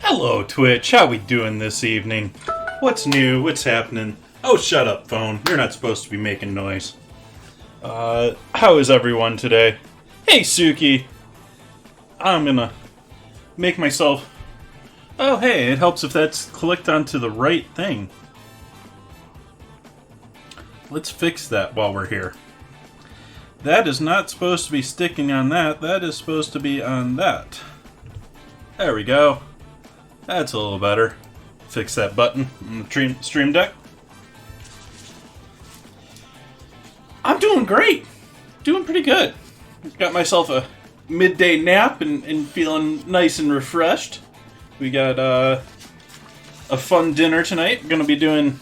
Hello, Twitch. How we doing this evening? What's new? What's happening? Oh, shut up, phone. You're not supposed to be making noise. How is everyone today? Hey, Suki. I'm gonna make myself... Oh, hey, it helps if that's clicked onto the right thing. Let's fix that while we're here. That is not supposed to be sticking on that. That is supposed to be on that. There we go. That's a little better. Fix that button on the stream deck. I'm doing great. Doing pretty good. Got myself a midday nap and feeling nice and refreshed. We got a fun dinner tonight. Gonna be doing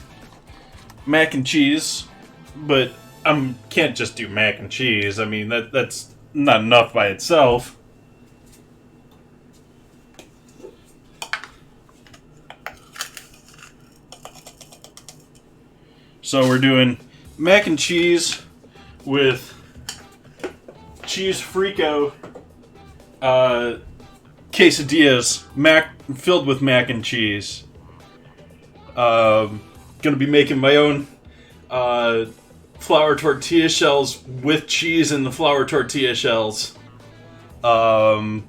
mac and cheese, but I can't just do mac and cheese. I mean, that's not enough by itself. So we're doing mac and cheese with cheese frico quesadillas filled with mac and cheese. Gonna be making my own flour tortilla shells with cheese in the flour tortilla shells. Yeah,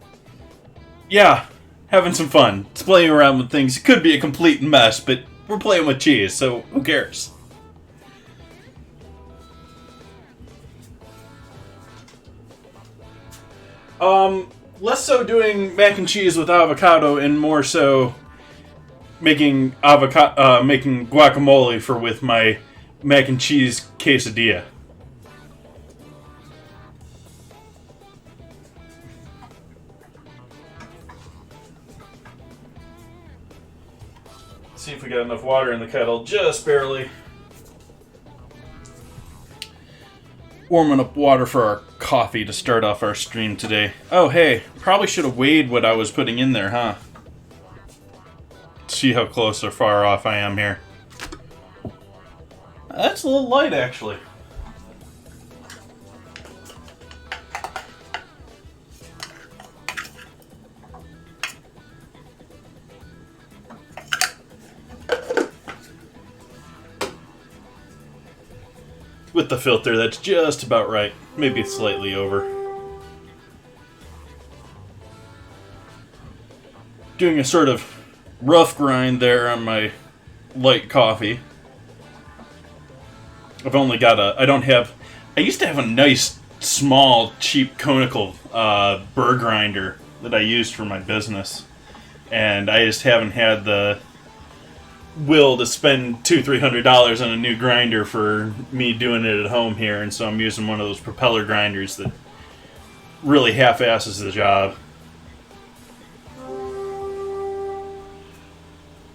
having some fun. It's playing around with things. It could be a complete mess, but we're playing with cheese, so who cares? Less so doing mac and cheese with avocado and more so making guacamole with my mac and cheese quesadilla. See if we got enough water in the kettle, just barely. Warming up water for our coffee to start off our stream today. Oh, hey, probably should have weighed what I was putting in there, huh? See how close or far off I am here. That's a little light, actually. With the filter, that's just about right. Maybe it's slightly over. Doing a sort of rough grind there on my light coffee. I've only got I used to have a nice, small, cheap, conical burr grinder that I used for my business. And I just haven't had the will to spend $200-300 on a new grinder for me doing it at home here, and so I'm using one of those propeller grinders that really half-asses the job.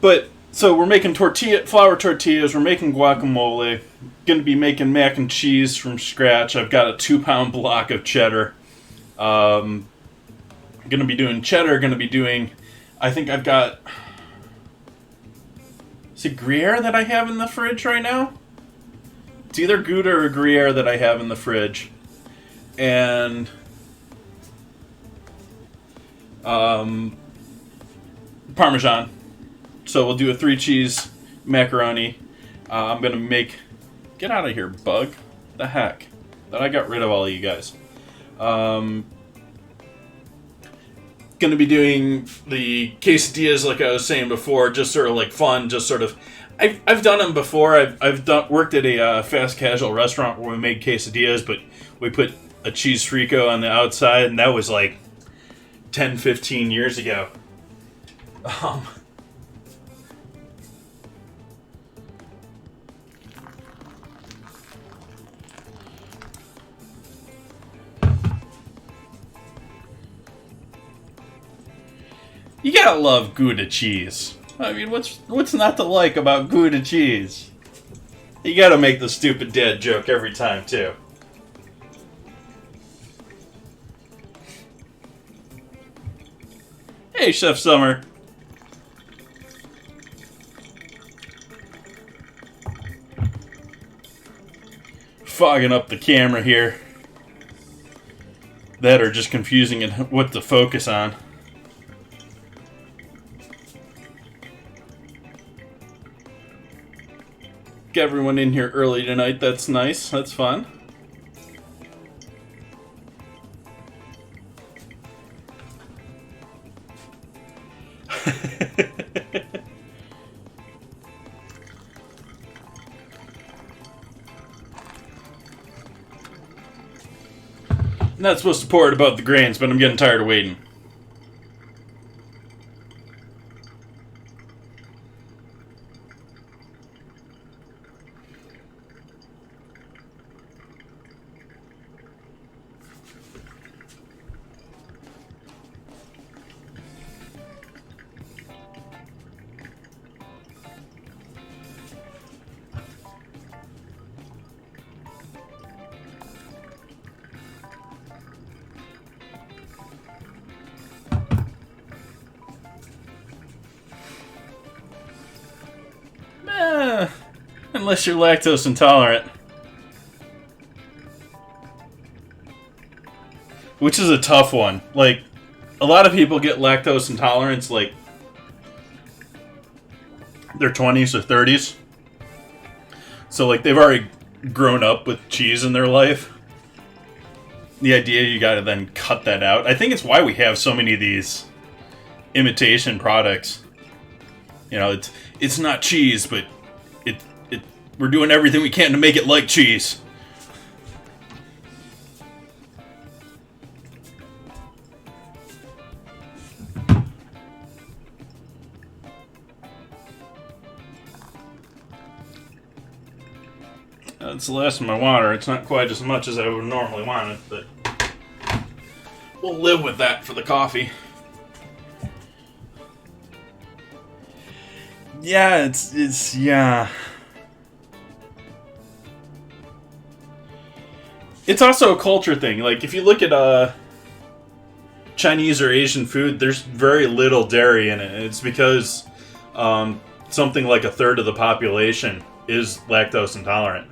But so we're making flour tortillas, we're making guacamole, gonna be making mac and cheese from scratch. I've got a 2-pound block of cheddar. Gonna be doing cheddar, I think I've got... Is it Gruyere that I have in the fridge right now? It's either Gouda or Gruyere that I have in the fridge. And Parmesan. So we'll do a 3-cheese macaroni. I'm going to make... Get out of here, bug. The heck? That I got rid of all of you guys. Going to be doing the quesadillas like I was saying before, just sort of like fun, just sort of... I've done them before. I've worked at a fast casual restaurant where we made quesadillas, but we put a cheese frico on the outside, and that was like 10-15 years ago. You gotta love Gouda cheese. I mean, what's not to like about Gouda cheese? You gotta make the stupid dad joke every time, too. Hey, Chef Summer. Fogging up the camera here. That are just confusing and what to focus on. Get everyone in here early tonight. That's nice. That's fun. Not supposed to pour it above the grains, but I'm getting tired of waiting. Unless you're lactose intolerant. Which is a tough one. Like, a lot of people get lactose intolerance, like, their 20s or 30s. So, like, they've already grown up with cheese in their life. The idea you gotta then cut that out. I think it's why we have so many of these imitation products. You know, it's not cheese, but we're doing everything we can to make it like cheese. That's the last of my water. It's not quite as much as I would normally want it, but we'll live with that for the coffee. Yeah, it's yeah. It's also a culture thing. Like, if you look at Chinese or Asian food, there's very little dairy in it. It's because something like a third of the population is lactose intolerant.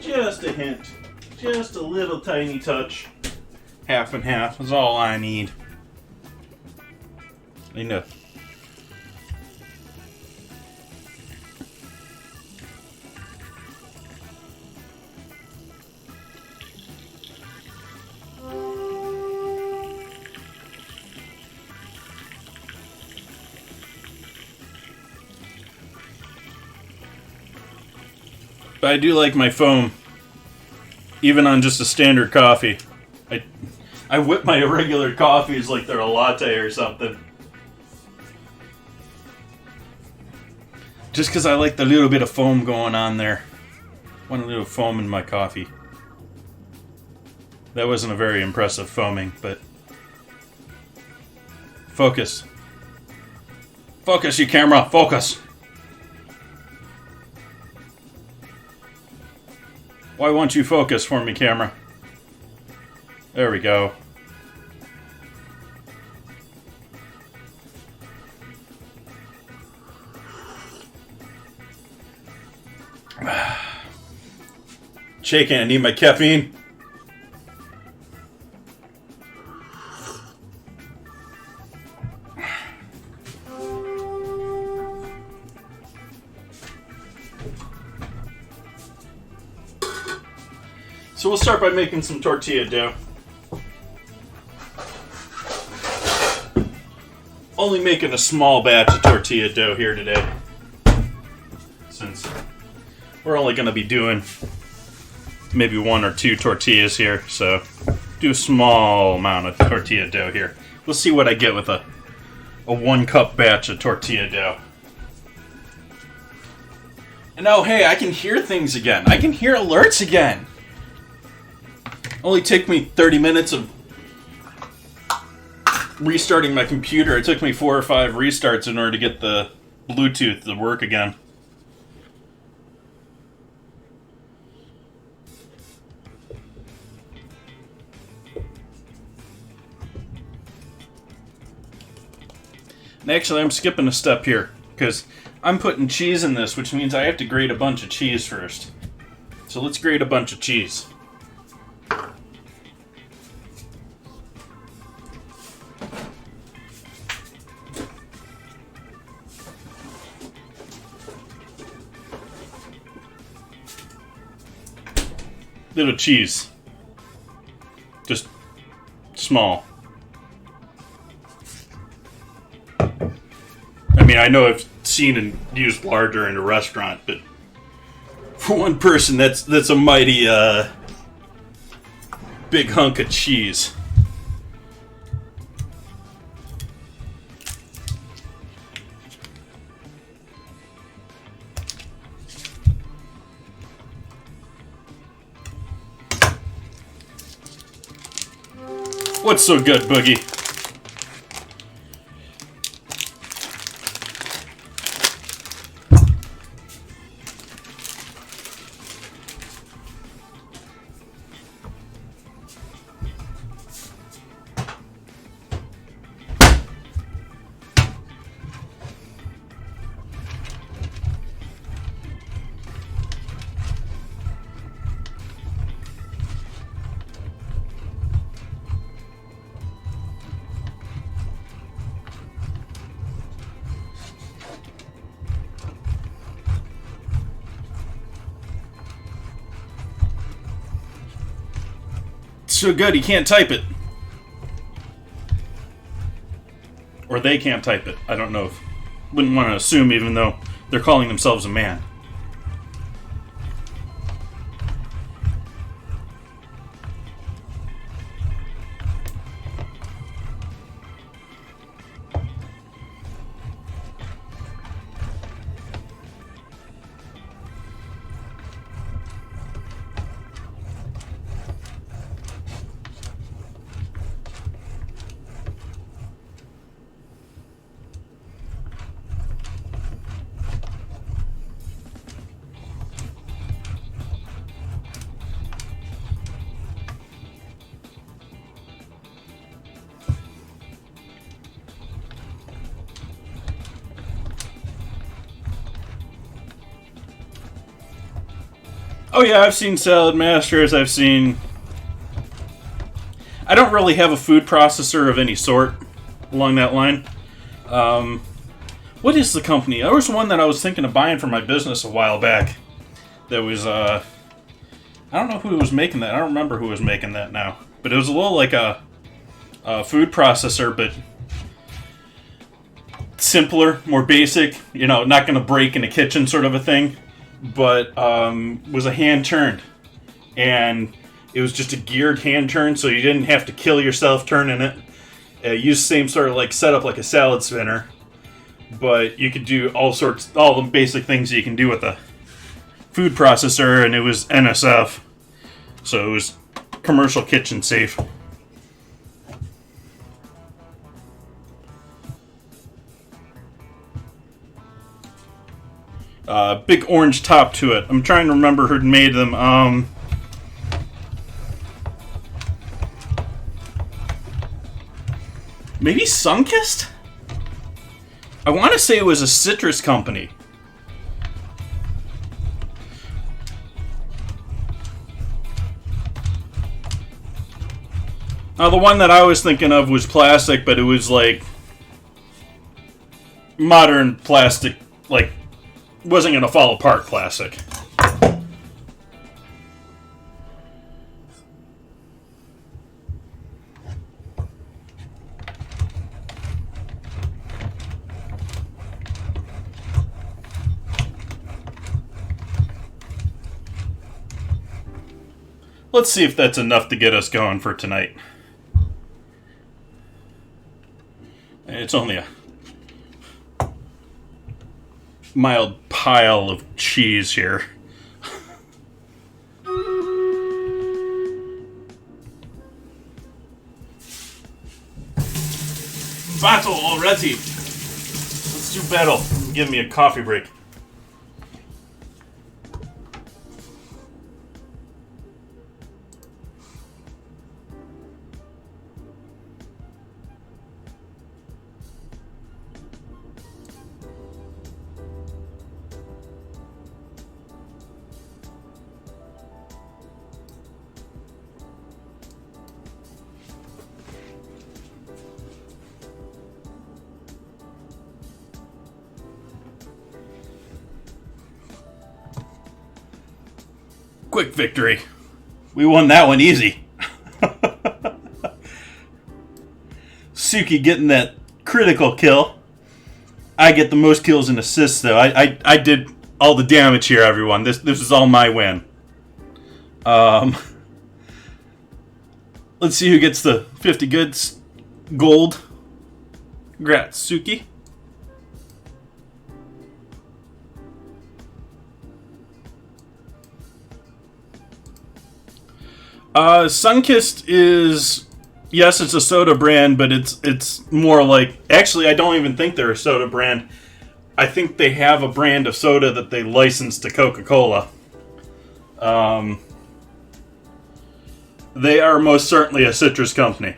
Just a hint. Just a little tiny touch. Half and half is all I need. Enough. But I do like my foam, even on just a standard coffee. I whip my regular coffees like they're a latte or something. Just because I like the little bit of foam going on there. Want a little foam in my coffee. That wasn't a very impressive foaming, but... Focus. Focus, you camera, focus! Why won't you focus for me, camera? There we go. Shaking, I need my caffeine. So we'll start by making some tortilla dough. Only making a small batch of tortilla dough here today, since we're only going to be doing maybe 1 or 2 tortillas here, so do a small amount of tortilla dough here. We'll see what I get with a a 1-cup batch of tortilla dough. And oh, hey, I can hear things again. I can hear alerts again. Only took me 30 minutes of restarting my computer. It took me 4 or 5 restarts in order to get the Bluetooth to work again. And actually, I'm skipping a step here, because I'm putting cheese in this, which means I have to grate a bunch of cheese first. So let's grate a bunch of cheese. Little cheese. Just small. I mean, I know I've seen and used larger in a restaurant, but for one person, that's a mighty big hunk of cheese. What's so good, Boogie? So good, he can't type it. Or they can't type it. I don't know. Wouldn't want to assume, even though they're calling themselves a man. Oh yeah, I've seen Salad Masters, I don't really have a food processor of any sort along that line. What is the company? There was one that I was thinking of buying for my business a while back. That was, I don't know who was making that. I don't remember who was making that now. But it was a little like a food processor, but simpler, more basic. You know, not going to break in the kitchen sort of a thing. But was a hand turned, and it was just a geared hand turn, so you didn't have to kill yourself turning it. Used the same sort of like setup like a salad spinner, but you could do all the basic things you can do with a food processor, and it was NSF, so it was commercial kitchen safe. Big orange top to it. I'm trying to remember who made them. Maybe Sunkist? I want to say it was a citrus company. Now, the one that I was thinking of was plastic, but it was like modern plastic, like wasn't going to fall apart plastic. Let's see if that's enough to get us going for tonight. It's only a mild pile of cheese here. Battle already. Let's do battle. Give me a coffee break. Quick victory. We won that one easy. Suki getting that critical kill. I get the most kills and assists, though. I did all the damage here, everyone. This is all my win. Let's see who gets the 50 goods gold. Congrats, Suki. Sunkist is, yes, it's a soda brand, but it's more like, actually, I don't even think they're a soda brand. I think they have a brand of soda that they license to Coca-Cola. They are most certainly a citrus company.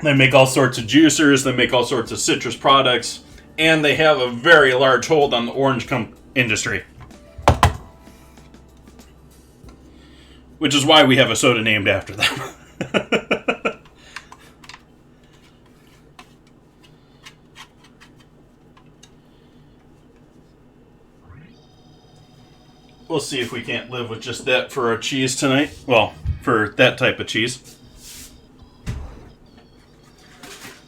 They make all sorts of juicers, they make all sorts of citrus products, and they have a very large hold on the orange industry. Which is why we have a soda named after them. We'll see if we can't live with just that for our cheese tonight. Well, for that type of cheese.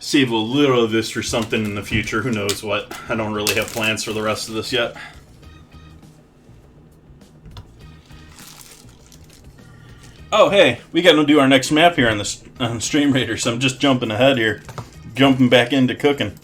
Save a little of this for something in the future. Who knows what. I don't really have plans for the rest of this yet. Oh, hey, we got to do our next map here on Stream Raider, so I'm just jumping ahead here. Jumping back into cooking.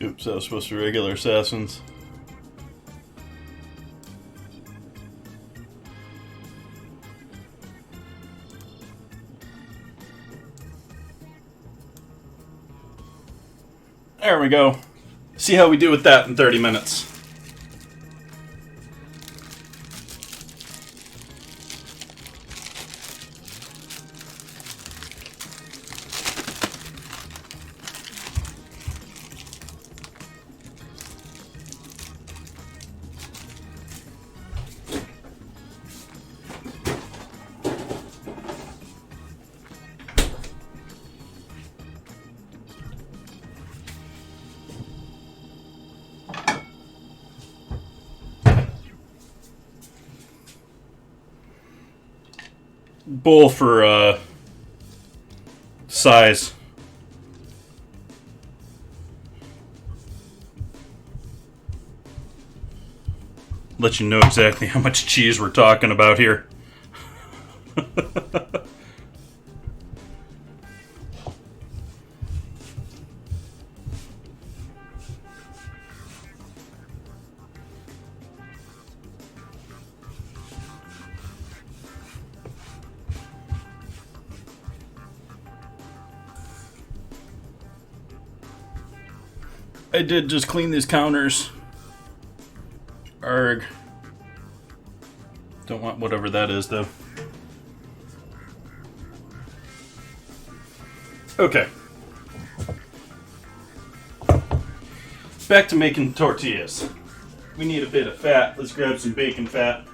Oops, that was supposed to be regular assassins. There we go. See how we do with that in 30 minutes. Bowl for size. Let you know exactly how much cheese we're talking about here. I did just clean these counters. Arg. Don't want whatever that is, though. Okay. Back to making tortillas. We need a bit of fat. Let's grab some bacon fat.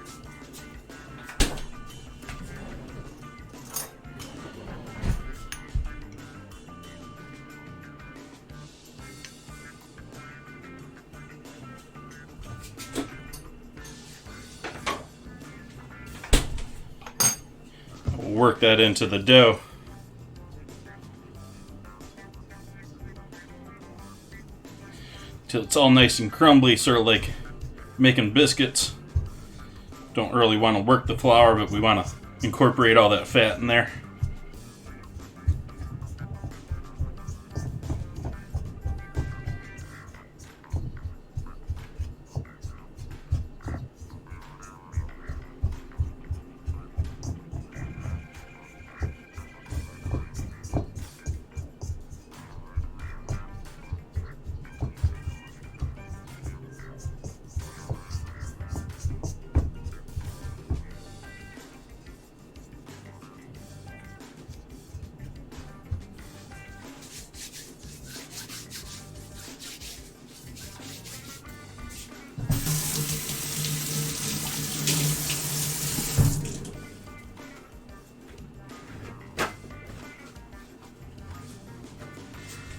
We'll work that into the dough. Till it's all nice and crumbly, sort of like making biscuits. Don't really want to work the flour, but we want to incorporate all that fat in there.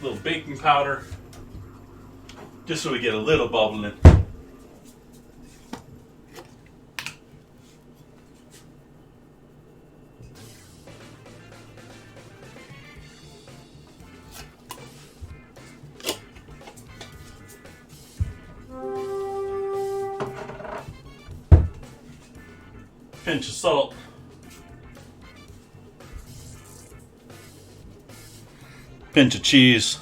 A little baking powder, just so we get a little bubbling. Pinch of salt. Pinch of cheese.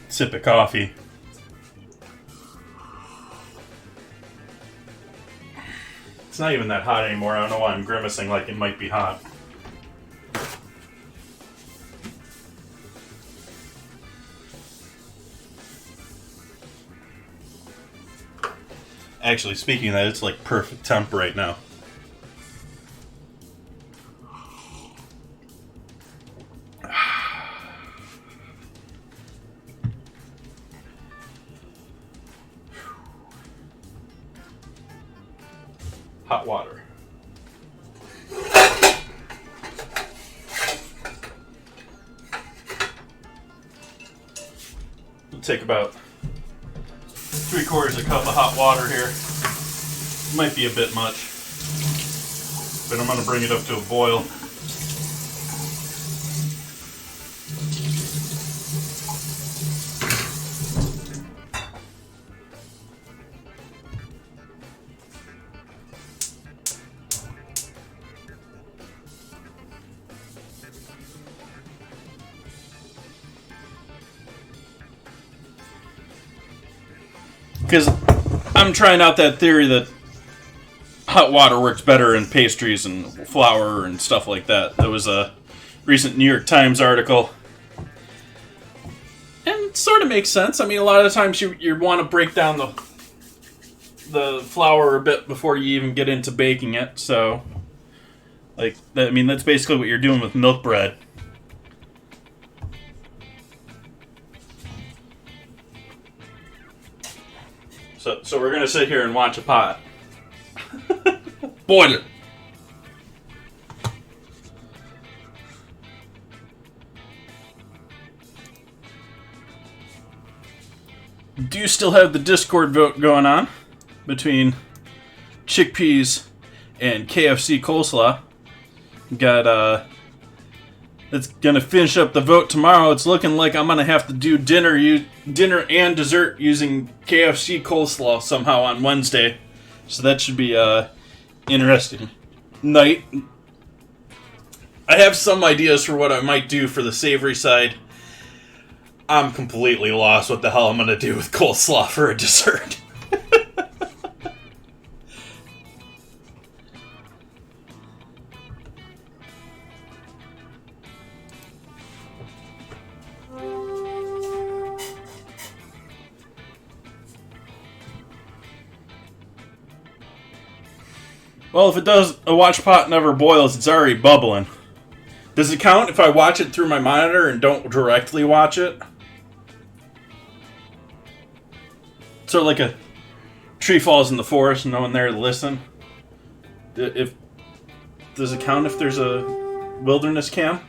Sip of coffee. It's not even that hot anymore. I don't know why I'm grimacing like it might be hot. Actually, speaking of that, it's like perfect temp right now. Hot water. We'll take about 3/4 cup of hot water here. Might be a bit much, but I'm going to bring it up to a boil. Because I'm trying out that theory that hot water works better in pastries and flour and stuff like that. There was a recent New York Times article, and it sort of makes sense. I mean, a lot of the times you want to break down the flour a bit before you even get into baking it. So, like, I mean, that's basically what you're doing with milk bread. So we're gonna sit here and watch a pot boil it. Do you still have the Discord vote going on between chickpeas and KFC coleslaw? Got it's gonna finish up the vote tomorrow. It's looking like I'm gonna have to do dinner and dessert using KFC coleslaw somehow on Wednesday. So that should be interesting night. I have some ideas for what I might do for the savory side. I'm completely lost what the hell I'm gonna do with coleslaw for a dessert. Well, if it does, a watch pot never boils. It's already bubbling. Does it count if I watch it through my monitor and don't directly watch it? Sort of like a tree falls in the forest and no one there to listen. Does it count if there's a wilderness cam?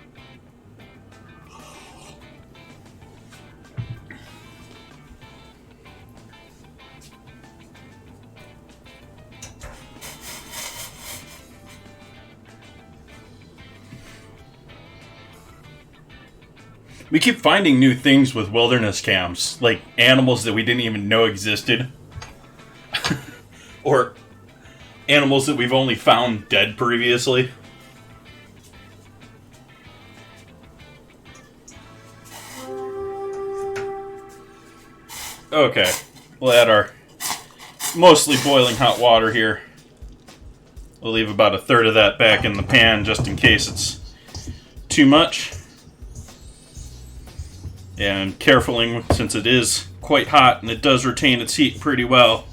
We keep finding new things with wilderness cams, like animals that we didn't even know existed. Or animals that we've only found dead previously. Okay, we'll add our mostly boiling hot water here. We'll leave about a third of that back in the pan just in case it's too much. And carefully, since it is quite hot and it does retain its heat pretty well.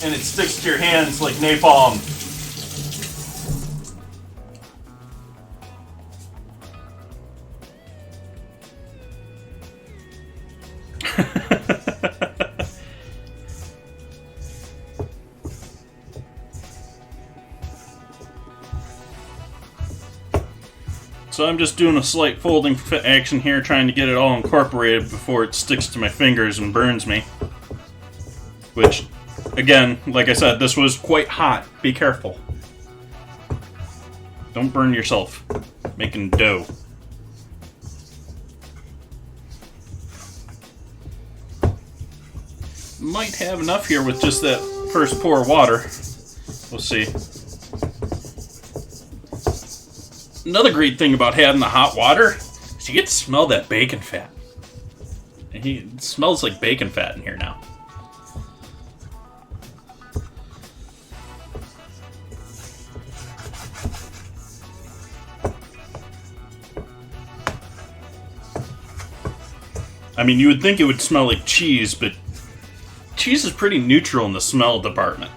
And it sticks to your hands like napalm. So I'm just doing a slight folding action here, trying to get it all incorporated before it sticks to my fingers and burns me. Which, again, like I said, this was quite hot. Be careful. Don't burn yourself making dough. Might have enough here with just that first pour of water. We'll see. Another great thing about having the hot water is you get to smell that bacon fat. It smells like bacon fat in here now. I mean, you would think it would smell like cheese, but cheese is pretty neutral in the smell department.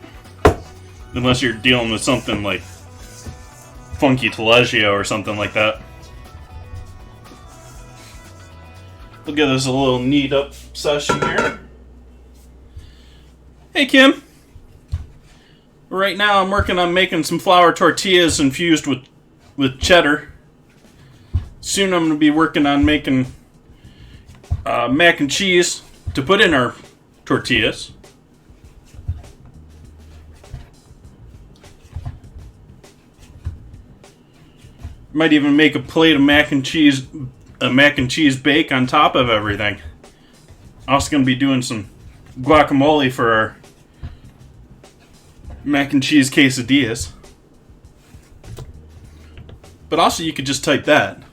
Unless you're dealing with something like funky taleggio or something like that. We'll give this a little knead up session here. Hey, Kim. Right now I'm working on making some flour tortillas infused with cheddar. Soon I'm going to be working on making mac and cheese to put in our tortillas. Might even make a plate of mac and cheese bake on top of everything. Also going to be doing some guacamole for our mac and cheese quesadillas. But also you could just type that.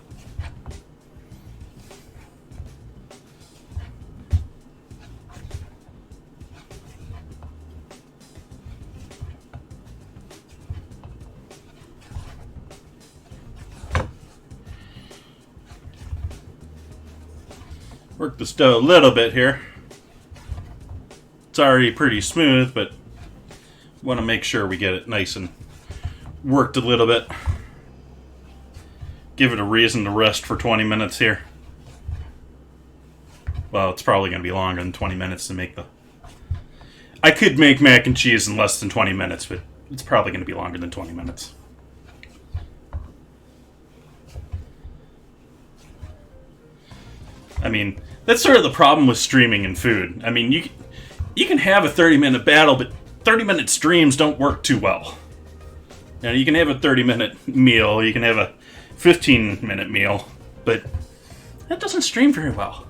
Work the dough a little bit here. It's already pretty smooth, but want to make sure we get it nice and worked a little bit. Give it a reason to rest for 20 minutes here. Well, it's probably going to be longer than 20 minutes to make the... I could make mac and cheese in less than 20 minutes, but it's probably going to be longer than 20 minutes. I mean, that's sort of the problem with streaming and food. I mean, you can have a 30-minute battle, but 30-minute streams don't work too well. You know, you can have a 30-minute meal, you can have a 15-minute meal, but that doesn't stream very well.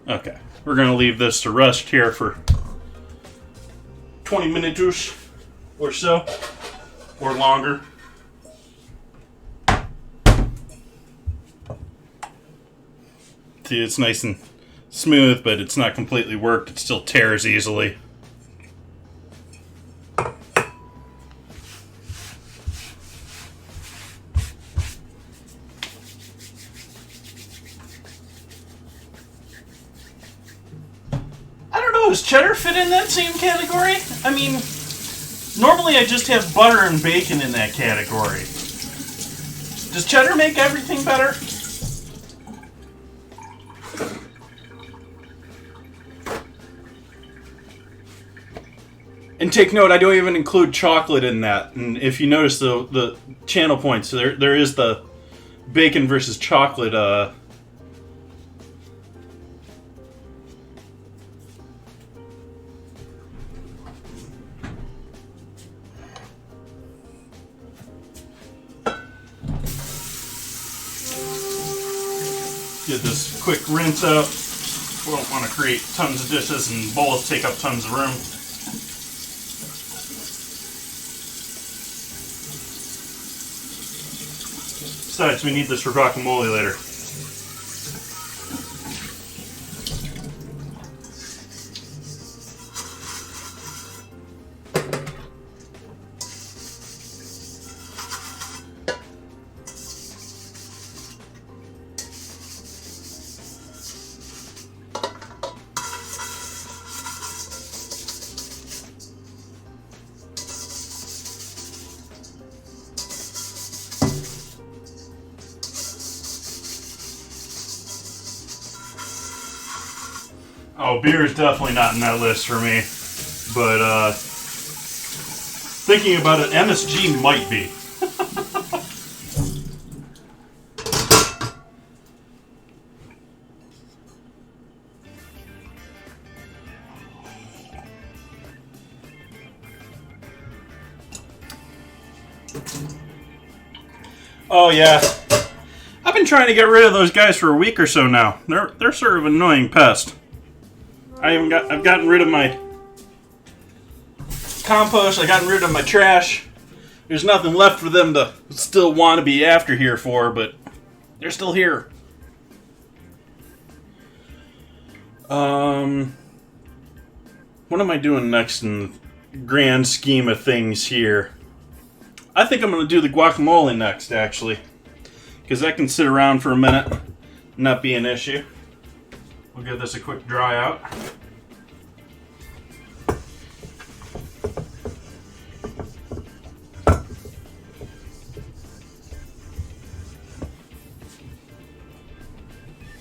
Okay, we're going to leave this to rest here for 20 minutes or so, or longer. It's nice and smooth, but it's not completely worked. It still tears easily. I don't know, does cheddar fit in that same category? I mean, normally I just have butter and bacon in that category. Does cheddar make everything better? And take note, I don't even include chocolate in that. And if you notice the channel points, there is the bacon versus chocolate. Get this quick rinse out. We don't want to create tons of dishes and bowls take up tons of room. Besides, we need this for guacamole later. Oh, beer is definitely not in that list for me. But, thinking about it, MSG might be. Oh, yeah. I've been trying to get rid of those guys for a week or so now. They're sort of an annoying pest. I've gotten rid of my compost. I've gotten rid of my trash. There's nothing left for them to still want to be after here for, but they're still here. What am I doing next in the grand scheme of things here? I think I'm going to do the guacamole next, actually. Because that can sit around for a minute, not be an issue. We'll give this a quick dry out.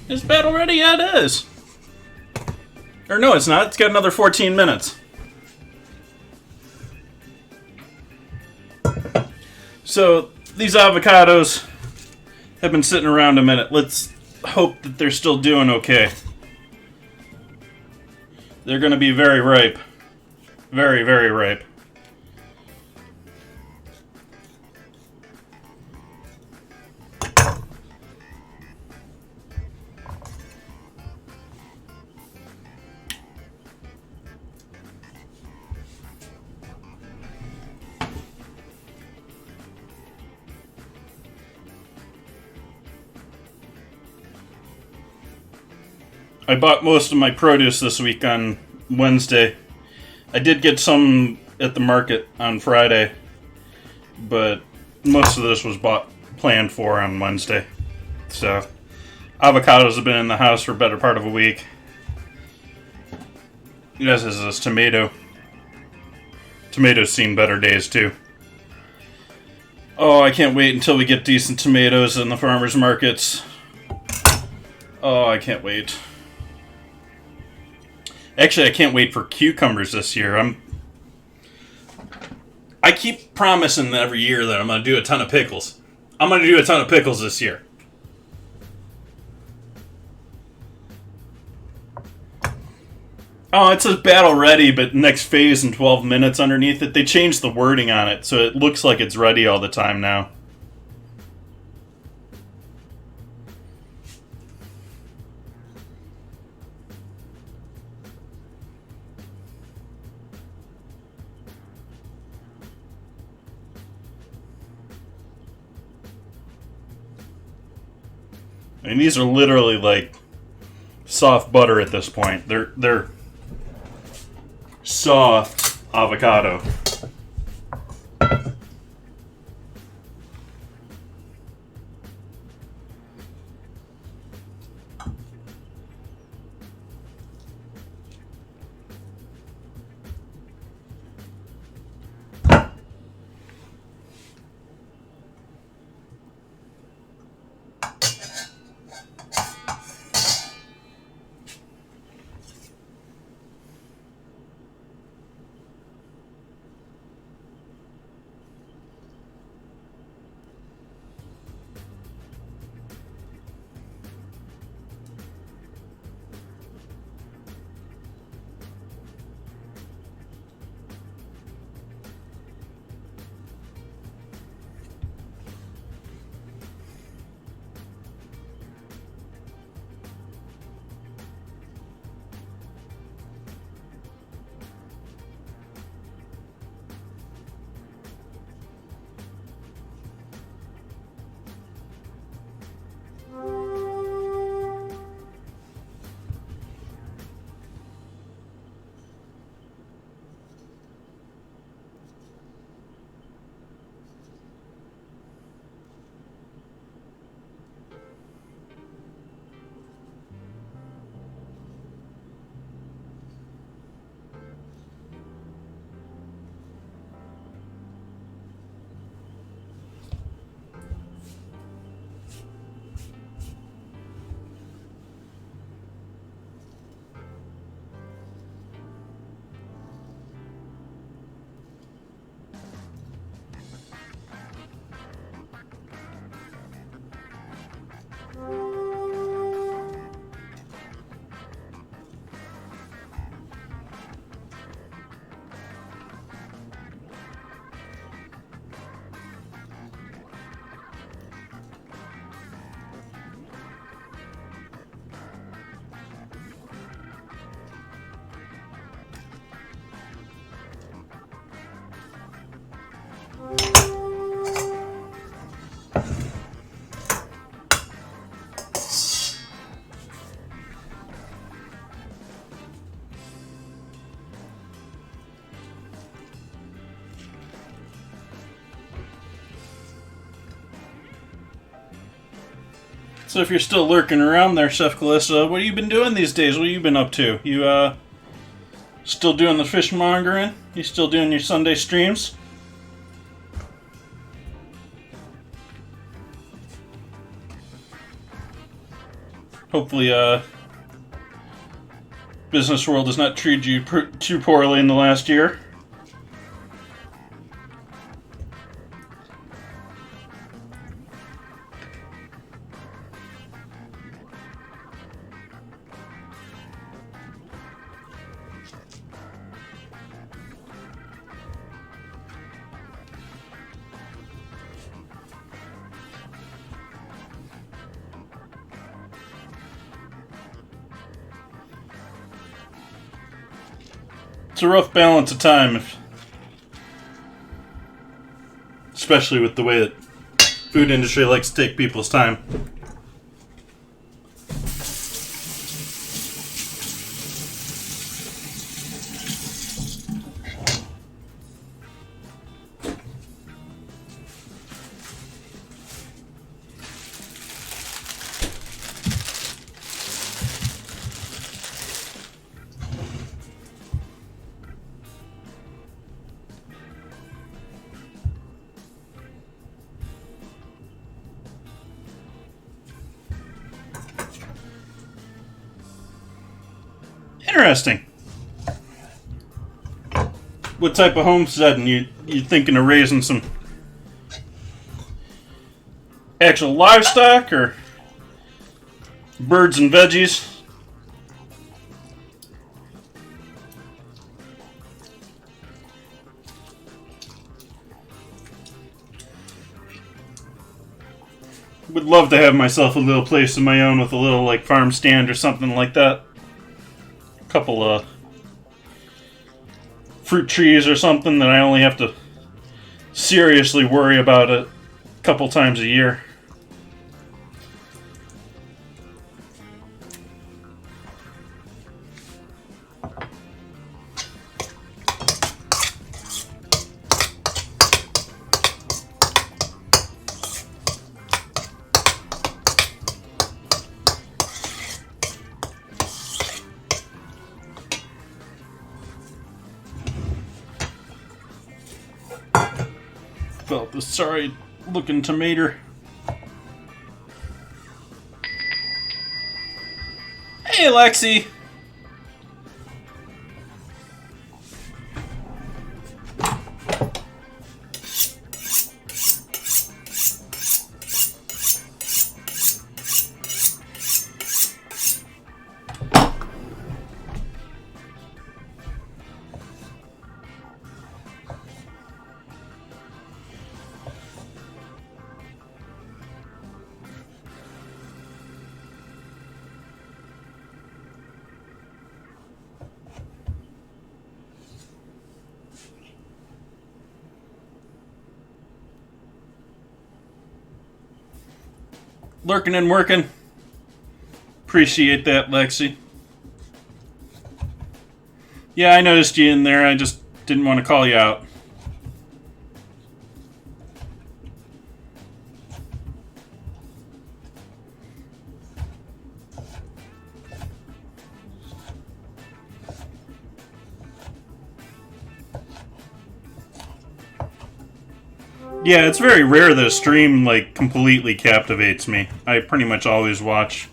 Is bad already? Yeah, it is. Or no, it's not. It's got another 14 minutes. So, these avocados have been sitting around a minute. Let's hope that they're still doing okay. They're going to be very ripe. Very, very ripe. I bought most of my produce this week on Wednesday. I did get some at the market on Friday, but most of this was planned for on Wednesday. So, avocados have been in the house for a better part of a week. As is this tomato. Tomatoes seen better days too. Oh, I can't wait until we get decent tomatoes in the farmers markets. Oh, I can't wait. Actually, I can't wait for cucumbers this year. I keep promising every year that I'm going to do a ton of pickles. I'm going to do a ton of pickles this year. Oh, it says battle ready, but next phase in 12 minutes underneath it. They changed the wording on it, so it looks like it's ready all the time now. I mean, these are literally like soft butter at this point. They're soft avocado. So if you're still lurking around there, Chef Calista, what have you been doing these days? What have you been up to? You still doing the fishmongering? You still doing your Sunday streams? Hopefully, business world has not treated you too poorly in the last year. It's a rough balance of time, especially with the way that food industry likes to take people's time. Interesting. What type of homesteading? You thinking of raising some actual livestock or birds and veggies? Would love to have myself a little place of my own with a little like farm stand or something like that. A couple of fruit trees or something that I only have to seriously worry about a couple times a year. About the sorry looking tomato. Hey, Lexi! Lurking and working. Appreciate that, Lexi. Yeah, I noticed you in there. I just didn't want to call you out. Yeah, it's very rare that a stream, like, completely captivates me. I pretty much always watch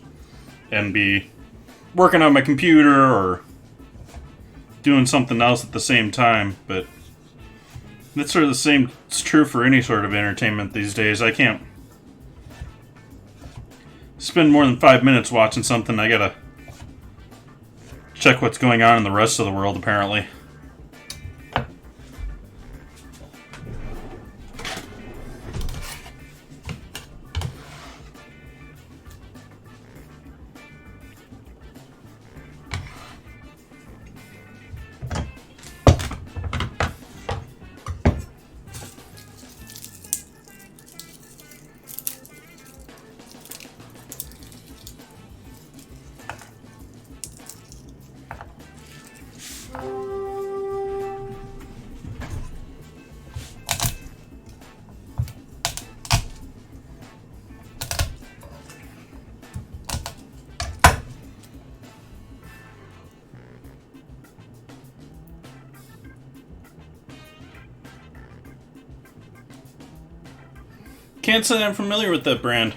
and be working on my computer or doing something else at the same time, but that's sort of the same. It's true for any sort of entertainment these days. I can't spend more than 5 minutes watching something. I gotta check what's going on in the rest of the world, apparently. Can't say I'm familiar with that brand.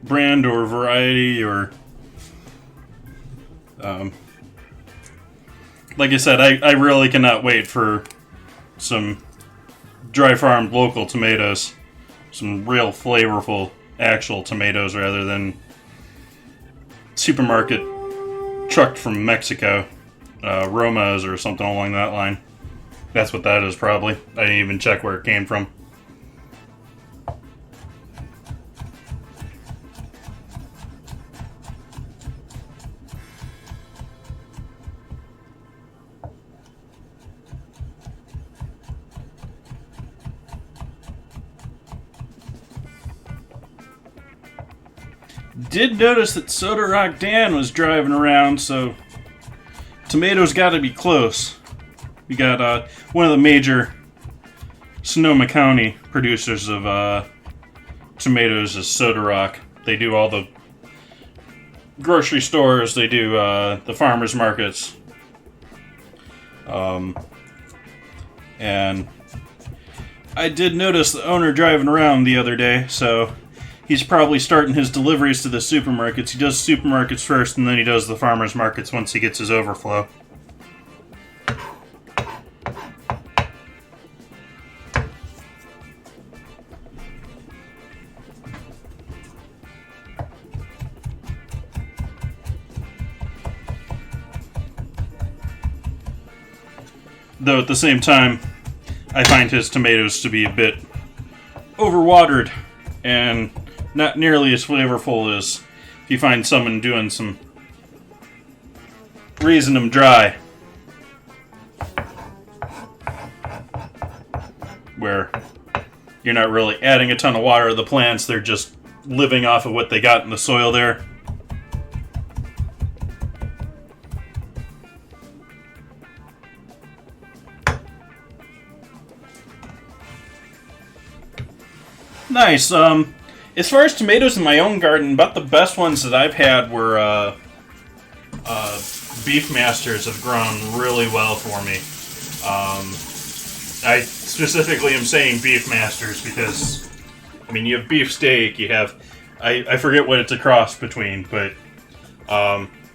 Brand or variety or... like I said, I really cannot wait for some dry farmed local tomatoes. Some real flavorful actual tomatoes rather than supermarket trucked from Mexico. Romas or something along that line. That's what that is, probably. I didn't even check where it came from. Did notice that Soda Rock Dan was driving around, so tomatoes gotta be close. We got one of the major Sonoma County producers of tomatoes is Soda Rock. They do all the grocery stores, they do the farmers markets. And I did notice the owner driving around the other day, so he's probably starting his deliveries to the supermarkets. He does supermarkets first, and then he does the farmers markets once he gets his overflow. Though at the same time, I find his tomatoes to be a bit overwatered and not nearly as flavorful as if you find someone doing some raising them dry, where you're not really adding a ton of water to the plants, they're just living off of what they got in the soil there. Nice. As far as tomatoes in my own garden, about the best ones that I've had were Beef Masters have grown really well for me. I specifically am saying beef masters because, I mean, you have beef steak, you have, I forget what it's a cross between, but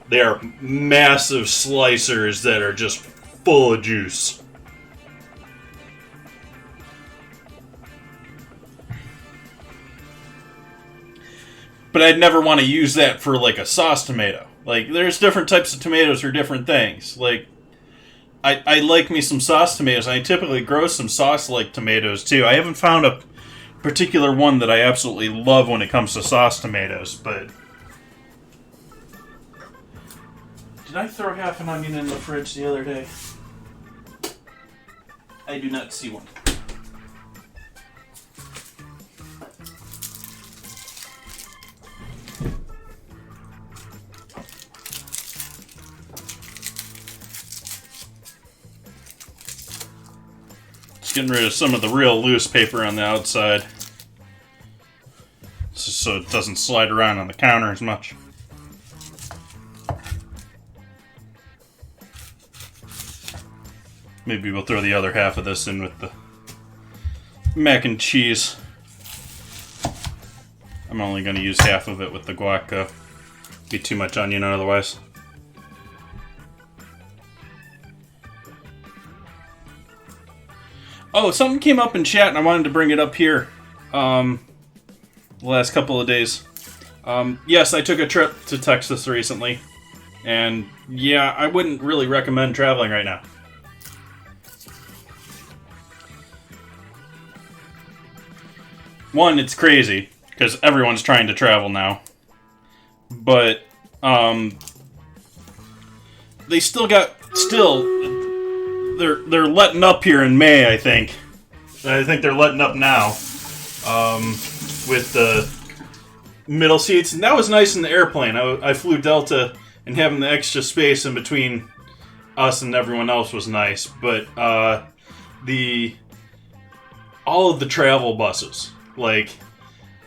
they are massive slicers that are just full of juice. But I'd never want to use that for, like, a sauce tomato. Like, there's different types of tomatoes for different things. Like, I like me some sauce tomatoes, and I typically grow some sauce-like tomatoes, too. I haven't found a particular one that I absolutely love when it comes to sauce tomatoes, but... Did I throw half an onion in the fridge the other day? I do not see one. Just getting rid of some of the real loose paper on the outside, just so it doesn't slide around on the counter as much. Maybe we'll throw the other half of this in with the mac and cheese. I'm only going to use half of it with the guac, though. Be too much onion otherwise. Oh, something came up in chat and I wanted to bring it up here the last couple of days. Yes, I took a trip to Texas recently. And yeah, I wouldn't really recommend traveling right now. One, it's crazy, because everyone's trying to travel now. But, they they're letting up here in May, I think. I think they're letting up now, with the middle seats. And that was nice in the airplane. I flew Delta, and having the extra space in between us and everyone else was nice. But, all of the travel buses, like,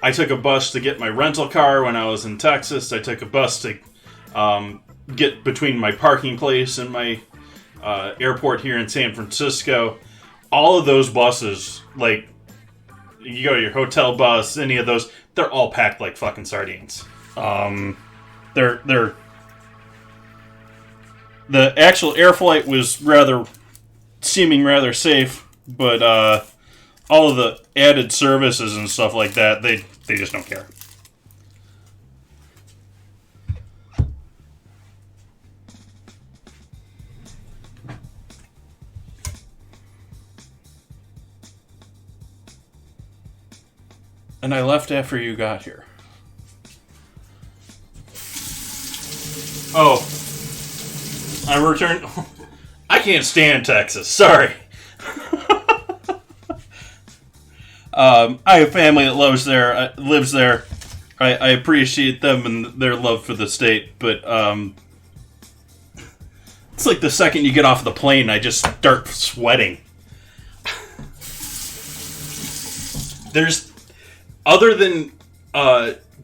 I took a bus to get my rental car when I was in Texas. I took a bus to get between my parking place and my airport here in San Francisco. All of those buses, like, you go to your hotel bus, any of those, they're all packed like fucking sardines. They're the actual air flight was seeming rather safe, but all of the added services and stuff like that, they just don't care. And I left after you got here. Oh. I returned. I can't stand Texas. Sorry. I have family that lives there. I appreciate them and their love for the state, but it's like the second you get off the plane, I just start sweating. There's, other than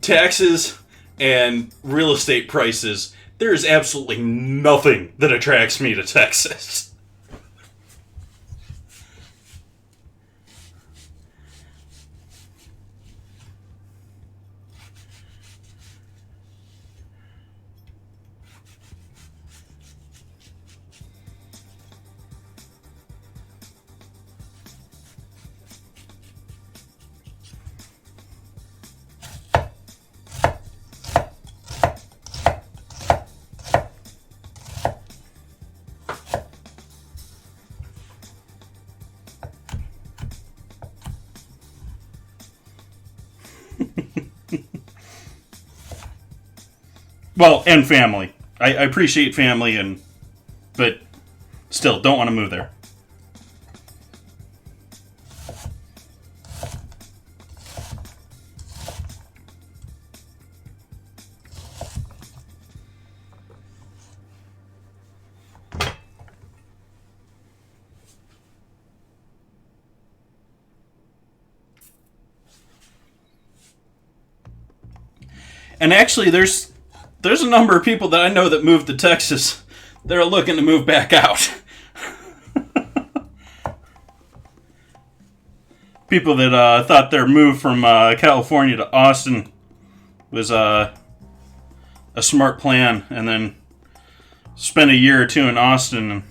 taxes and real estate prices, there is absolutely nothing that attracts me to Texas. Well, and family. I appreciate family, but still, don't want to move there. And actually, there's a number of people that I know that moved to Texas that are looking to move back out. people that thought their move from California to Austin was a smart plan, and then spent a year or two in Austin and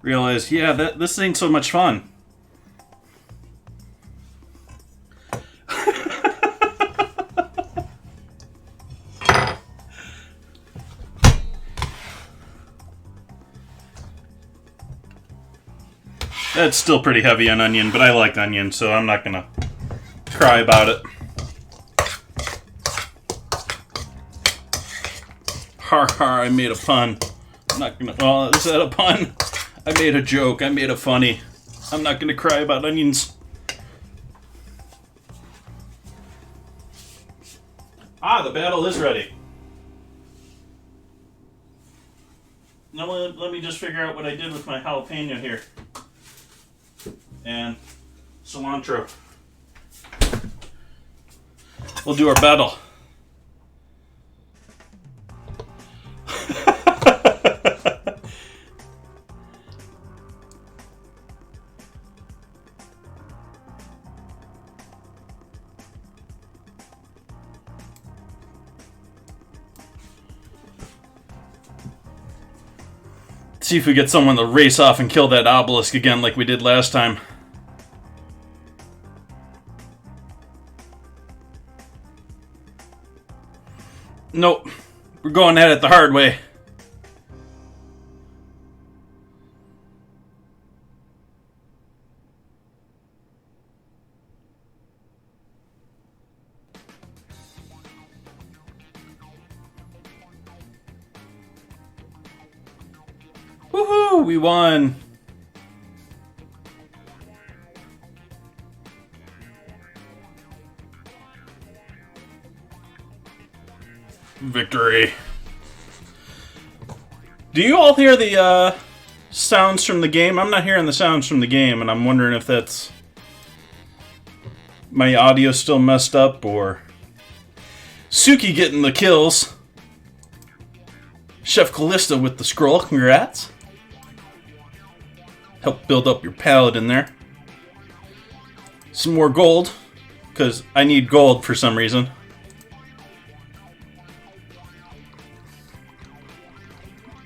realized, yeah, this ain't so much fun. That's still pretty heavy on onion, but I like onion, so I'm not gonna cry about it. Har har, I made a pun. I'm not gonna. Oh, is that a pun? I made a joke. I made a funny. I'm not gonna cry about onions. Ah, the battle is ready. Now let me just figure out what I did with my jalapeno here. And cilantro. We'll do our battle. See if we get someone to race off and kill that obelisk again like we did last time. Nope. We're going at it the hard way. Woohoo! We won! Victory. Do you all hear the sounds from the game? I'm not hearing the sounds from the game, and I'm wondering if that's my audio still messed up or Suki getting the kills. Chef Callista with the scroll. Congrats. Help build up your paladin there. Some more gold, because I need gold for some reason.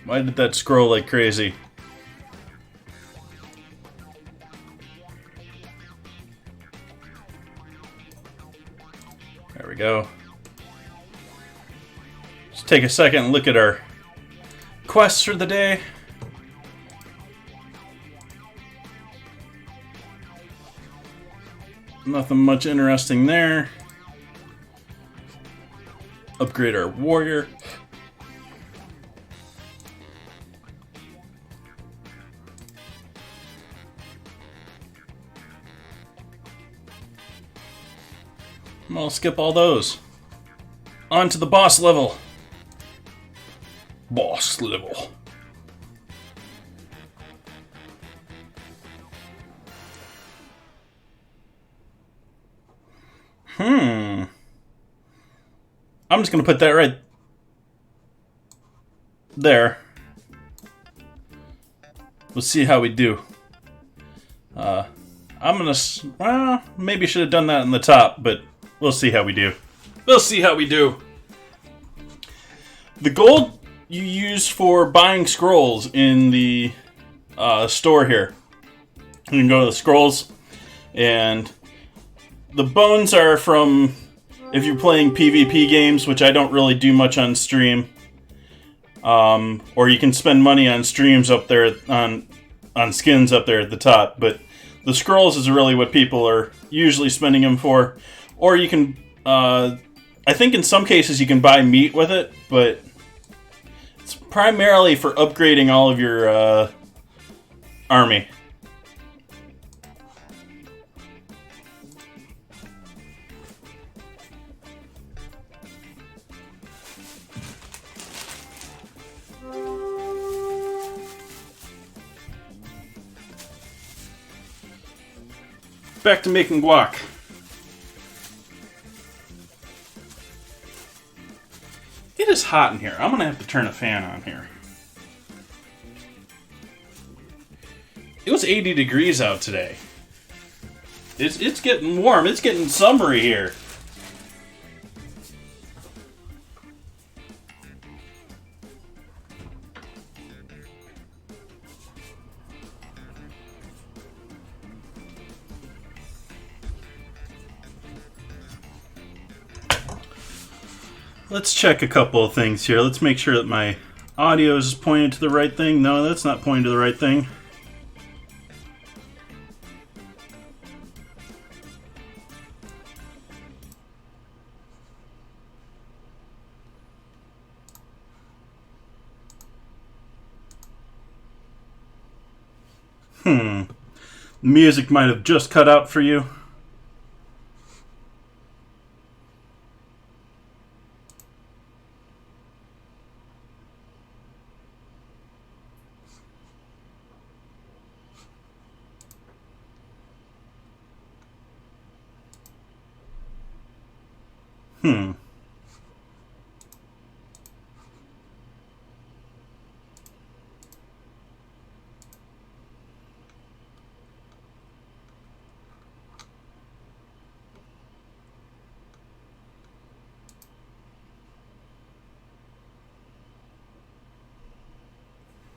Why did that scroll like crazy? There we go. Let's take a second and look at our quests for the day. Nothing much interesting there. Upgrade our warrior. I'll skip all those. On to the boss level. Boss level. I'm just going to put that right there. We'll see how we do. I'm going to... Well, maybe should have done that in the top, but we'll see how we do. We'll see how we do. The gold you use for buying scrolls in the store here. You can go to the scrolls, and the bones are from if you're playing PvP games, which I don't really do much on stream. Or you can spend money on streams up there on skins up there at the top. But the scrolls is really what people are usually spending them for. Or you can, I think in some cases you can buy meat with it, but it's primarily for upgrading all of your army. Back to making guac. It is hot in here. I'm going to have to turn a fan on here. It was 80 degrees out today. It's getting warm. It's getting summery here. Let's check a couple of things here. Let's make sure that my audio is pointing to the right thing. No, that's not pointing to the right thing. Music might have just cut out for you.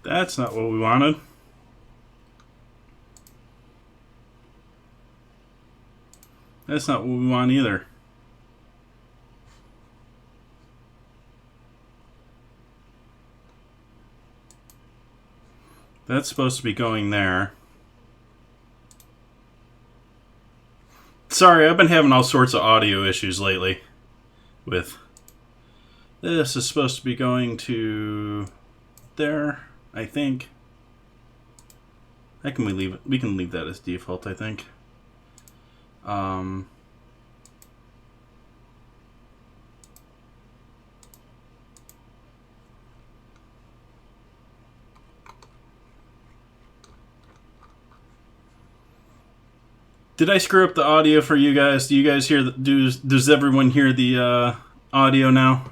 That's not what we wanted. That's not what we want either. That's supposed to be going there. Sorry, I've been having all sorts of audio issues lately with this. Is supposed to be going to there, I think. We can leave that as default, I think. Did I screw up the audio for you guys? Do you guys hear? Does everyone hear the audio now?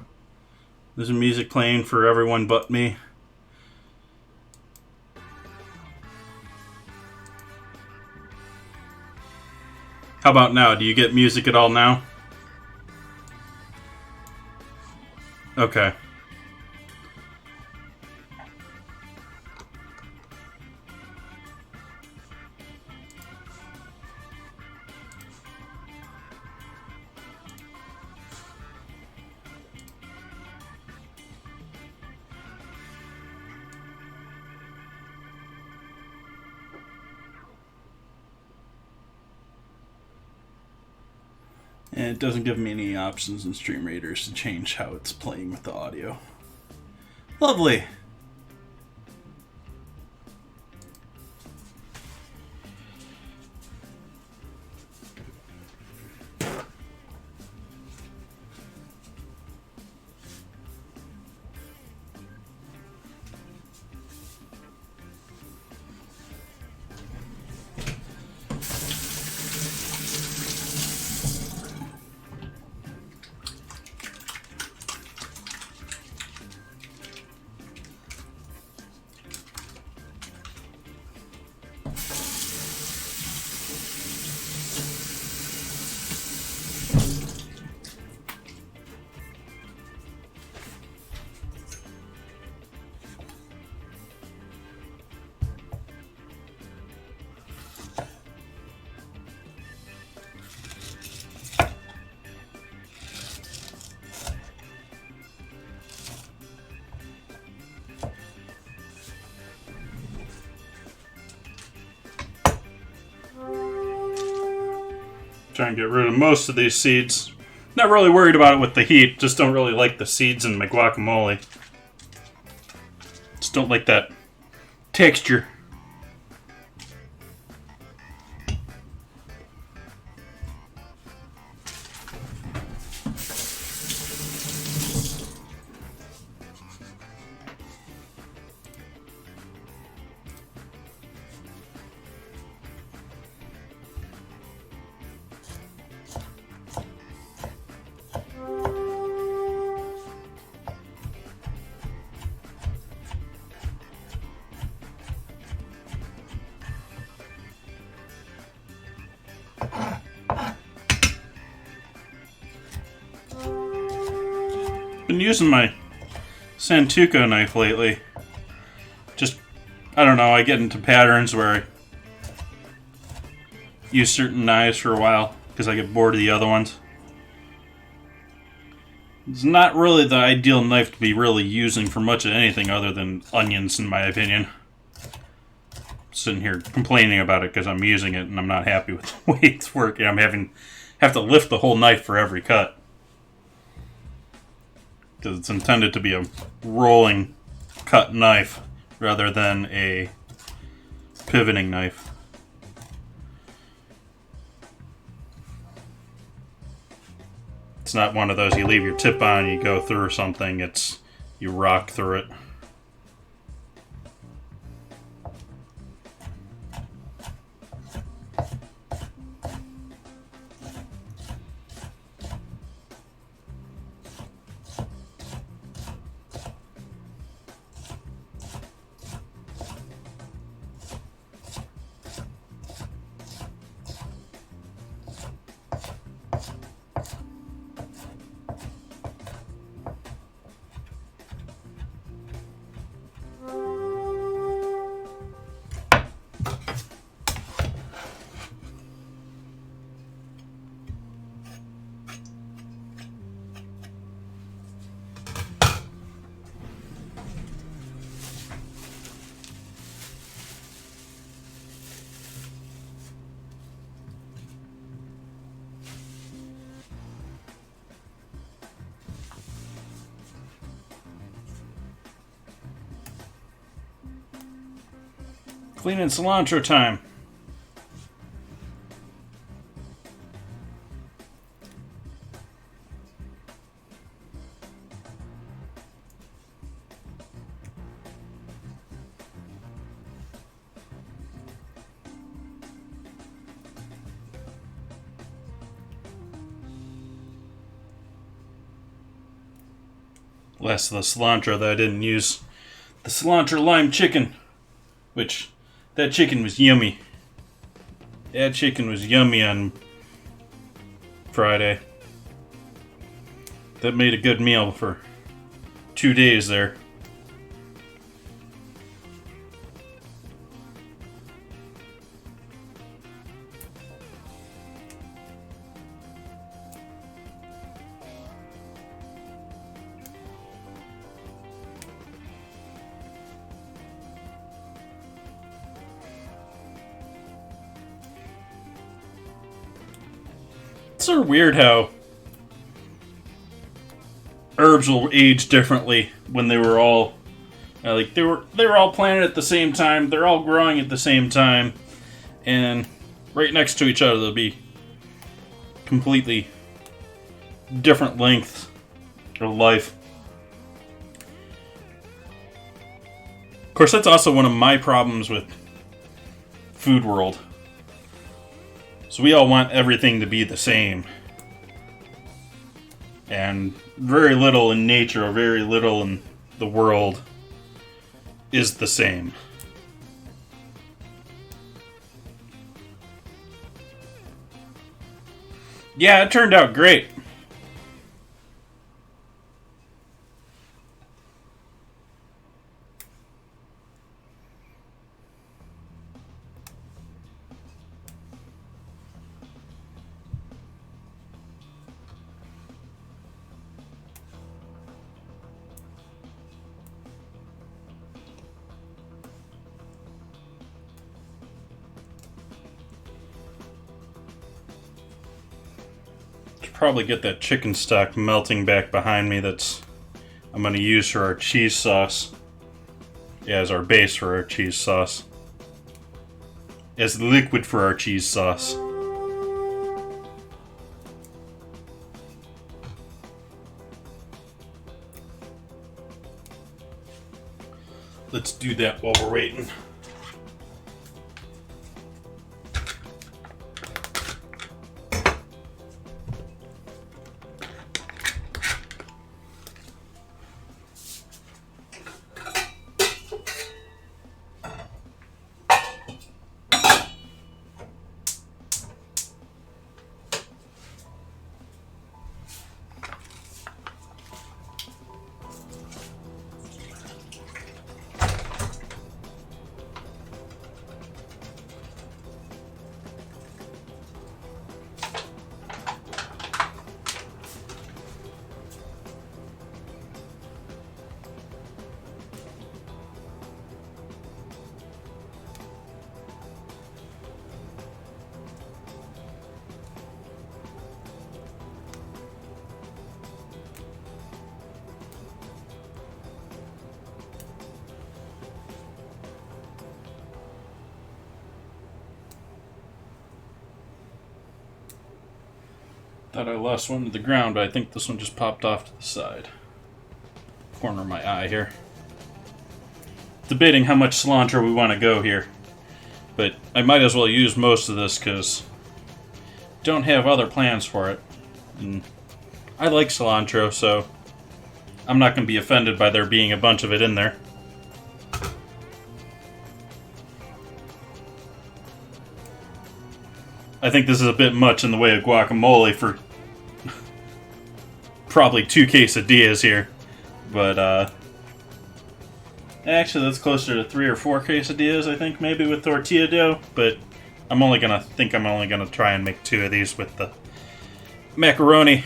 There's music playing for everyone but me. How about now? Do you get music at all now? Okay. And it doesn't give me any options in Stream Raiders to change how it's playing with the audio. Lovely. Try and get rid of most of these seeds. Not really worried about it with the heat, just don't really like the seeds in my guacamole. Just don't like that texture. using my Santoku knife lately. Just, I don't know, I get into patterns where I use certain knives for a while because I get bored of the other ones. It's not really the ideal knife to be really using for much of anything other than onions, in my opinion. Sitting here complaining about it because I'm using it and I'm not happy with the way it's working. I'm have to lift the whole knife for every cut because it's intended to be a rolling cut knife rather than a pivoting knife. It's not one of those you leave your tip on and you go through something. It's you rock through it. Cleaning cilantro time. Less of the cilantro that I didn't use. The cilantro lime chicken, which that chicken was yummy. That chicken was yummy on Friday. That made a good meal for 2 days there. It's sort of weird how herbs will age differently when they were all they were all planted at the same time. They're all growing at the same time, and right next to each other they'll be completely different lengths of life. Of course, that's also one of my problems with Food World. So we all want everything to be the same. And very little in nature or very little in the world is the same. Yeah, it turned out great. Probably get that chicken stock melting back behind me. That's I'm going to use for our cheese sauce. Yeah, as our base for our cheese sauce. As the liquid for our cheese sauce. Let's do that while we're waiting. Thought I lost one to the ground, but I think this one just popped off to the side. Corner of my eye here. Debating how much cilantro we want to go here. But I might as well use most of this because don't have other plans for it. And I like cilantro, so I'm not going to be offended by there being a bunch of it in there. I think this is a bit much in the way of guacamole for probably 2 quesadillas here. But, actually, that's closer to 3 or 4 quesadillas, I think, maybe with tortilla dough. But I'm only gonna try and make 2 of these with the macaroni.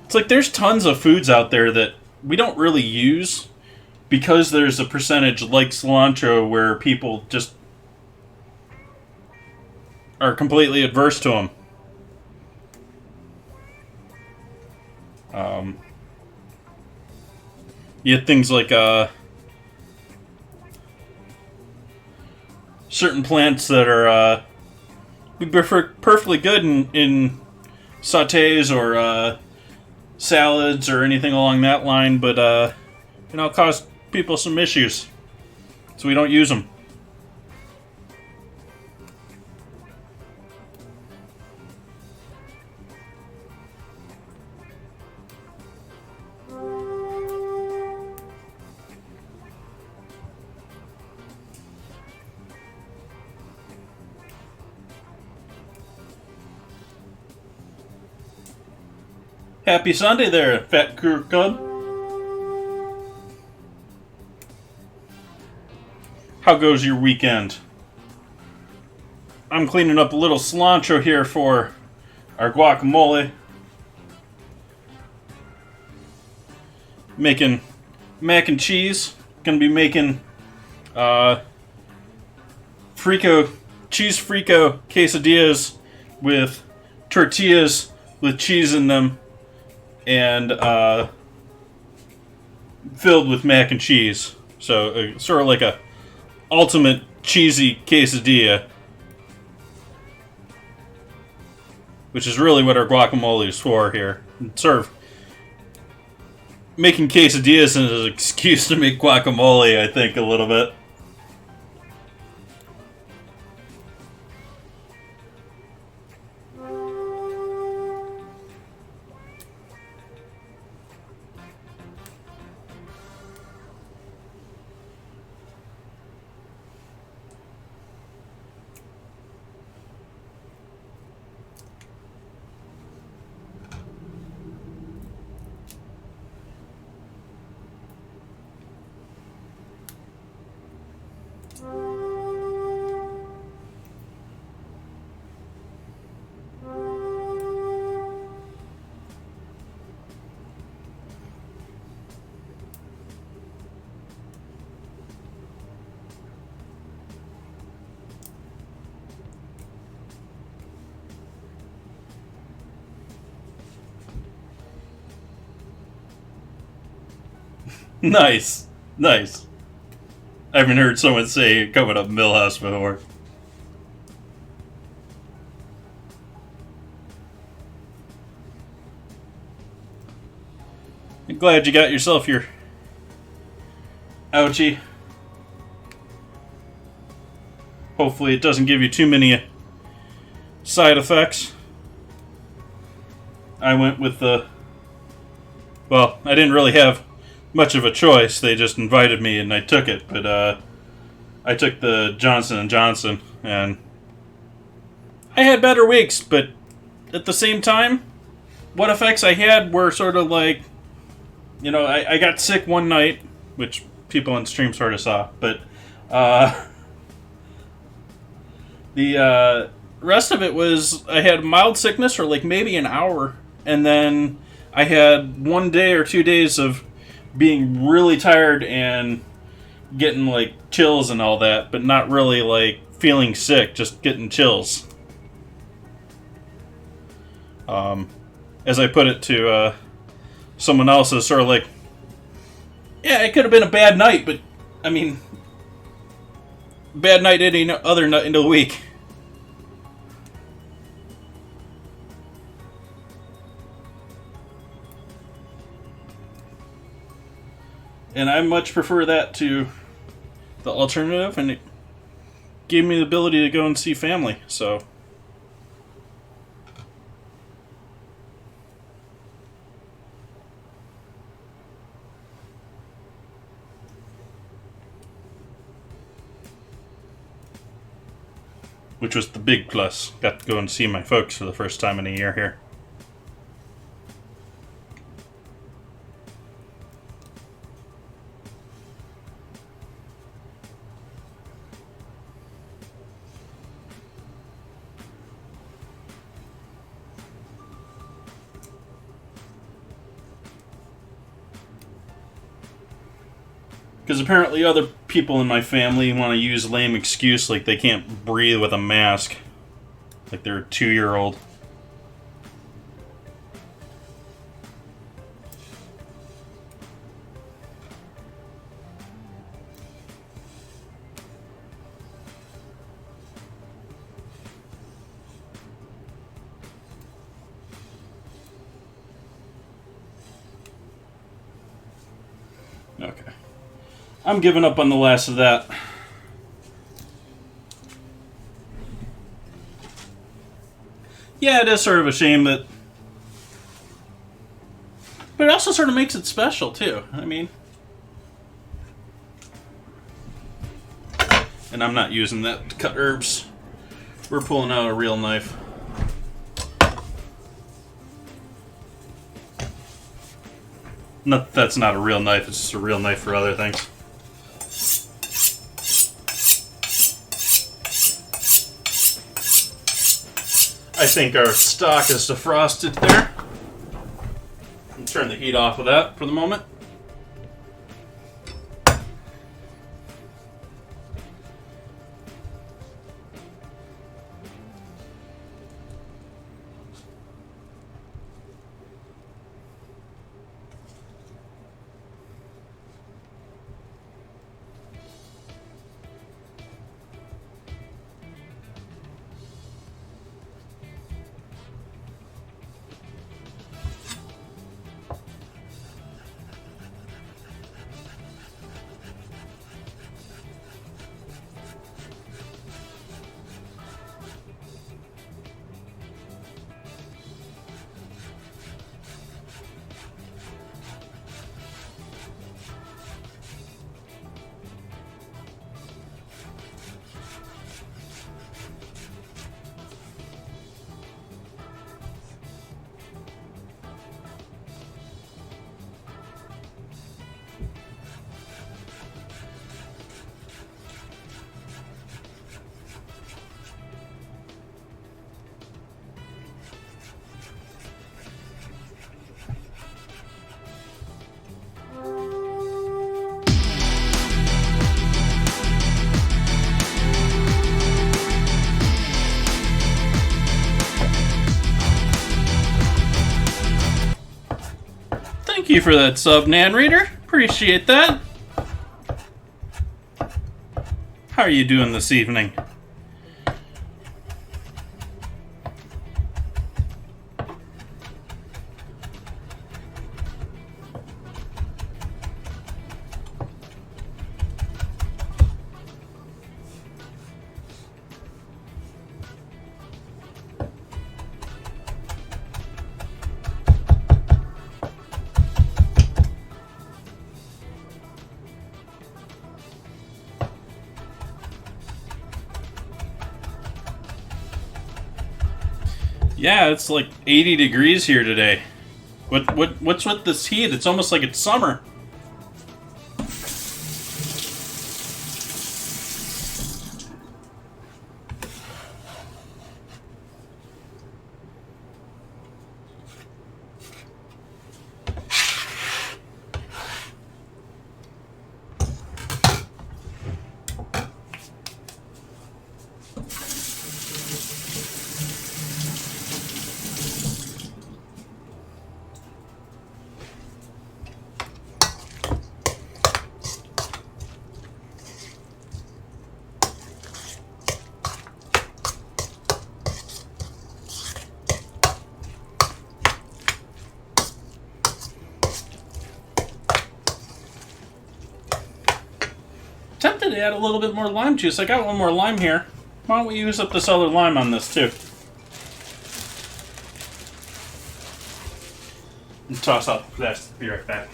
It's like there's tons of foods out there that we don't really use because there's a percentage like cilantro where people just are completely adverse to them. You have things like certain plants that are perfectly good in sautés or salads or anything along that line, but cause people some issues, so we don't use them. Happy Sunday there, Fat Crew Cub. How goes your weekend? I'm cleaning up a little cilantro here for our guacamole. Making mac and cheese. Gonna be making cheese frico quesadillas with tortillas with cheese in them. And filled with mac and cheese. So sort of like a ultimate cheesy quesadilla. Which is really what our guacamole is for here. Sort of making quesadillas as an excuse to make guacamole, I think, a little bit. Nice. Nice. I haven't heard someone say coming up Millhouse before. I'm glad you got yourself your ouchie. Hopefully it doesn't give you too many side effects. I went with the... Well, I didn't really have much of a choice. They just invited me and I took it. But I took the Johnson & Johnson and I had better weeks, but at the same time, what effects I had were sort of like, I got sick one night, which people on stream sort of saw, but The rest of it was I had mild sickness for like maybe an hour, and then I had 1 day or 2 days of being really tired and getting like chills and all that, but not really like feeling sick, just getting chills. As I put it to someone else, is sort of like, yeah, it could have been a bad night, but I mean, bad night any other night into the week. And I much prefer that to the alternative, and it gave me the ability to go and see family, so. Which was the big plus. Got to go and see my folks for the first time in a year here. Because apparently other people in my family want to use lame excuse like they can't breathe with a mask. Like they're a 2-year-old. Okay. I'm giving up on the last of that. Yeah, it is sort of a shame that... But it also sort of makes it special, too. I mean... And I'm not using that to cut herbs. We're pulling out a real knife. That's not a real knife, it's just a real knife for other things. I think our stock is defrosted there. I'll turn the heat off of that for the moment. Thank you for that sub, Nan Reader. Appreciate that. How are you doing this evening? Yeah, it's like 80 degrees here today. What's with this heat? It's almost like it's summer. should add a little bit more lime juice. I got one more lime here. Why don't we use up this other lime on this too? And toss out the rest. Be right back.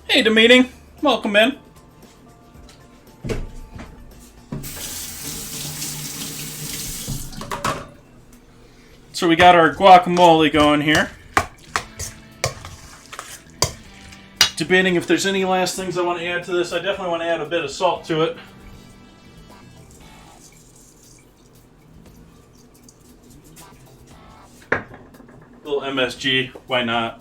Hey, the meeting. Welcome in. So we got our guacamole going here. Debating if there's any last things I want to add to this. I definitely want to add a bit of salt to it. A little MSG, why not?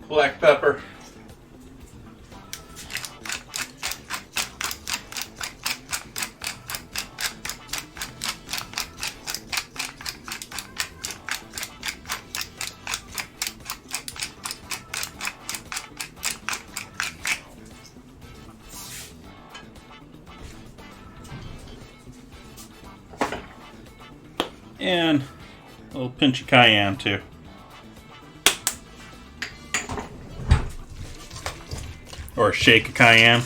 Black pepper. And a little pinch of cayenne too. Or a shake of cayenne.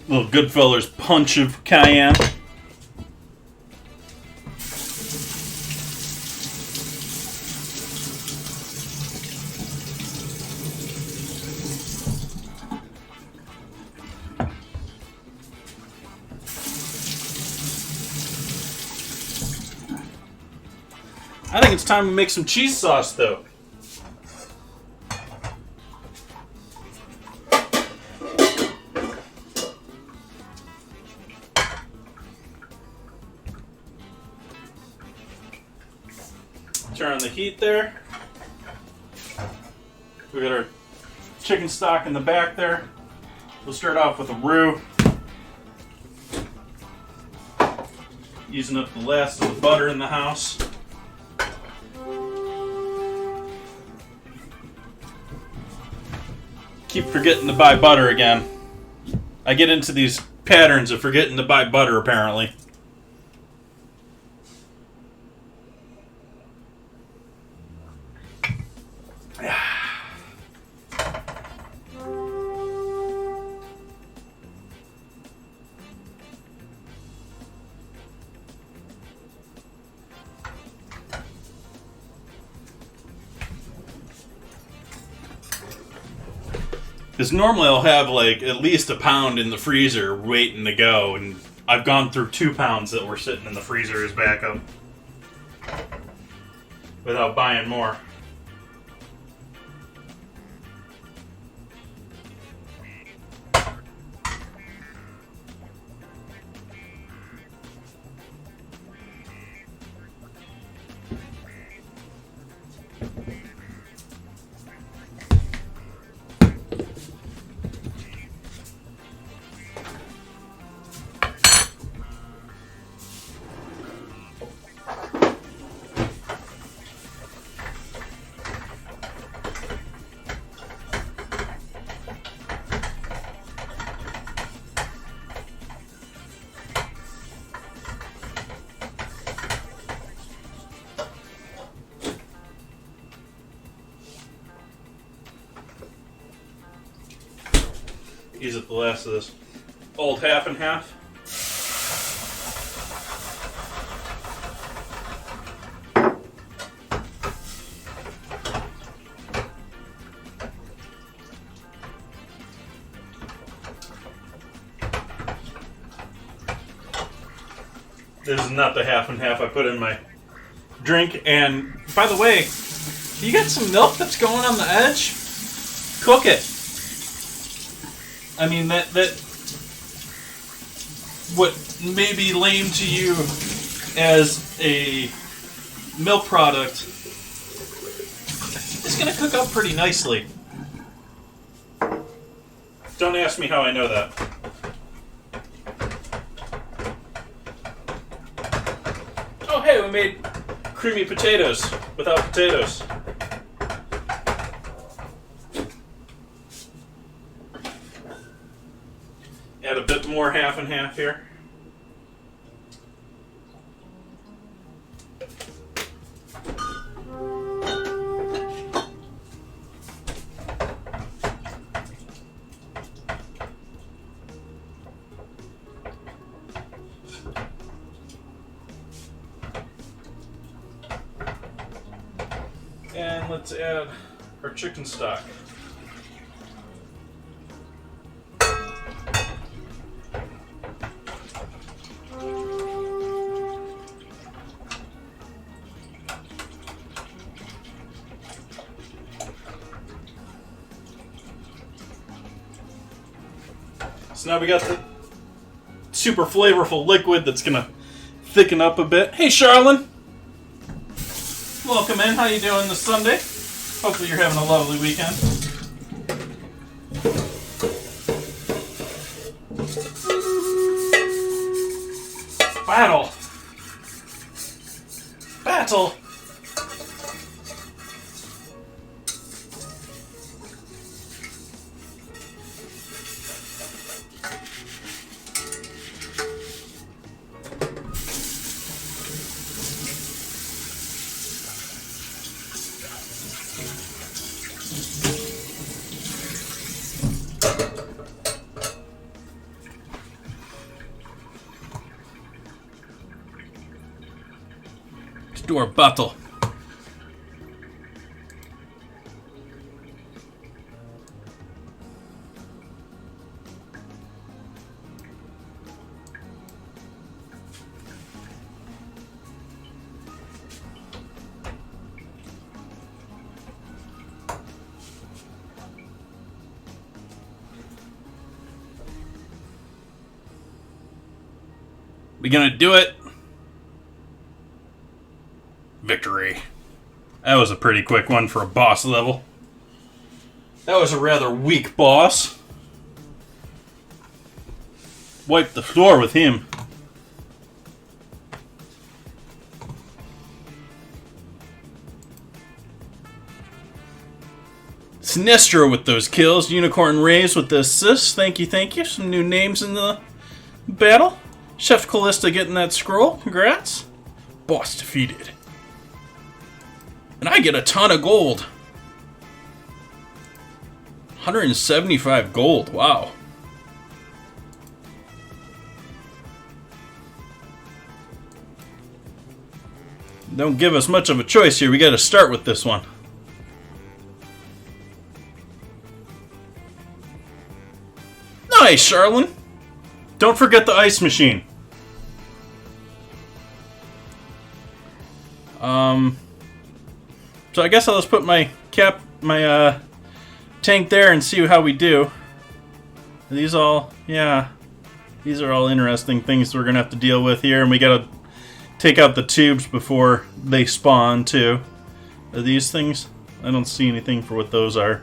A little Goodfellas punch of cayenne. I think it's time to make some cheese sauce, though. Turn on the heat there. We got our chicken stock in the back there. We'll start off with a roux. Using up the last of the butter in the house. Keep forgetting to buy butter again. I get into these patterns of forgetting to buy butter, apparently. Because normally I'll have like at least a pound in the freezer waiting to go, and I've gone through 2 pounds that were sitting in the freezer as backup without buying more. Use up the last of this old half and half. This is not the half and half I put in my drink. And by the way, you got some milk that's going on the edge? Cook it. I mean, that what may be lame to you as a milk product is going to cook up pretty nicely. Don't ask me how I know that. Oh, hey, we made creamy potatoes without potatoes. Add a bit more half and half here. And let's add our chicken stock. So now we got the super flavorful liquid that's gonna thicken up a bit. Hey, Charlene. Welcome in. How you doing this Sunday? Hopefully you're having a lovely weekend. Battle. Battle. Do our battle. We gonna do it? Victory. That was a pretty quick one for a boss level. That was a rather weak boss. Wipe the floor with him. Sinestro with those kills. Unicorn Rays with the assists. Thank you, thank you. Some new names in the battle. Chef Callista getting that scroll. Congrats. Boss defeated. And I get a ton of gold. 175 gold. Wow. Don't give us much of a choice here. We got to start with this one. Nice, Charlene. Don't forget the ice machine. So I guess I'll just put my tank there and see how we do. Are these all, yeah, these are all interesting things we're gonna have to deal with here, and we gotta take out the tubes before they spawn too. Are these things? I don't see anything for what those are.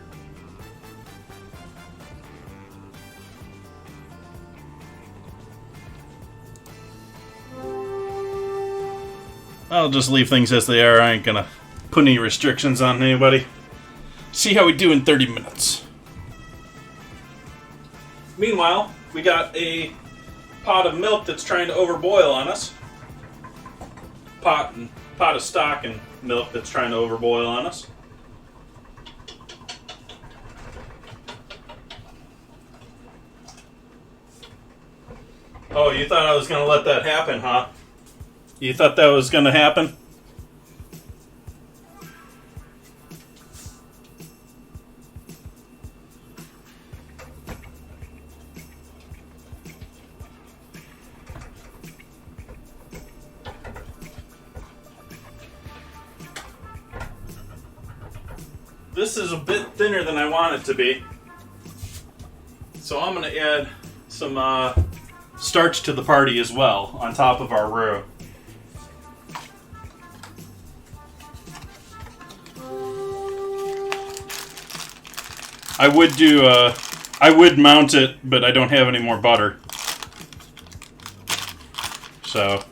I'll just leave things as they are. I ain't gonna put any restrictions on anybody. See how we do in 30 minutes. Meanwhile, we got a pot of milk that's trying to overboil on us. Pot of stock and milk that's trying to overboil on us. Oh, you thought I was gonna let that happen, huh? You thought that was gonna happen? this is a bit thinner than I want it to be. So I'm going to add some starch to the party as well on top of our roux. I would mount it, but I don't have any more butter. So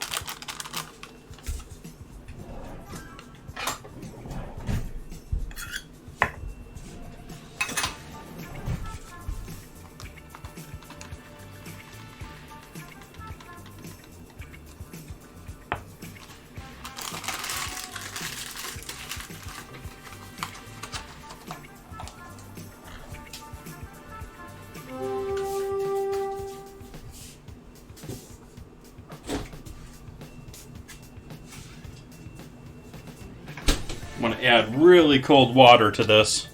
I'm going to add really cold water to this.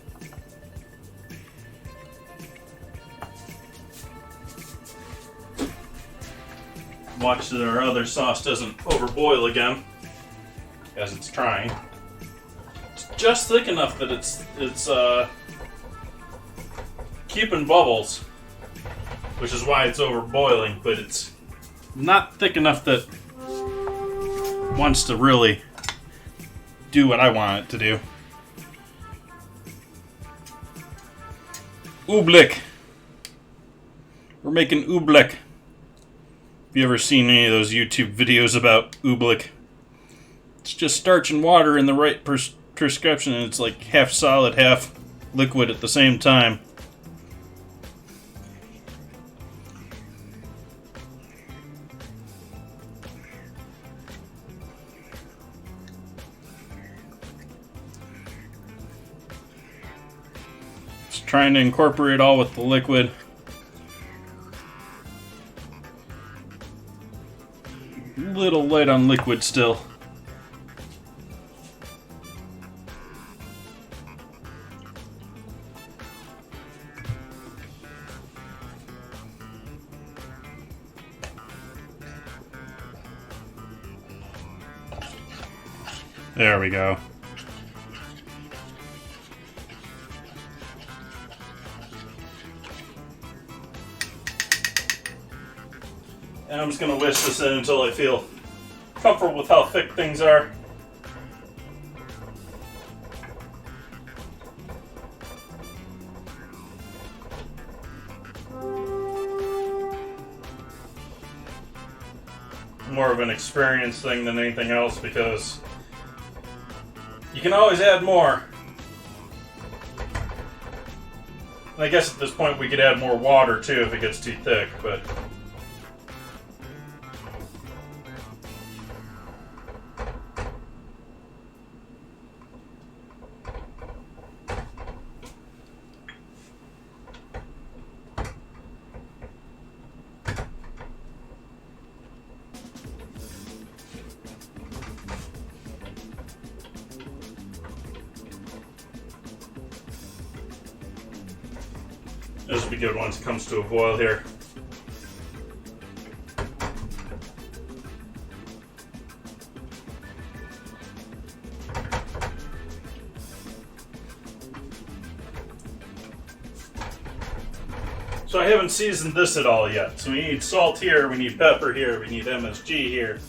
Watch that our other sauce doesn't overboil again, as it's trying. It's just thick enough that it's keeping bubbles, which is why it's overboiling, but it's not thick enough that it wants to really do what I want it to do. Oobleck. We're making oobleck. Have you ever seen any of those YouTube videos about oobleck? It's just starch and water in the right prescription, and it's like half solid, half liquid at the same time. Trying to incorporate it all with the liquid. A little light on liquid still. There we go. And I'm just going to whisk this in until I feel comfortable with how thick things are. More of an experience thing than anything else, because you can always add more. And I guess at this point we could add more water too if it gets too thick, but this will be good once it comes to a boil here. So I haven't seasoned this at all yet. So we need salt here, we need pepper here, we need MSG here.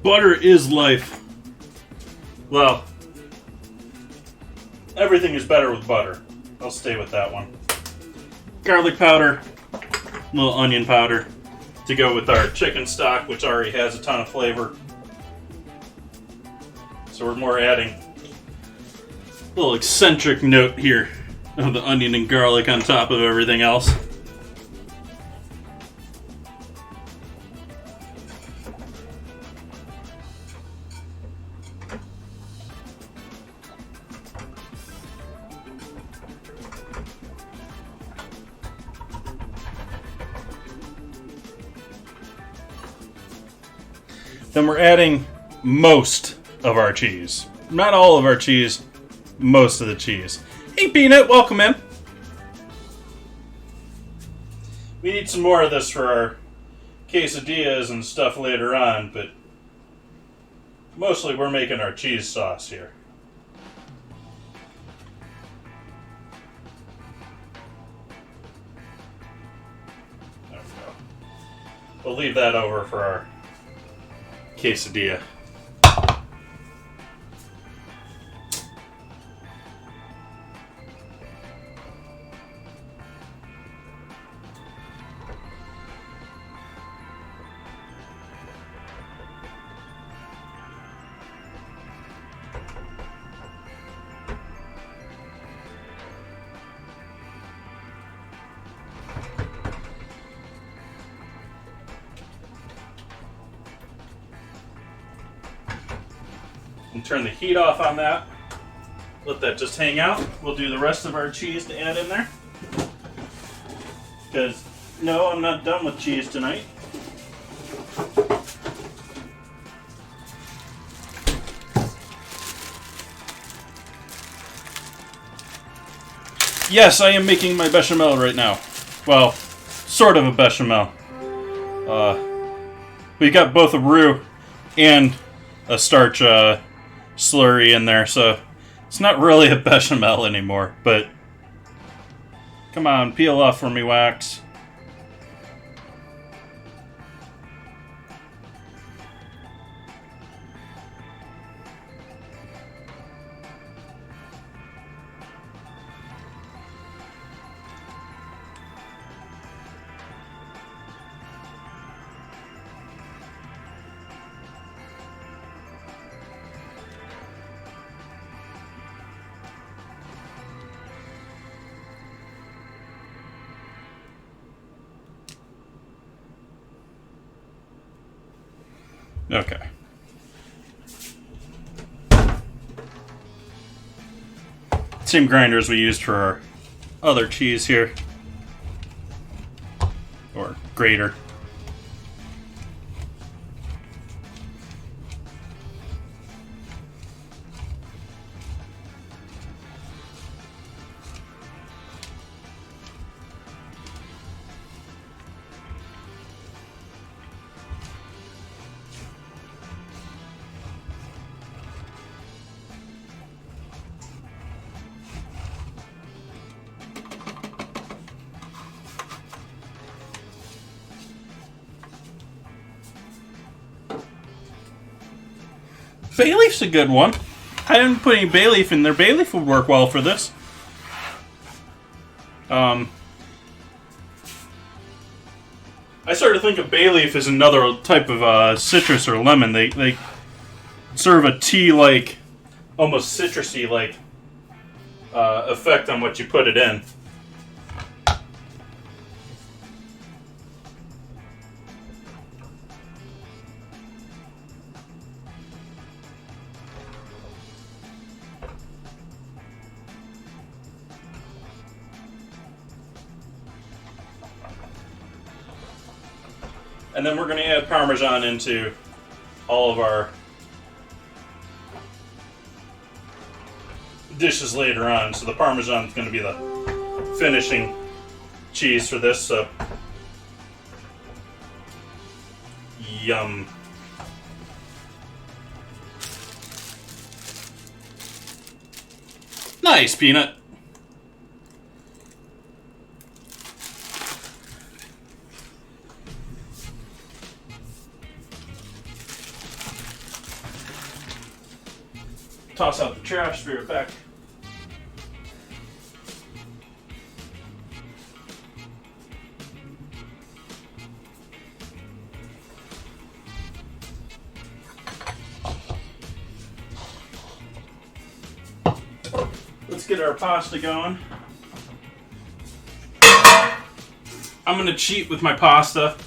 Butter is life. Well, everything is better with butter. I'll stay with that one. Garlic powder, a little onion powder to go with our chicken stock, which already has a ton of flavor. So we're more adding a little eccentric note here Oh, the onion and garlic on top of everything else. Then we're adding most of our cheese. Not all of our cheese, most of the cheese. Hey Peanut, welcome in. We need some more of this for our quesadillas and stuff later on, but mostly we're making our cheese sauce here. There we go. We'll leave that over for our quesadilla. And turn the heat off on that. Let that just hang out. We'll do the rest of our cheese to add in there. Because, no, I'm not done with cheese tonight. Yes, I am making my bechamel right now. Well, sort of a bechamel. We got both a roux and a starch slurry in there, so it's not really a bechamel anymore, but come on, peel off for me, Wax. Okay. Same grinder as we used for our other cheese here. Or grater. Bay leaf's a good one. I didn't put any bay leaf in there. Bay leaf would work well for this. I sort of think of bay leaf as another type of citrus or lemon. They serve a tea-like, almost citrusy-like effect on what you put it in. And then we're going to add Parmesan into all of our dishes later on. So the Parmesan is going to be the finishing cheese for this. So, yum. Nice, Peanut. Toss out the trash, be right back. Let's get our pasta going. I'm gonna cheat with my pasta.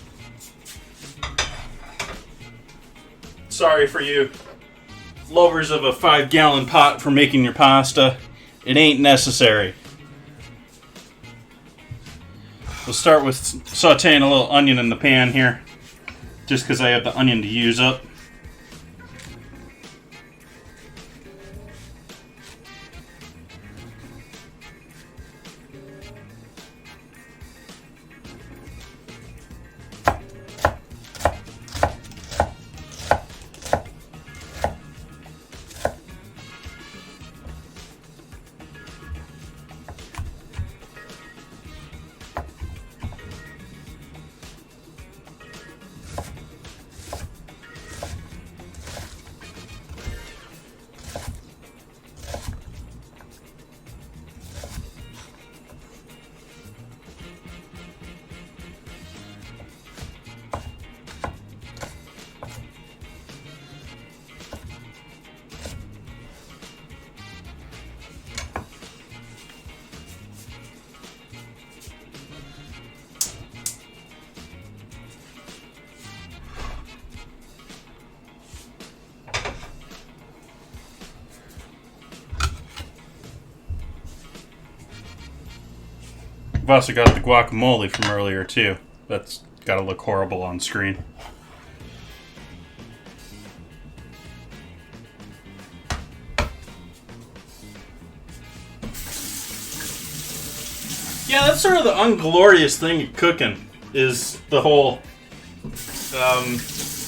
Sorry for you lovers of a 5-gallon pot for making your pasta. It ain't necessary. We'll start with sauteing a little onion in the pan here, just because I have the onion to use up. I've also got the guacamole from earlier too. That's gotta look horrible on screen. Yeah, that's sort of the unglorious thing of cooking, is the whole...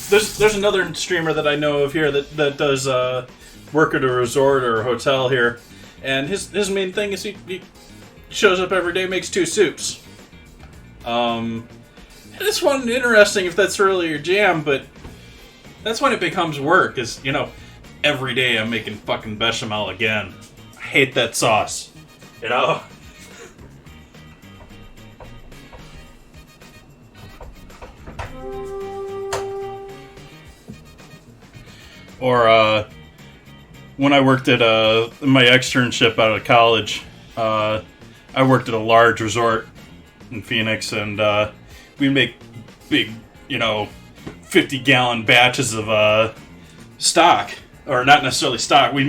there's another streamer that I know of here that does work at a resort or a hotel here, and his main thing is he shows up every day, makes 2 soups. It's one interesting if that's really your jam, but that's when it becomes work, is, you know, every day I'm making fucking bechamel again. I hate that sauce, you know? Or, when I worked at my externship out of college, I worked at a large resort in Phoenix, and we'd make big, 50-gallon batches of stock. Or not necessarily stock. We'd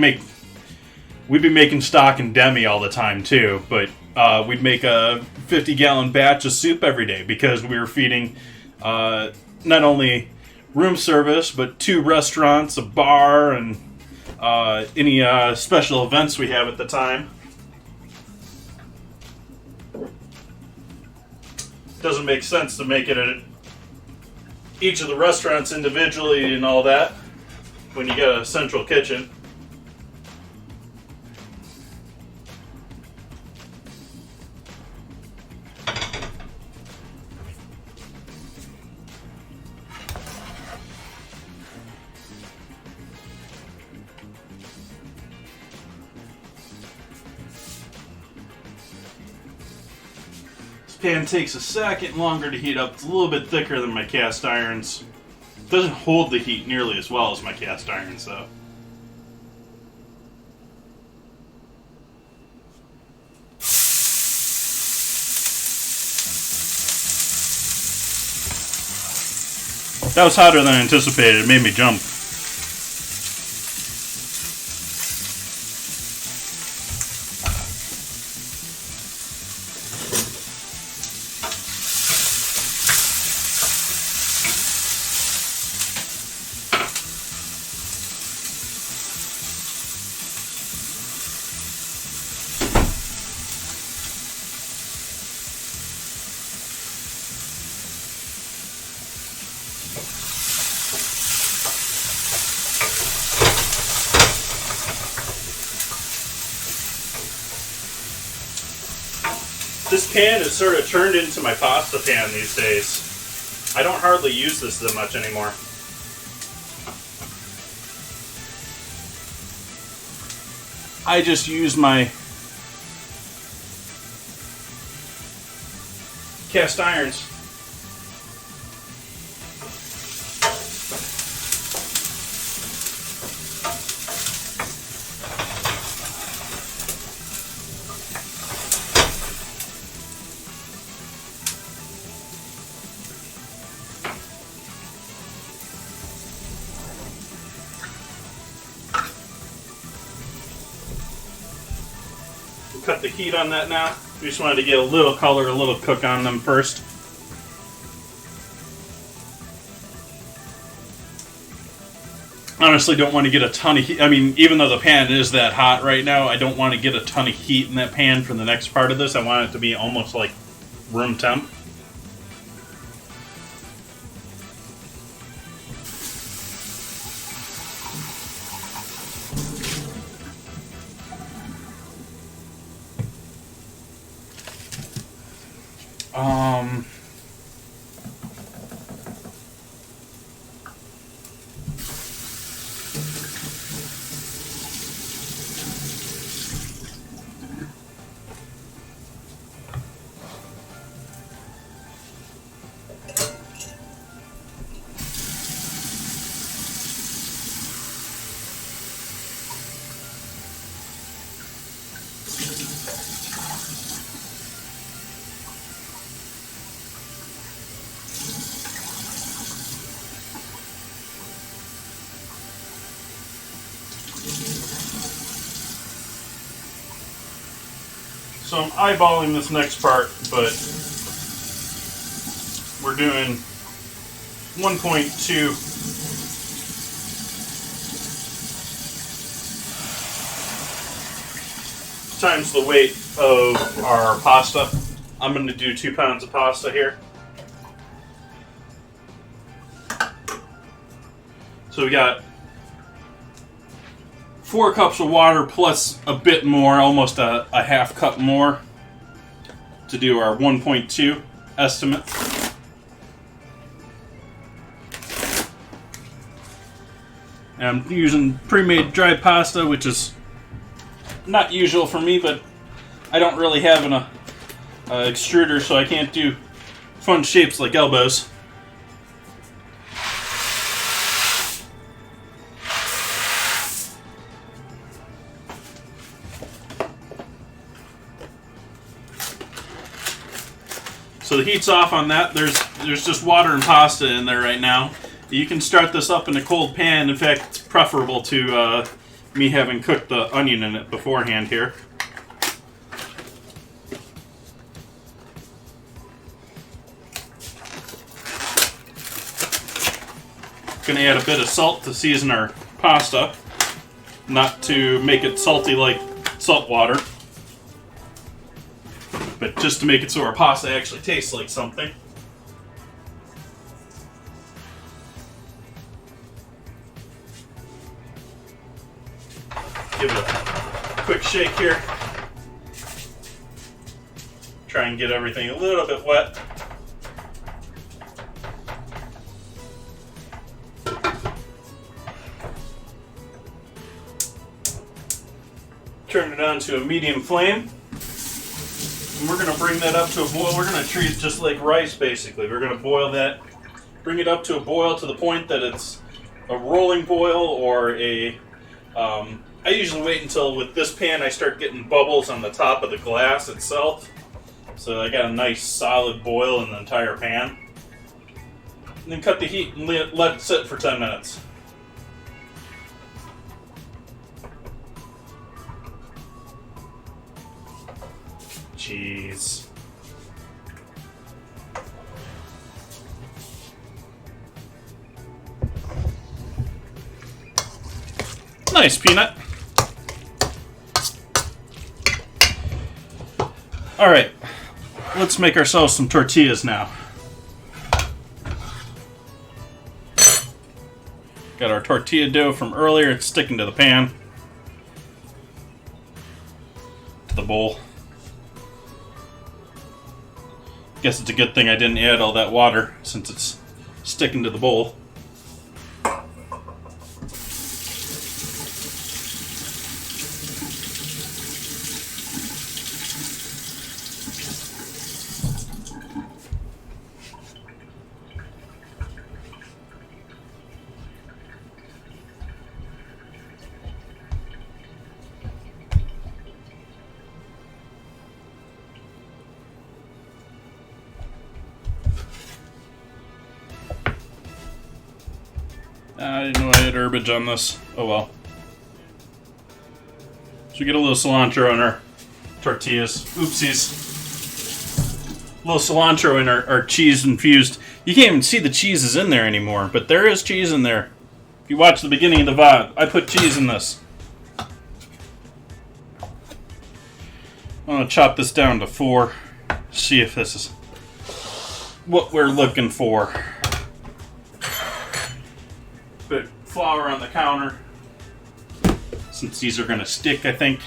be making stock and demi all the time, too. But we'd make a 50-gallon batch of soup every day because we were feeding not only room service, but 2 restaurants, a bar, and any special events we have at the time. Doesn't make sense to make it at each of the restaurants individually and all that when you get a central kitchen. Pan takes a second longer to heat up. It's a little bit thicker than my cast irons. It doesn't hold the heat nearly as well as my cast irons, though. That was hotter than I anticipated. It made me jump. This pan is sort of turned into my pasta pan these days. I don't hardly use this that much anymore. I just use my cast irons. cut the heat on that now. We just wanted to get a little color, a little cook on them first. Honestly, don't want to get a ton of heat. I mean, even though the pan is that hot right now, I don't want to get a ton of heat in that pan for the next part of this. I want it to be almost like room temp. So I'm eyeballing this next part, but we're doing 1.2 times the weight of our pasta. I'm going to do 2 pounds of pasta here. So we got 4 cups of water plus a bit more, almost a half cup more, to do our 1.2 estimate. And I'm using pre-made dry pasta, which is not usual for me, but I don't really have an extruder, so I can't do fun shapes like elbows. So the heat's off on that. There's just water and pasta in there right now. You can start this up in a cold pan. In fact, it's preferable to me having cooked the onion in it beforehand here. Gonna add a bit of salt to season our pasta, not to make it salty like salt water, but just to make it so our pasta actually tastes like something. Give it a quick shake here. Try and get everything a little bit wet. Turn it on to a medium flame. And we're going to bring that up to a boil. We're going to treat it just like rice, basically. We're going to boil that, bring it up to a boil to the point that it's a rolling boil or a... I usually wait until with this pan I start getting bubbles on the top of the glass itself. So I got a nice solid boil in the entire pan. And then cut the heat and let it sit for 10 minutes. Jeez. Nice, Peanut. Alright, let's make ourselves some tortillas now. Got our tortilla dough from earlier, it's sticking to the pan. To the bowl. Guess it's a good thing I didn't add all that water since it's sticking to the bowl. I didn't know I had herbage on this. Oh well. So we get a little cilantro in our tortillas. Oopsies. A little cilantro in our cheese infused. You can't even see the cheese is in there anymore, but there is cheese in there. If you watch the beginning of the VOD, I put cheese in this. I'm going to chop this down to 4. See if this is what we're looking for. Put flour on the counter, since these are going to stick, I think.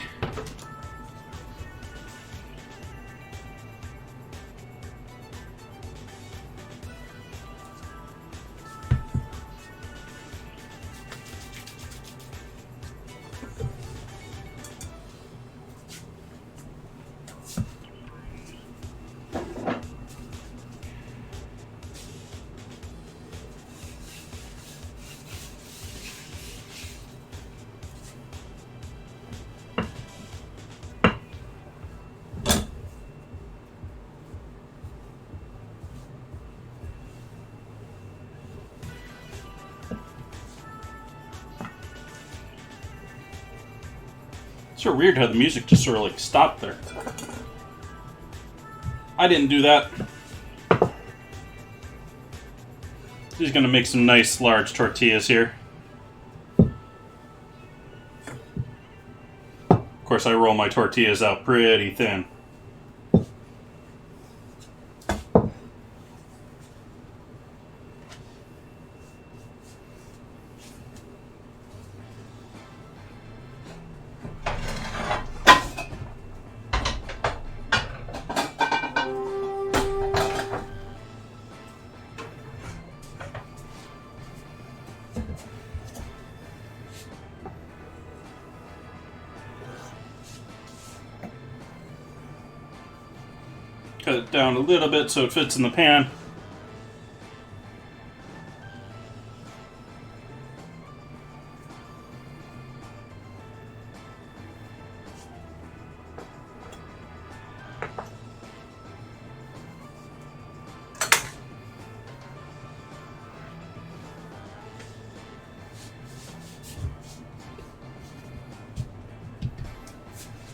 It's sort of weird how the music just sort of like stopped there. I didn't do that. Just gonna make some nice large tortillas here. Of course, I roll my tortillas out pretty thin. Cut it down a little bit so it fits in the pan.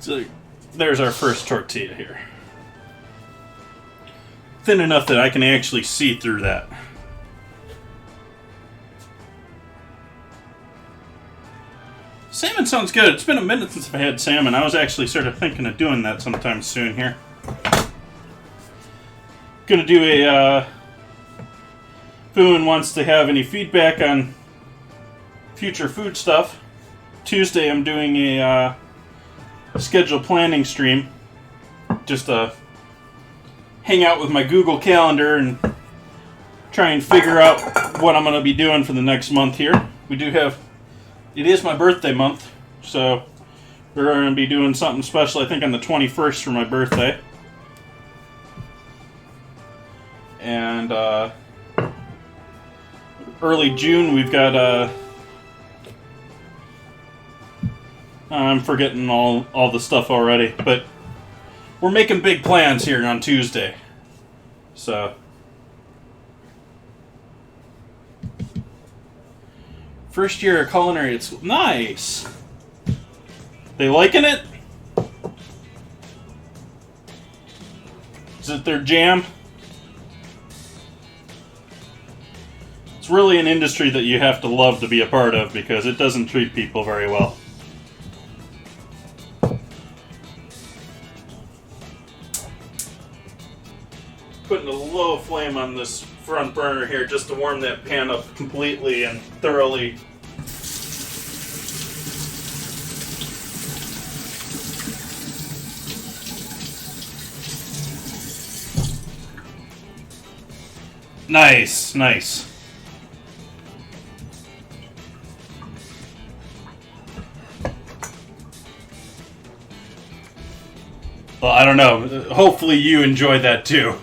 So there's our first tortilla here. Thin enough that I can actually see through that. Salmon sounds good. It's been a minute since I've had salmon. I was actually sort of thinking of doing that sometime soon here. Gonna do a, if anyone wants to have any feedback on future food stuff, Tuesday I'm doing a schedule planning stream. Just hang out with my Google Calendar and try and figure out what I'm going to be doing for the next month here. We do have, it is my birthday month, so we're going to be doing something special, I think on the 21st for my birthday. And early June we've got, I'm forgetting all the stuff already, but we're making big plans here on Tuesday. So, first year of culinary at school. Nice. They liking it? Is it their jam? It's really an industry that you have to love to be a part of because it doesn't treat people very well. Putting a low flame on this front burner here just to warm that pan up completely and thoroughly. Nice, nice. Well, I don't know. Hopefully you enjoyed that too.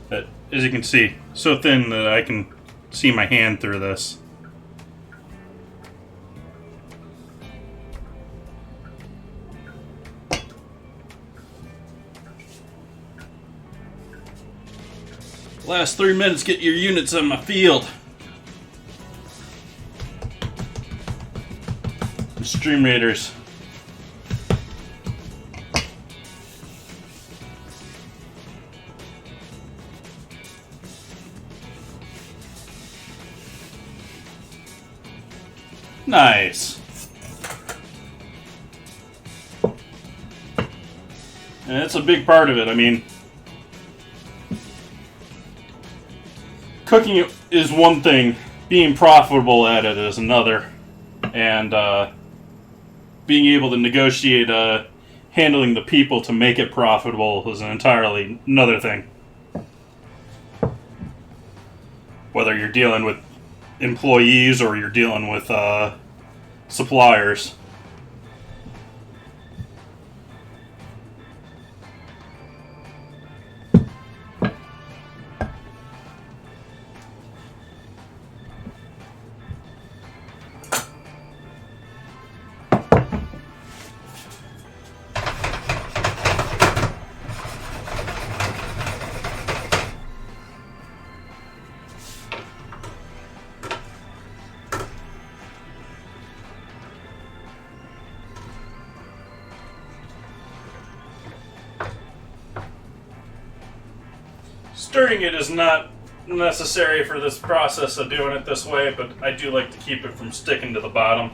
But as you can see, so thin that I can see my hand through this. Last 3 minutes, get your units on my field. Stream Raiders. Nice. And that's a big part of it. I mean, cooking is one thing, being profitable at it is another, and being able to negotiate handling the people to make it profitable is an entirely another thing. Whether you're dealing with employees or you're dealing with suppliers. Stirring it is not necessary for this process of doing it this way, but I do like to keep it from sticking to the bottom.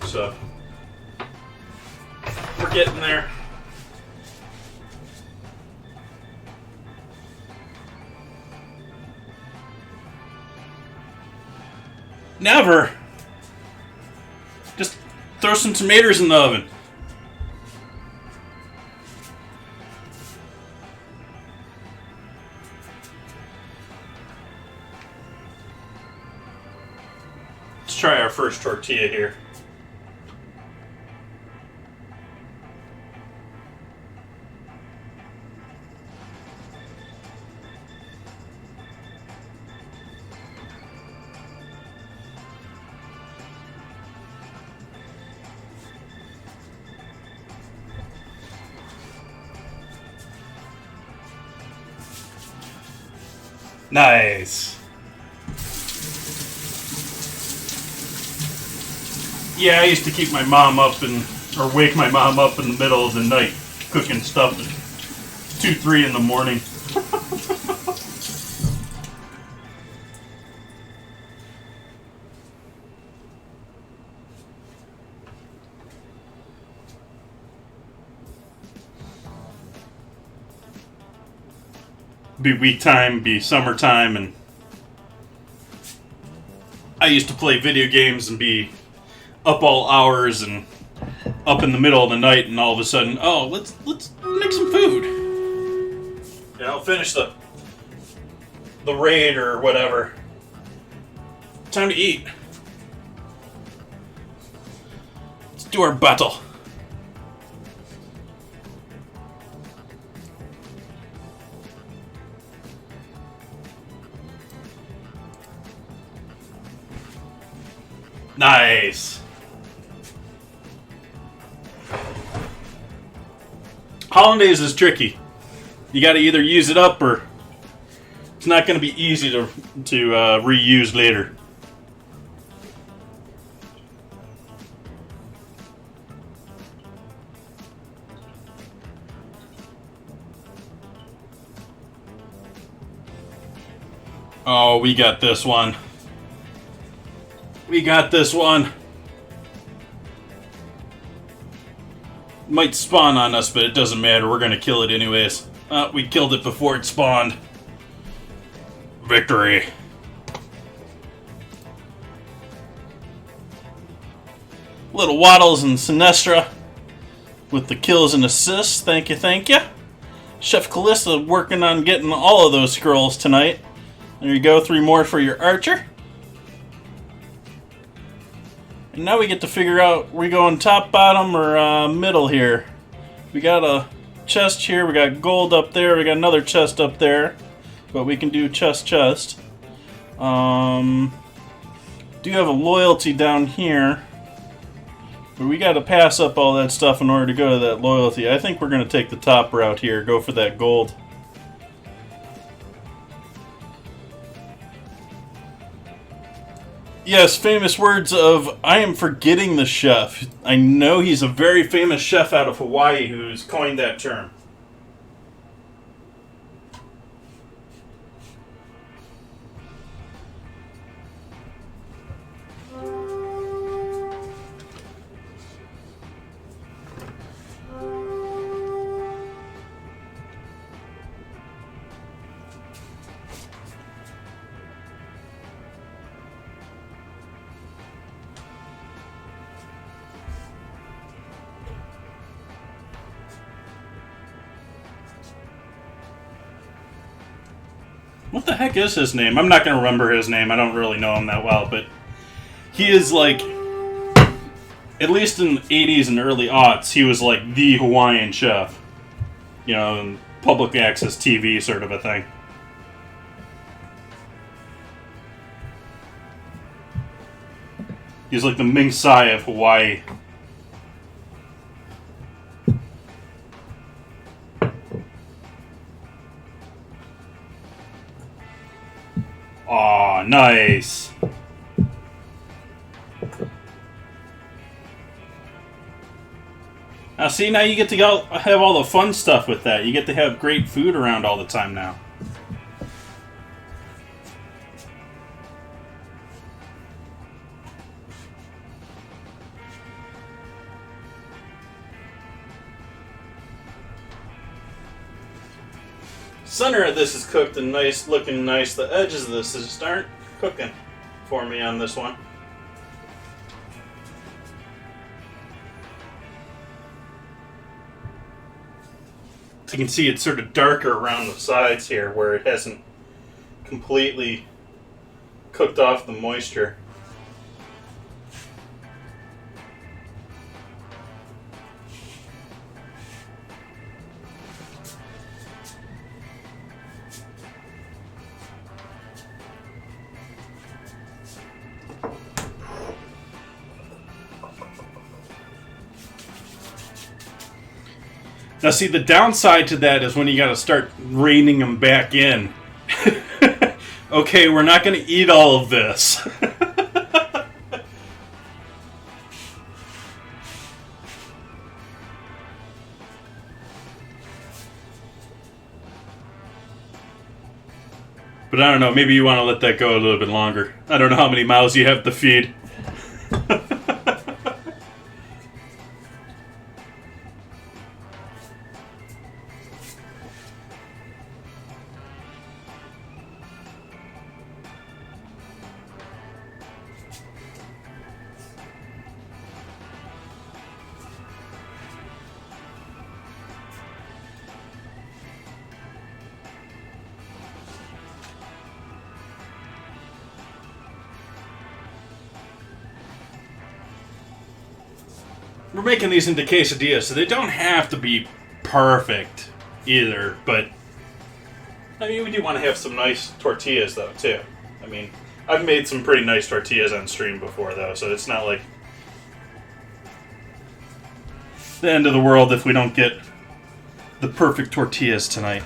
So, we're getting there. Never! Just throw some tomatoes in the oven. Let's try our first tortilla here. Nice. Yeah, I used to keep my mom up or wake my mom up in the middle of the night cooking stuff at 2, 3 in the morning. Be week time, be summertime, and I used to play video games and be up all hours and up in the middle of the night, and all of a sudden, oh, let's make some food. Yeah, I'll finish the raid or whatever. Time to eat. Let's do our battle. Nice. Hollandaise is tricky. You got to either use it up or it's not going to be easy to reuse later. Oh, we got this one. We got this one. Might spawn on us, but it doesn't matter. We're gonna kill it anyways. We killed it before it spawned. Victory. Little Waddles and Sinestra with the kills and assists. Thank you, thank you. Chef Calista working on getting all of those scrolls tonight. There you go, 3 more for your archer. And now we get to figure out, we going top, bottom, or middle here. We got a chest here, we got gold up there, we got another chest up there. But we can do chest. Do have a loyalty down here. But we got to pass up all that stuff in order to go to that loyalty. I think we're going to take the top route here, go for that gold. Yes, famous words of, I am forgetting the chef. I know he's a very famous chef out of Hawaii who's coined that term. What the heck is his name? I'm not going to remember his name. I don't really know him that well, but he is like, at least in the 80s and early aughts, he was like the Hawaiian chef. You know, public access TV sort of a thing. He's like the Ming Tsai of Hawaii. Aw, nice. Now see, now you get to go have all the fun stuff with that. You get to have great food around all the time now. Center of this is cooked and nice, looking nice. The edges of this just aren't cooking for me on this one. So you can see it's sort of darker around the sides here where it hasn't completely cooked off the moisture. Now see, the downside to that is when you gotta start reining them back in. Okay, we're not gonna eat all of this. But I don't know, maybe you want to let that go a little bit longer. I don't know how many mouths you have to feed. We're making these into quesadillas, so they don't have to be perfect either, but I mean, we do want to have some nice tortillas, though, too. I mean, I've made some pretty nice tortillas on stream before, though, so it's not like the end of the world if we don't get the perfect tortillas tonight.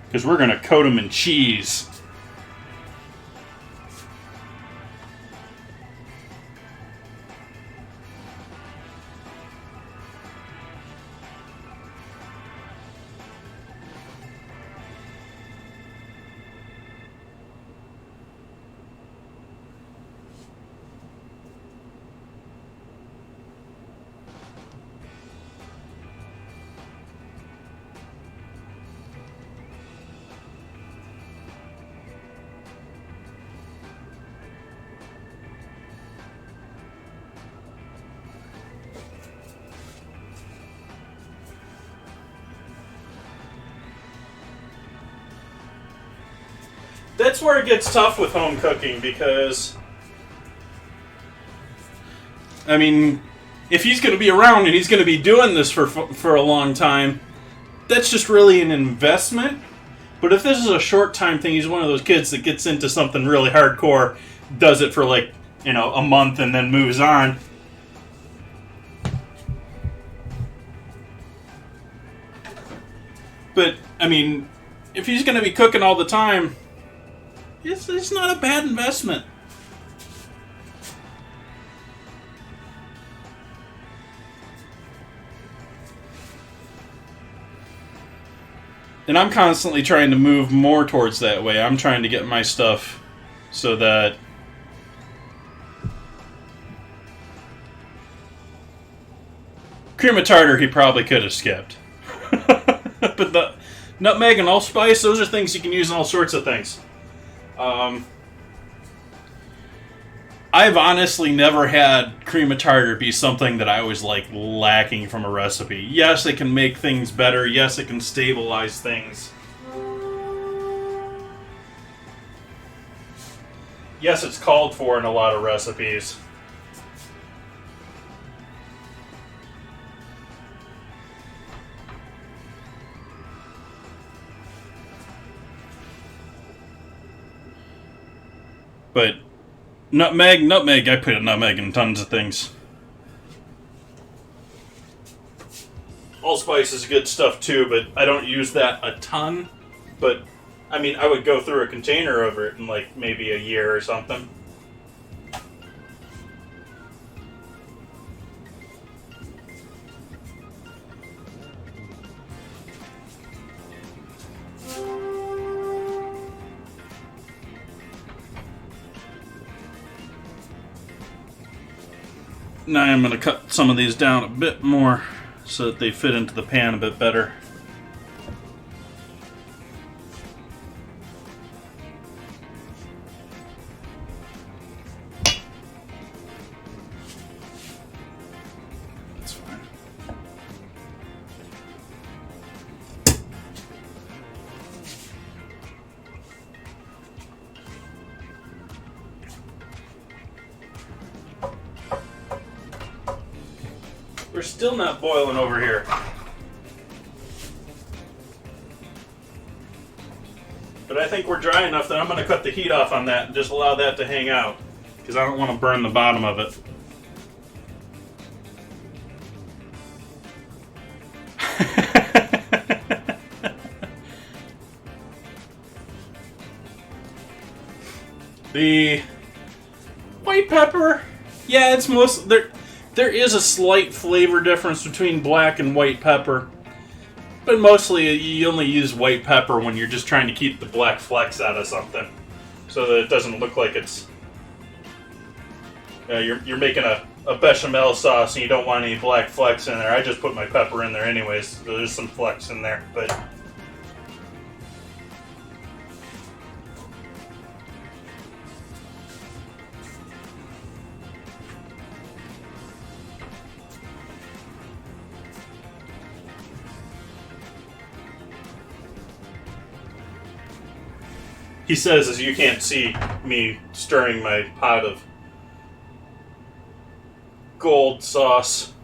Because we're going to coat them in cheese. That's where it gets tough with home cooking because, I mean, if he's going to be around and he's going to be doing this for a long time, that's just really an investment. But if this is a short time thing, he's one of those kids that gets into something really hardcore, does it for like, you know, a month and then moves on. But, I mean, if he's going to be cooking all the time, It's not a bad investment. And I'm constantly trying to move more towards that way. I'm trying to get my stuff so that cream of tartar he probably could have skipped. But the nutmeg and allspice, those are things you can use in all sorts of things. I've honestly never had cream of tartar be something that I was like lacking from a recipe. Yes, it can make things better. Yes, it can stabilize things. Yes, it's called for in a lot of recipes. But nutmeg, I put nutmeg in tons of things. Allspice is good stuff too, but I don't use that a ton. But, I mean, I would go through a container of it in like maybe a year or something. Now I'm going to cut some of these down a bit more so that they fit into the pan a bit better. That's fine. We're still not boiling over here. But I think we're dry enough that I'm going to cut the heat off on that and just allow that to hang out. Because I don't want to burn the bottom of it. The white pepper, yeah, it's most there is a slight flavor difference between black and white pepper, but mostly you only use white pepper when you're just trying to keep the black flecks out of something, so that it doesn't look like it's you're making a bechamel sauce and you don't want any black flecks in there. I just put my pepper in there anyways, so there's some flecks in there, but. He says, as you can't see me stirring my pot of gold sauce.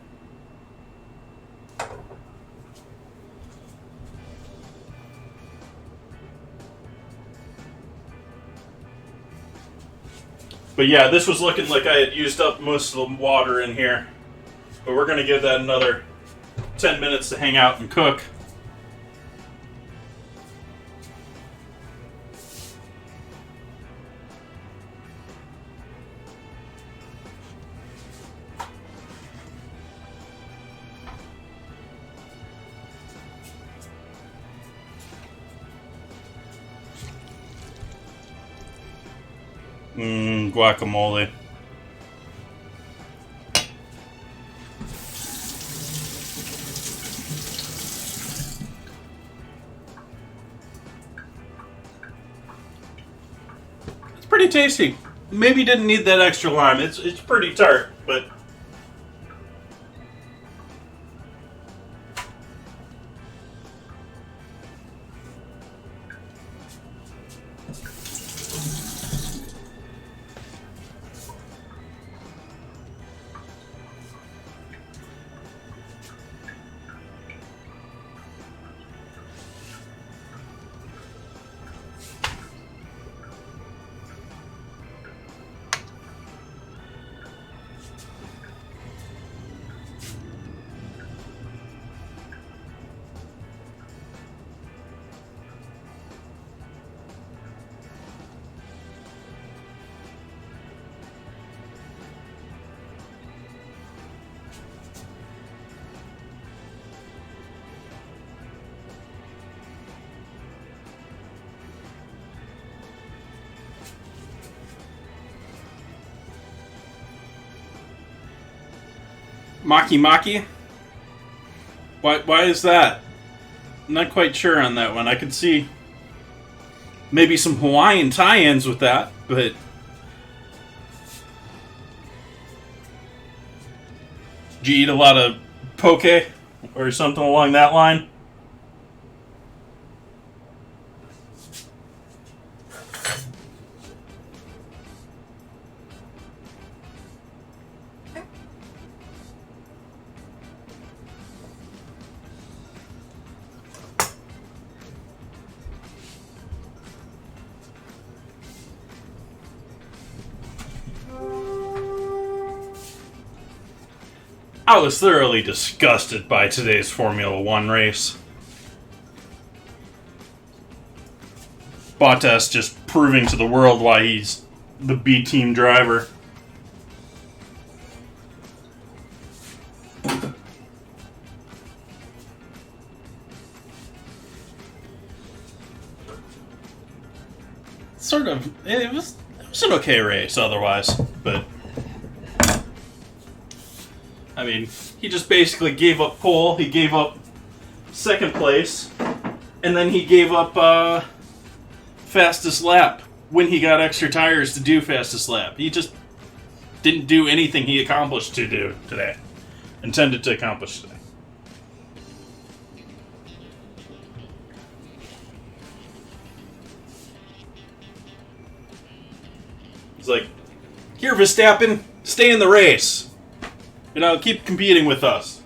But yeah, this was looking like I had used up most of the water in here. But we're going to give that another 10 minutes to hang out and cook. Guacamole. It's pretty tasty. Maybe didn't need that extra lime. It's pretty tart, but Maki Maki? Why is that? I'm not quite sure on that one. I could see maybe some Hawaiian tie-ins with that, but did you eat a lot of poke or something along that line? I was thoroughly disgusted by today's Formula One race. Bottas just proving to the world why he's the B team driver. It was an okay race otherwise, but I mean, he just basically gave up pole, he gave up second place, and then he gave up fastest lap when he got extra tires to do fastest lap. He just didn't do anything he accomplished to do today, intended to accomplish today. It's like, here, Verstappen, stay in the race. You know, keep competing with us.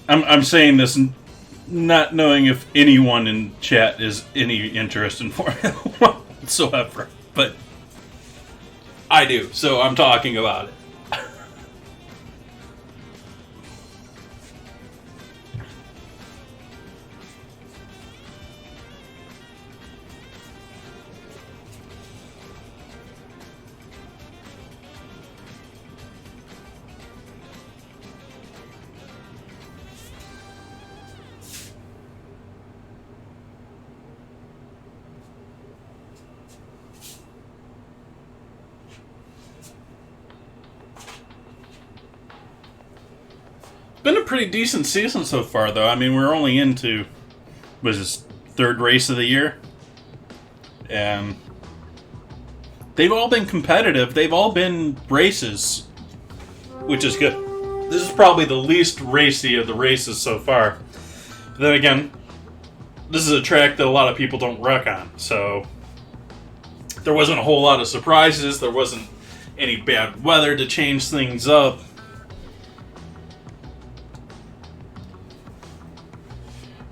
I'm saying this not knowing if anyone in chat is any interest in Formula One whatsoever, but I do, so I'm talking about it. Been a pretty decent season so far, though. I mean, we're only into, was this third race of the year? And they've all been competitive. They've all been races, which is good. This is probably the least racy of the races so far. But then again, this is a track that a lot of people don't wreck on, so there wasn't a whole lot of surprises. There wasn't any bad weather to change things up.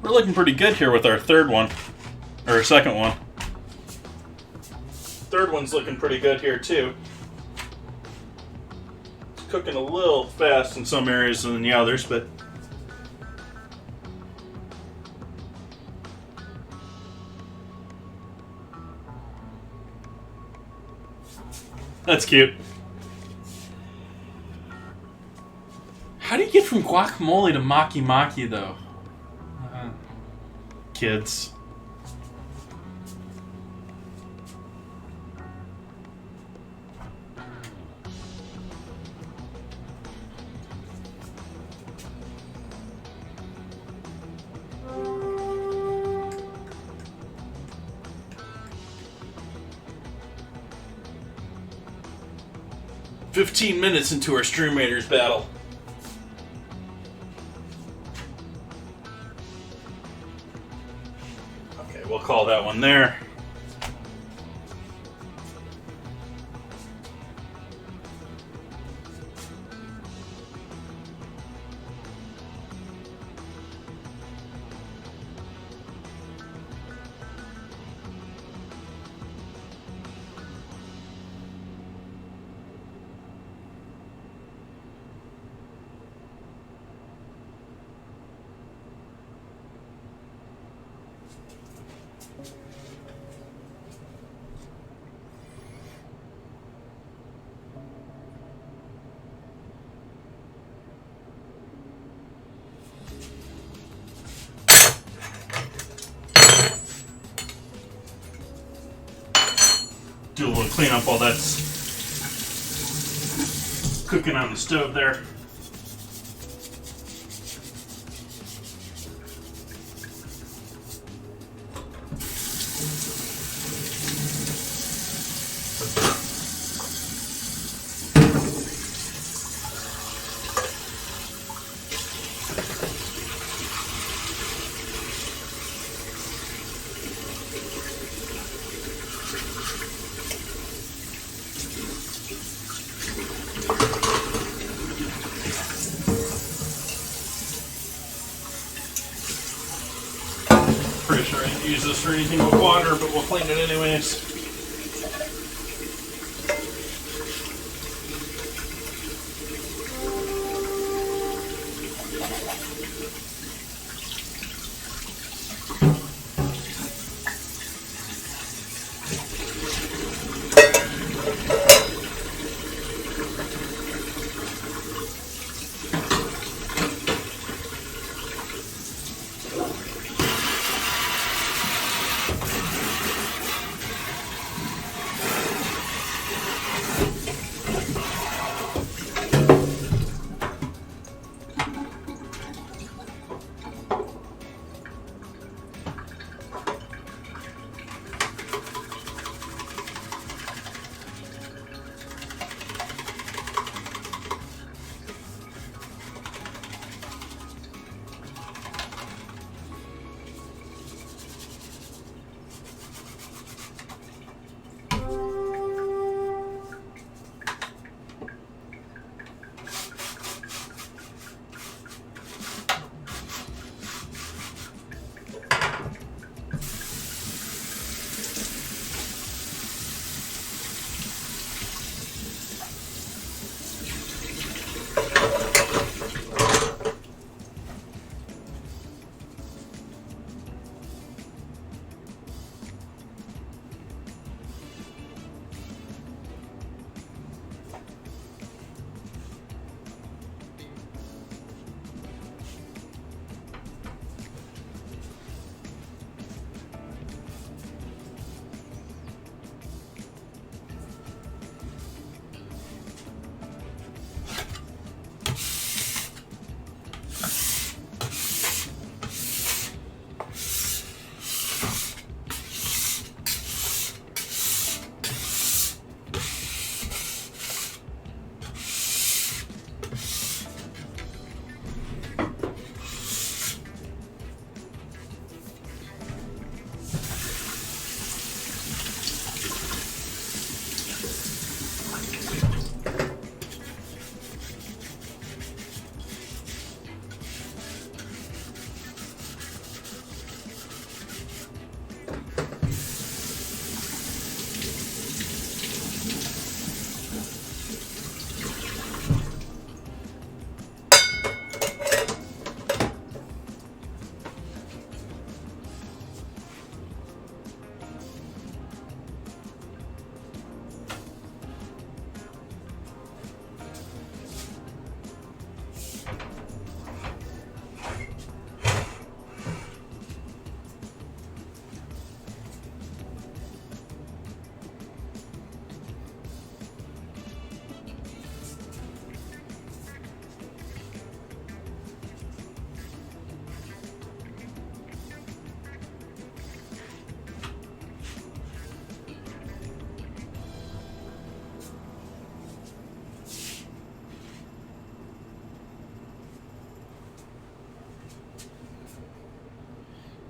We're looking pretty good here with our third one, or second one. Third one's looking pretty good here too. It's cooking a little fast in some areas than the others, but that's cute. How do you get from guacamole to maki maki though? Kids. "15 minutes into our Stream Raiders battle. We'll call that one there. clean up while that's cooking on the stove there. Pretty sure I didn't use this for anything with water, but we'll clean it anyways.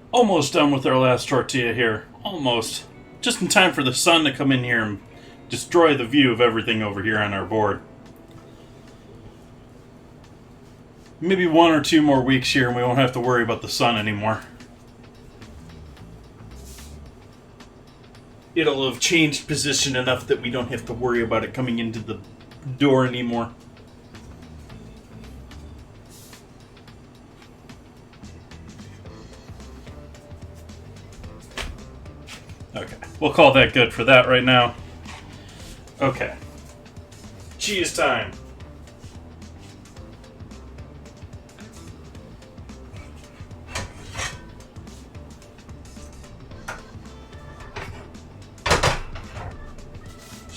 Almost done with our last tortilla here. Almost. Just in time for the sun to come in here and destroy the view of everything over here on our board. Maybe 1 or 2 more weeks here and we won't have to worry about the sun anymore. It'll have changed position enough that we don't have to worry about it coming into the door anymore. Okay, we'll call that good for that right now. Okay. Cheese time.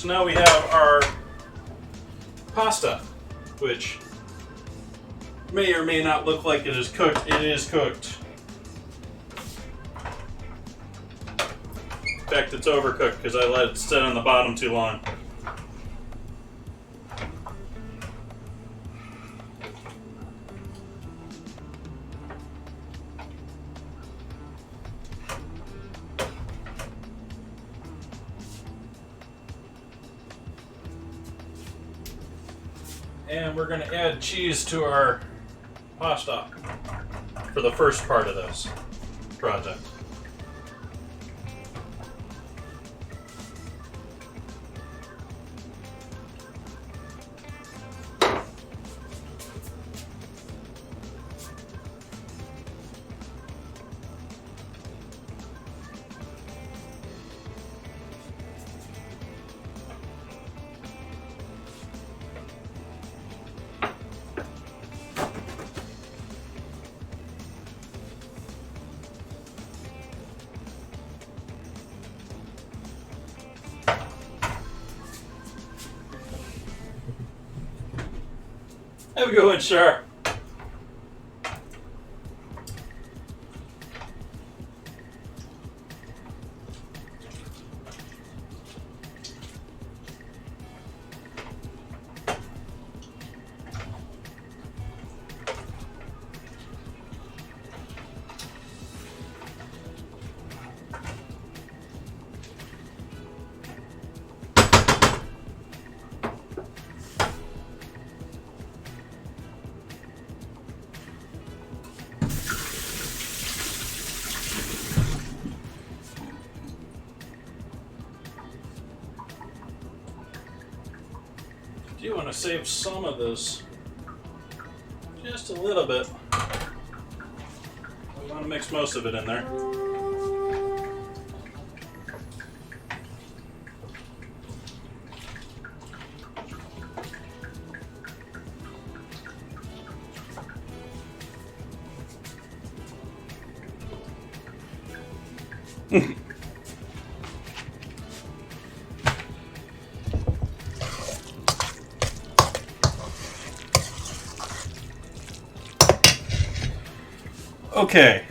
So now we have our pasta, which may or may not look like it is cooked. It is cooked. In fact, it's overcooked because I let it sit on the bottom too long. And we're going to add cheese to our pasta for the first part of this project. Have a good one, sir. I do want to save some of this, just a little bit. We want to mix most of it in there. Okay,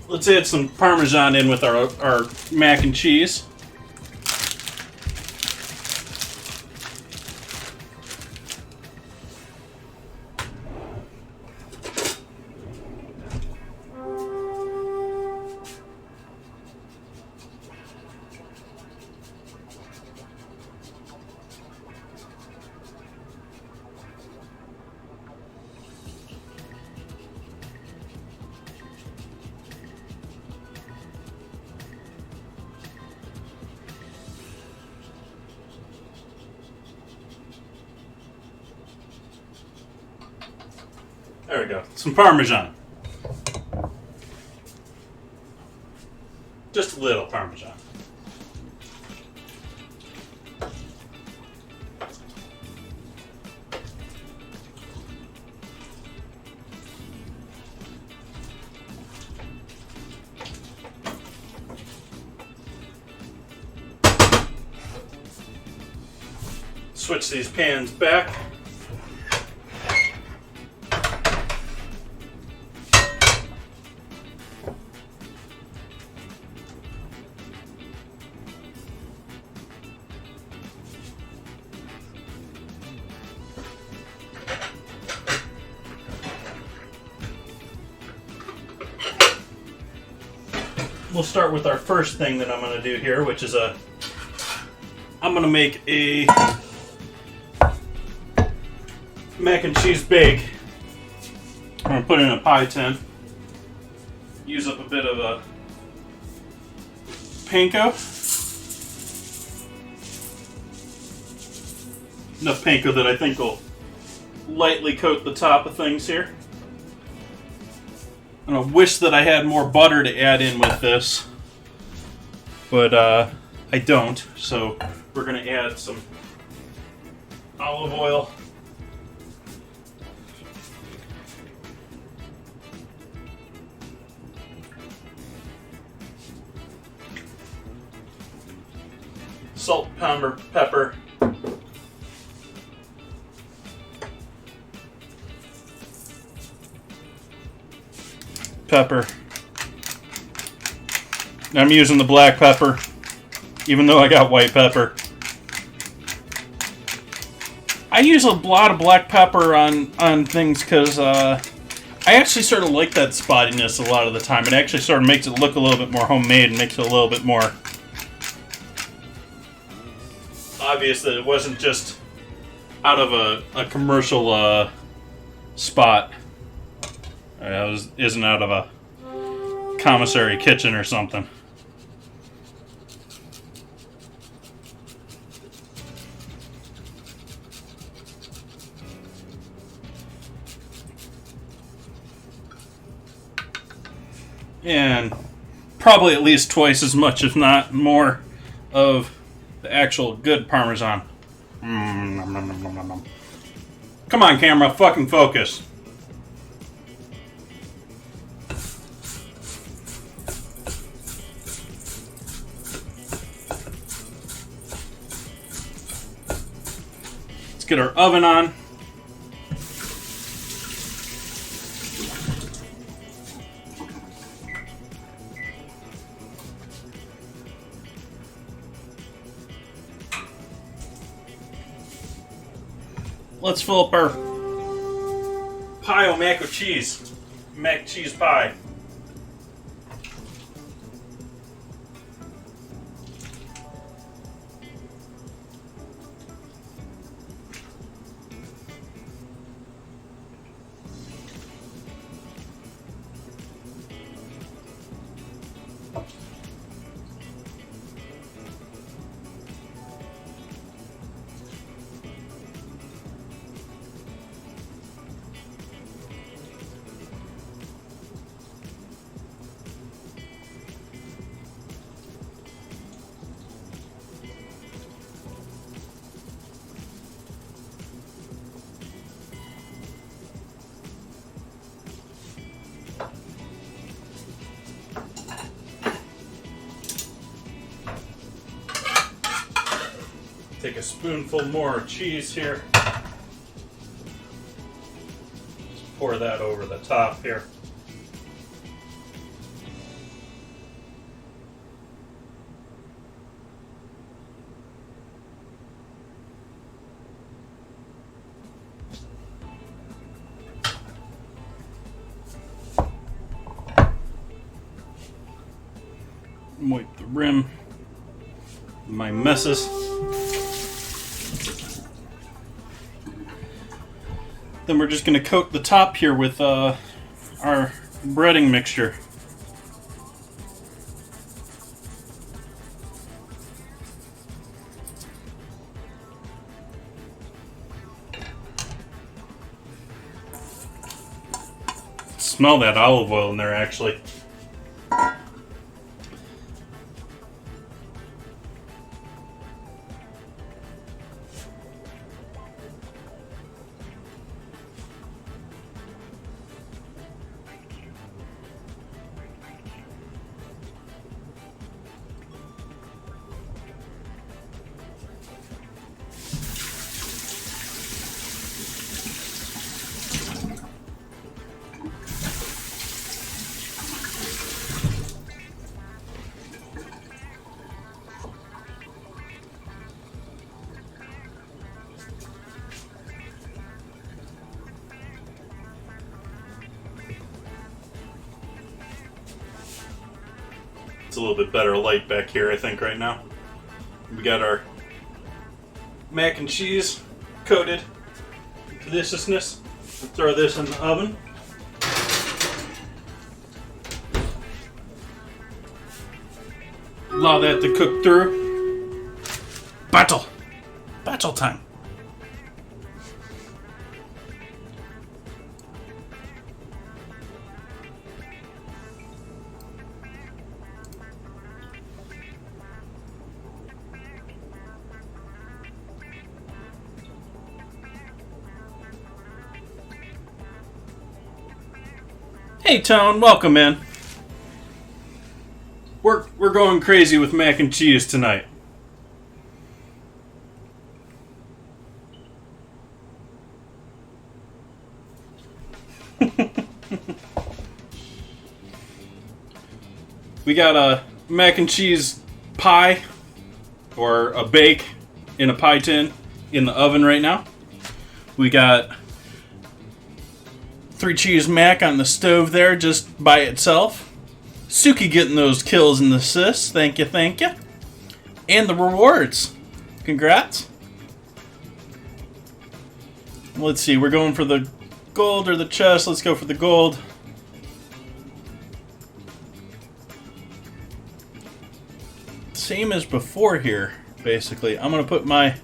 let's add some Parmesan in with our mac and cheese. There we go. Some Parmesan. Just a little Parmesan. Switch these pans back. We'll start with our first thing that I'm going to do here, which is I'm going to make a mac and cheese bake. I'm going to put it in a pie tin. Use up a bit of a panko. Enough panko that I think will lightly coat the top of things here. And I wish that I had more butter to add in with this, but I don't. So we're going to add some olive oil. salt, pepper. Pepper. I'm using the black pepper, even though I got white pepper. I use a lot of black pepper on things because I actually sort of like that spottiness a lot of the time. It actually sort of makes it look a little bit more homemade and makes it a little bit more obvious that it wasn't just out of a commercial spot. It isn't out of a commissary kitchen or something. And probably at least twice as much, if not more, of the actual good Parmesan. Come on, camera, fucking focus. Let's get our oven on. Let's fill up our pie o' mac and cheese. Mac and cheese pie. Take a spoonful more cheese here. Just pour that over the top here. Wipe the rim of my messes. Then we're just going to coat the top here with our breading mixture. Smell that olive oil in there, actually. It's a little bit better light back here, I think, right now. We got our mac and cheese coated deliciousness. We'll throw this in the oven. Allow that to cook through. Battle time. Hey Tone, welcome in. We're going crazy with mac and cheese tonight. We got a mac and cheese pie, or a bake in a pie tin in the oven right now. We got 3 cheese mac on the stove there just by itself. Suki getting those kills and assists. Thank you, thank you. And the rewards. Congrats. Let's see, we're going for the gold or the chest. Let's go for the gold. Same as before here, basically. I'm going to put my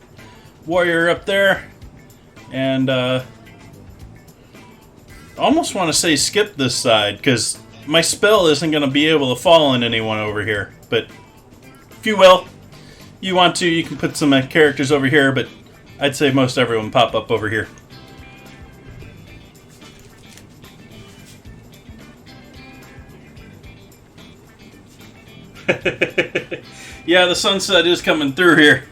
warrior up there. And, almost want to say skip this side, because my spell isn't going to be able to fall on anyone over here. But if you will, you want to, you can put some characters over here, but I'd say most everyone pop up over here. Yeah, the sunset is coming through here.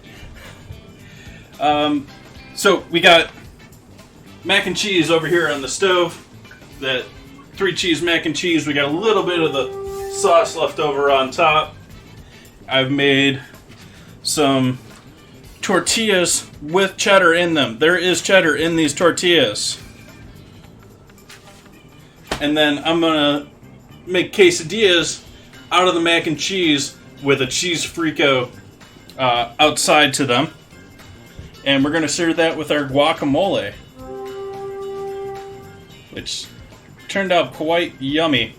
So we got mac and cheese over here on the stove. That 3 cheese mac and cheese. We got a little bit of the sauce left over on top. I've made some tortillas with cheddar in them. There is cheddar in these tortillas. And then I'm gonna make quesadillas out of the mac and cheese with a cheese frico outside to them. And we're gonna serve that with our guacamole, which turned out quite yummy.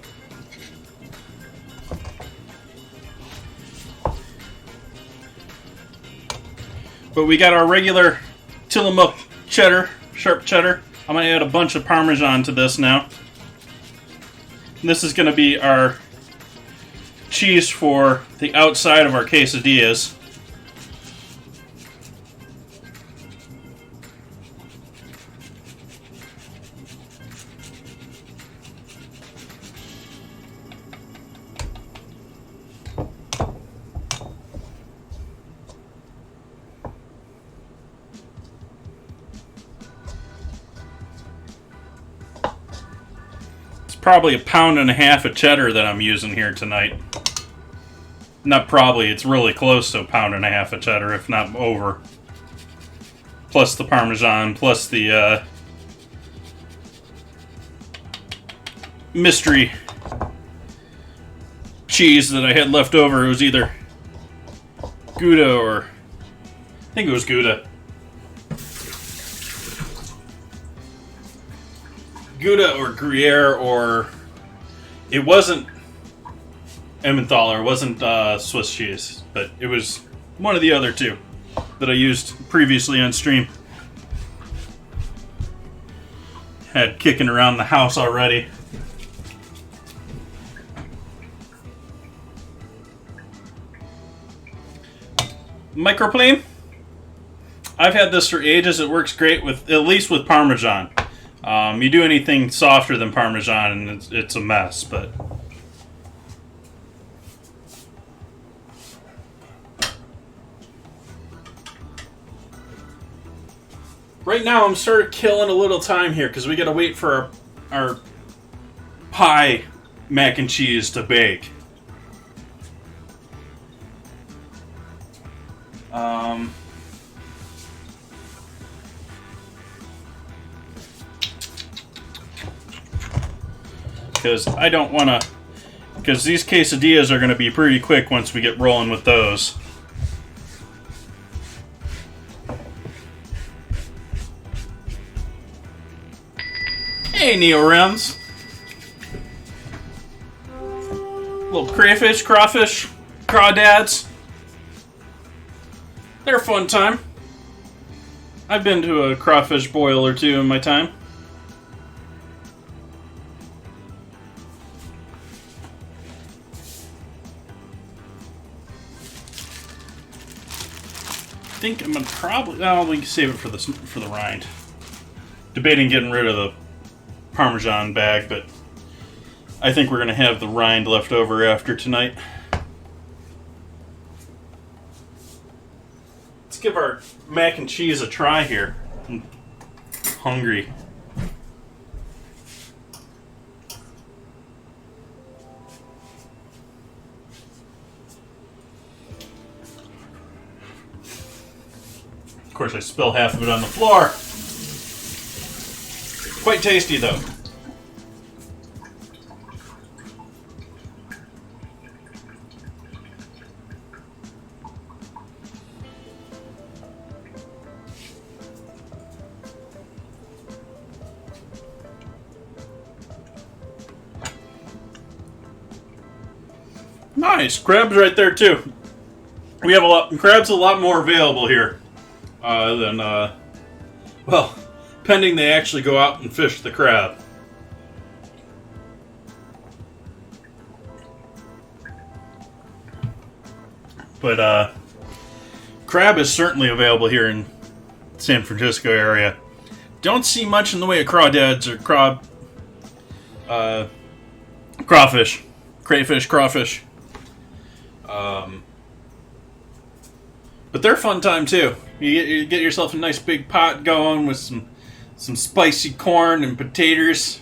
But we got our regular Tillamook cheddar, sharp cheddar. I'm going to add a bunch of Parmesan to this now. And this is going to be our cheese for the outside of our quesadillas. Probably 1.5 pounds of cheddar that I'm using here tonight. Not probably, it's really close to 1.5 pounds of cheddar, if not over. Plus the Parmesan, plus the mystery cheese that I had left over. It was either Gouda or... I think it was Gouda. Gouda or Gruyere, or it wasn't Emmentaler, it wasn't Swiss cheese, but it was one of the other two that I used previously on stream. Had kicking around the house already. Microplane. I've had this for ages. It works great with, at least with Parmesan. You do anything softer than Parmesan and it's a mess, but... Right now I'm sort of killing a little time here because we gotta wait for our pie mac and cheese to bake. Because I don't want to... Because these quesadillas are going to be pretty quick once we get rolling with those. Hey, Neo-Rems. Little crayfish, crawfish, crawdads. They're a fun time. I've been to a crawfish boil or two in my time. I think I'm gonna probably... Oh, we can save it for the rind. Debating getting rid of the Parmesan bag, but I think we're gonna have the rind left over after tonight. Let's give our mac and cheese a try here. I'm hungry. course, I spill half of it on the floor. Quite tasty, though. Nice. Crabs right there, too. We have crabs a lot more available here than, well, pending they actually go out and fish the crab. But, crab is certainly available here in San Francisco area. Don't see much in the way of crawdads or crawfish. Crayfish, crawfish. But they're a fun time too. You get yourself a nice big pot going with some spicy corn and potatoes.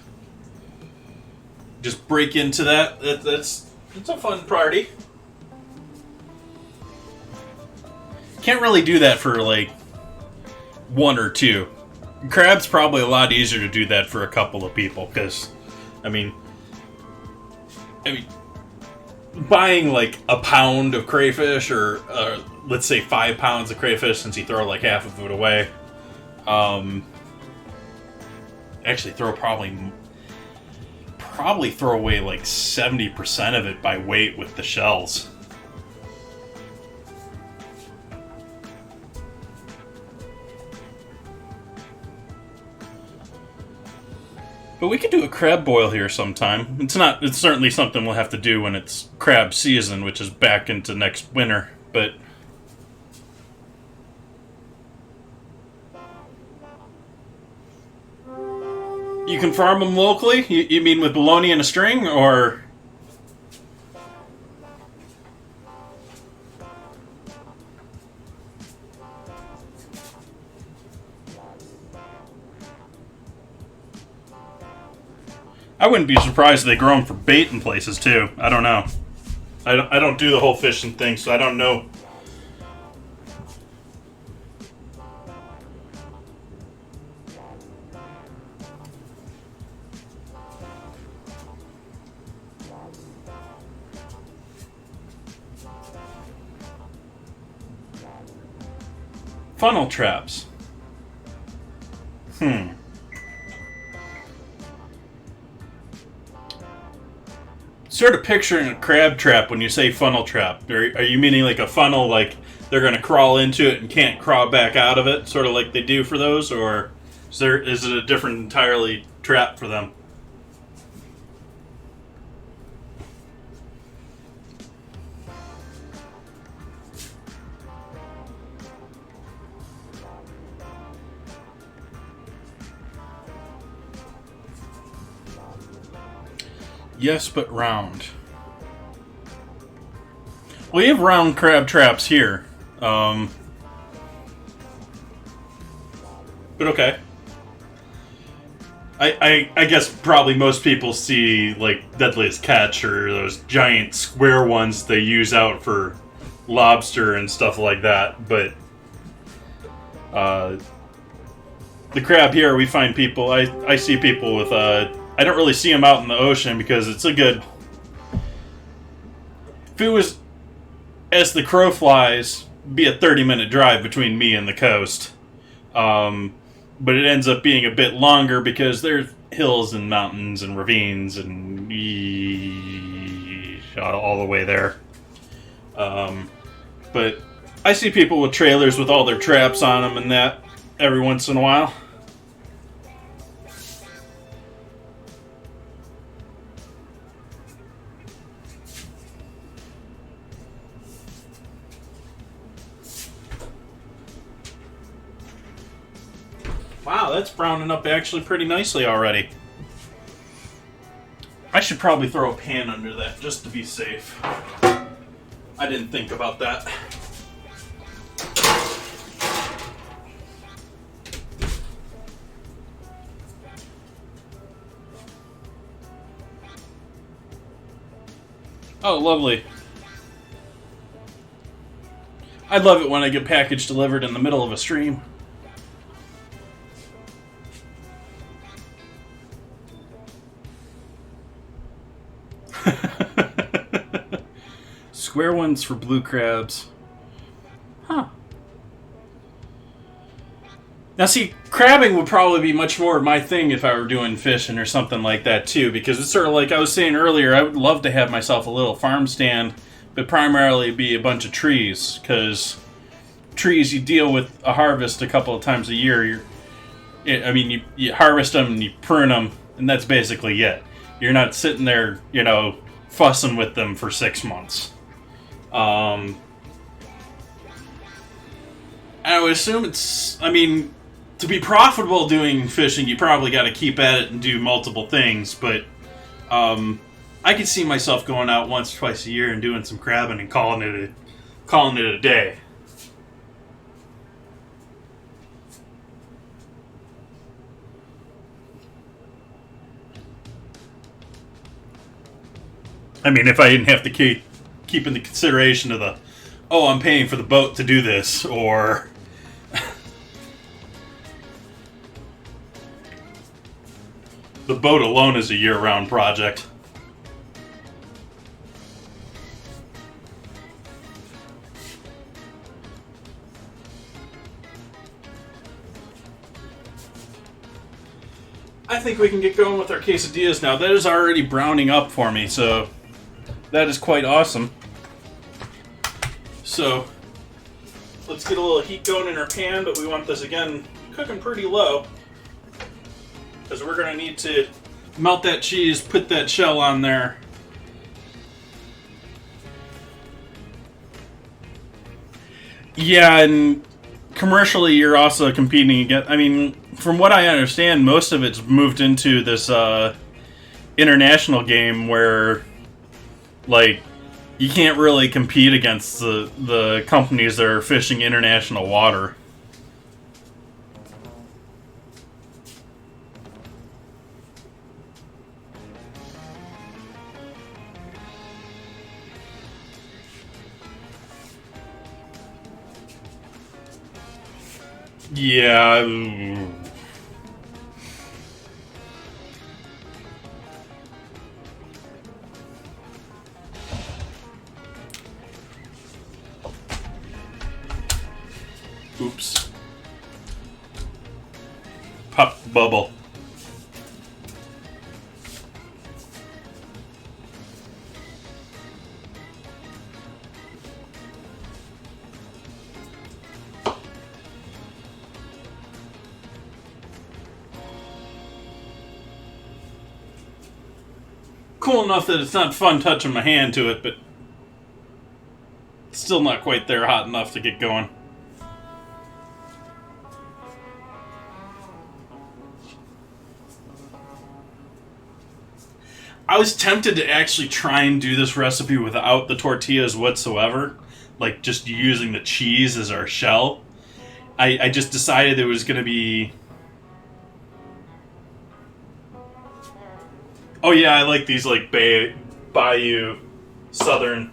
Just break into that. It's a fun party. Can't really do that for like one or two. Crab's probably a lot easier to do that for a couple of people because, I mean, buying like a pound of crayfish or let's say 5 pounds of crayfish since you throw like half of it away. Actually probably throw away like 70% of it by weight with the shells. But we could do a crab boil here sometime. It's certainly something we'll have to do when it's crab season, which is back into next winter, but you can farm them locally? You mean with bologna and a string, or? I wouldn't be surprised if they grow them for bait in places too. I don't know. I don't do the whole fishing thing, so I don't know. Funnel traps. Sort of picturing a crab trap when you say funnel trap. Are you meaning like a funnel, like they're going to crawl into it and can't crawl back out of it, sort of like they do for those, or is it a different entirely trap for them? Yes, but round. We have round crab traps here. But okay. I guess probably most people see like Deadliest Catch or those giant square ones they use out for lobster and stuff like that. But the crab here, we find people. I see people with I don't really see them out in the ocean because it's a good. If it was, as the crow flies, be a 30-minute drive between me and the coast. But it ends up being a bit longer because there's hills and mountains and ravines and all the way there. But I see people with trailers with all their traps on them and that every once in a while. Wow, that's browning up actually pretty nicely already. I should probably throw a pan under that just to be safe. I didn't think about that. Oh, lovely. I love it when I get package delivered in the middle of a stream. Square ones for blue crabs. Huh. Now, see, crabbing would probably be much more my thing if I were doing fishing or something like that, too, because it's sort of like I was saying earlier, I would love to have myself a little farm stand, but primarily be a bunch of trees, because trees, you deal with a harvest a couple of times a year. You harvest them and you prune them, and that's basically it. You're not sitting there, fussing with them for 6 months. I would assume to be profitable doing fishing, you probably got to keep at it and do multiple things, but I could see myself going out once or twice a year and doing some crabbing and calling it a day. I mean, if I didn't have to keep in the consideration of I'm paying for the boat to do this, or the boat alone is a year-round project. I think we can get going with our quesadillas now. That is already browning up for me, so that is quite awesome. So, let's get a little heat going in our pan, but we want this, again, cooking pretty low, because we're going to need to melt that cheese, put that shell on there. Yeah, and commercially you're also competing against... from what I understand, most of it's moved into this international game where, you can't really compete against the companies that are fishing international water. Yeah. Oops. Pop bubble. Cool enough that it's not fun touching my hand to it, but it's still not quite there hot enough to get going. I was tempted to actually try and do this recipe without the tortillas whatsoever, like just using the cheese as our shell. I just decided it was going to be... Oh yeah, I like these Bayou Southern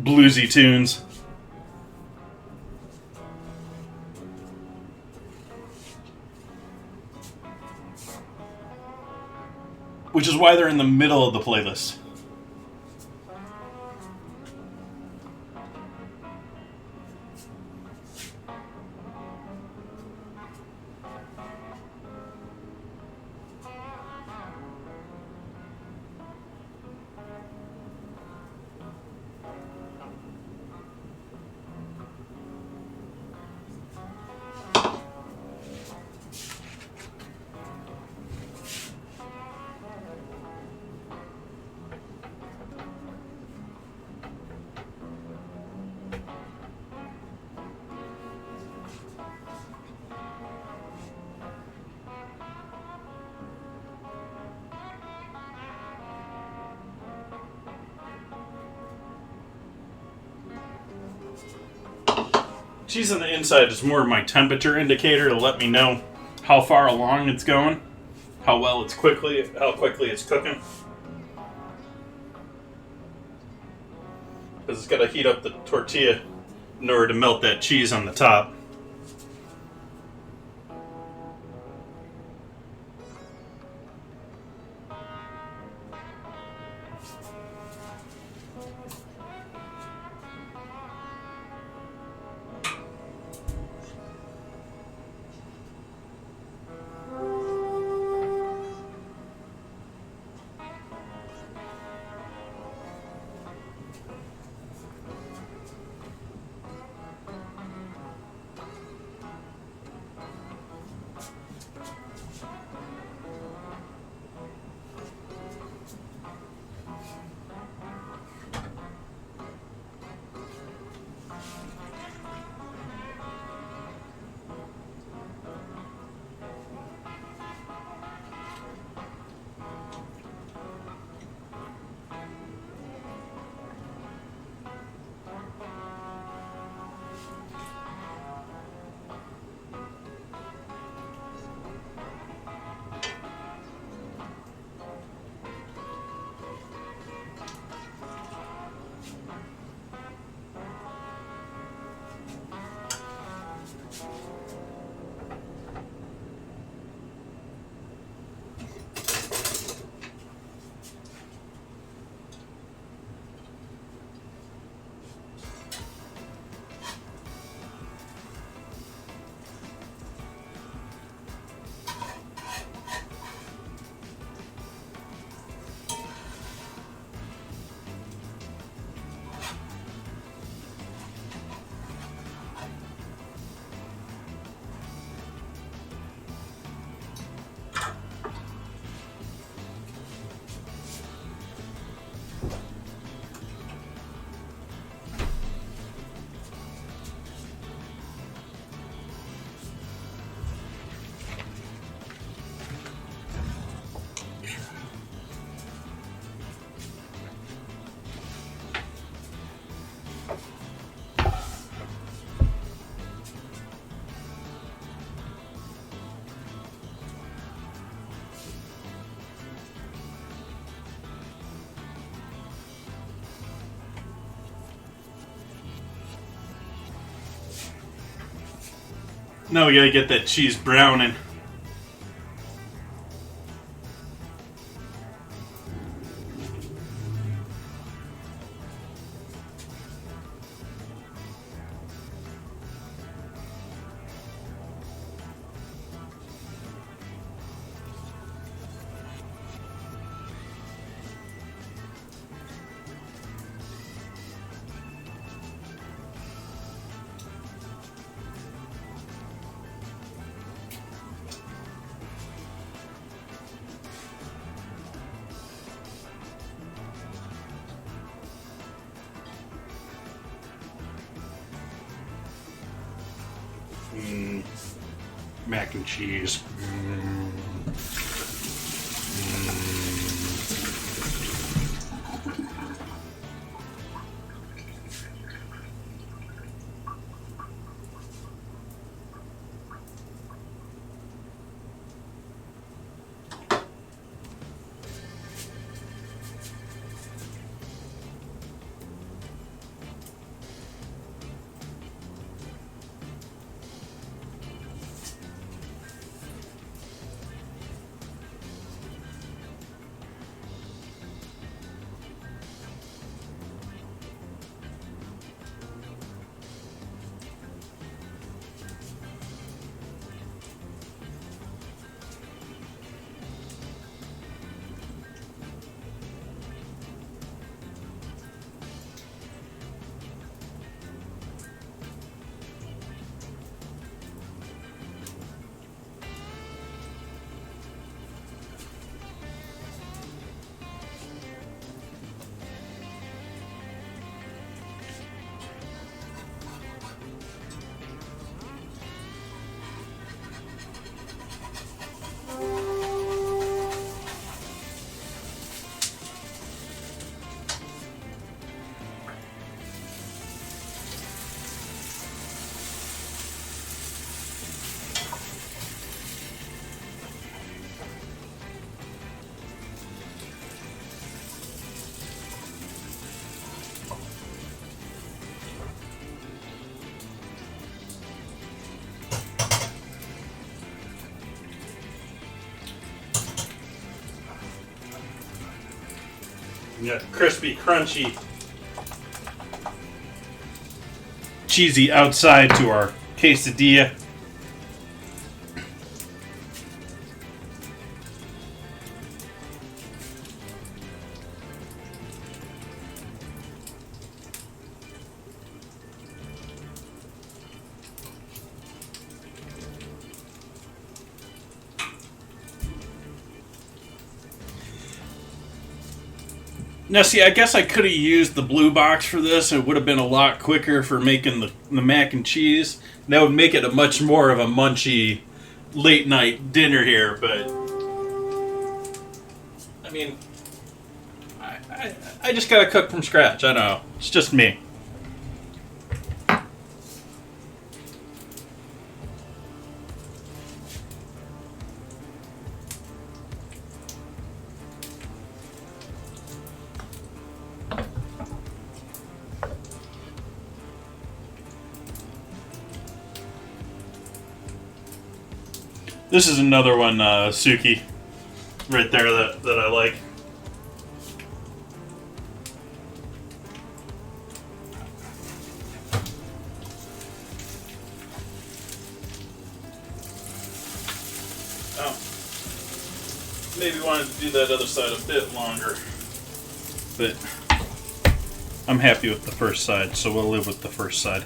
bluesy tunes. Which is why they're in the middle of the playlist. Cheese on the inside is more of my temperature indicator to let me know how far along it's going, how quickly it's cooking. because it's got to heat up the tortilla in order to melt that cheese on the top. Now we gotta get that cheese browning. Mac and cheese. We got crispy, crunchy, cheesy outside to our quesadilla. Now, see, I guess I could have used the blue box for this. It would have been a lot quicker for making the mac and cheese. That would make it a much more of a munchy late night dinner here. But I mean, I just gotta cook from scratch. I don't know. It's just me. This is another one, Suki, right there that I like. Oh, maybe wanted to do that other side a bit longer, but I'm happy with the first side, so we'll live with the first side.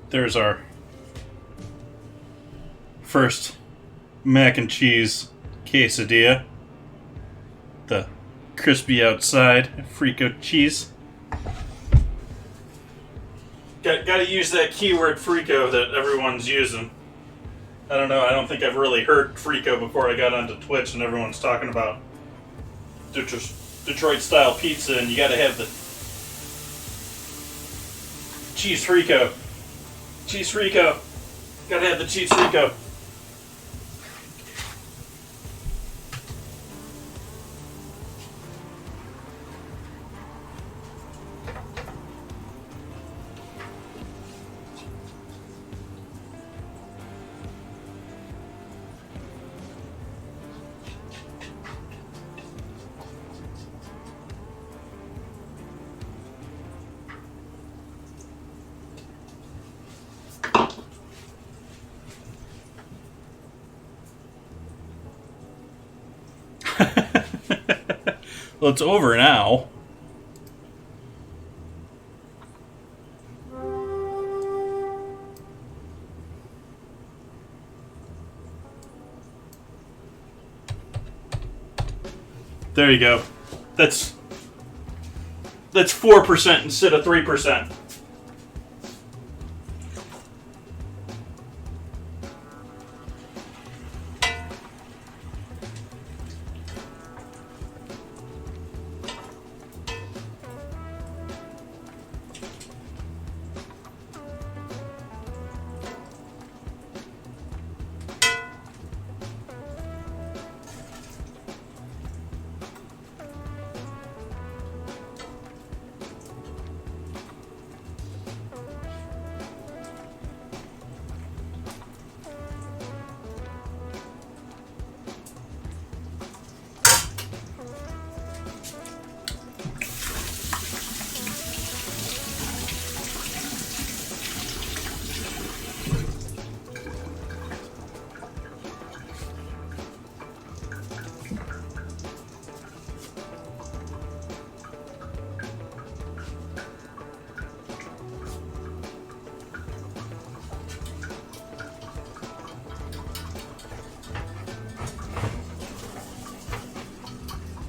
There's our first mac and cheese quesadilla. The crispy outside, Frico cheese. Gotta use that keyword Frico that everyone's using. I don't know, I don't think I've really heard Frico before I got onto Twitch and everyone's talking about Detroit style pizza, and you gotta have the cheese Frico. Cheese Frico. Gotta have the cheese Frico. Well, it's over now. There you go. That's 4% instead of 3%.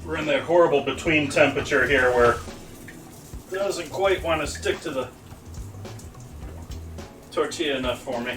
We're in that horrible between temperature here where it doesn't quite want to stick to the tortilla enough for me.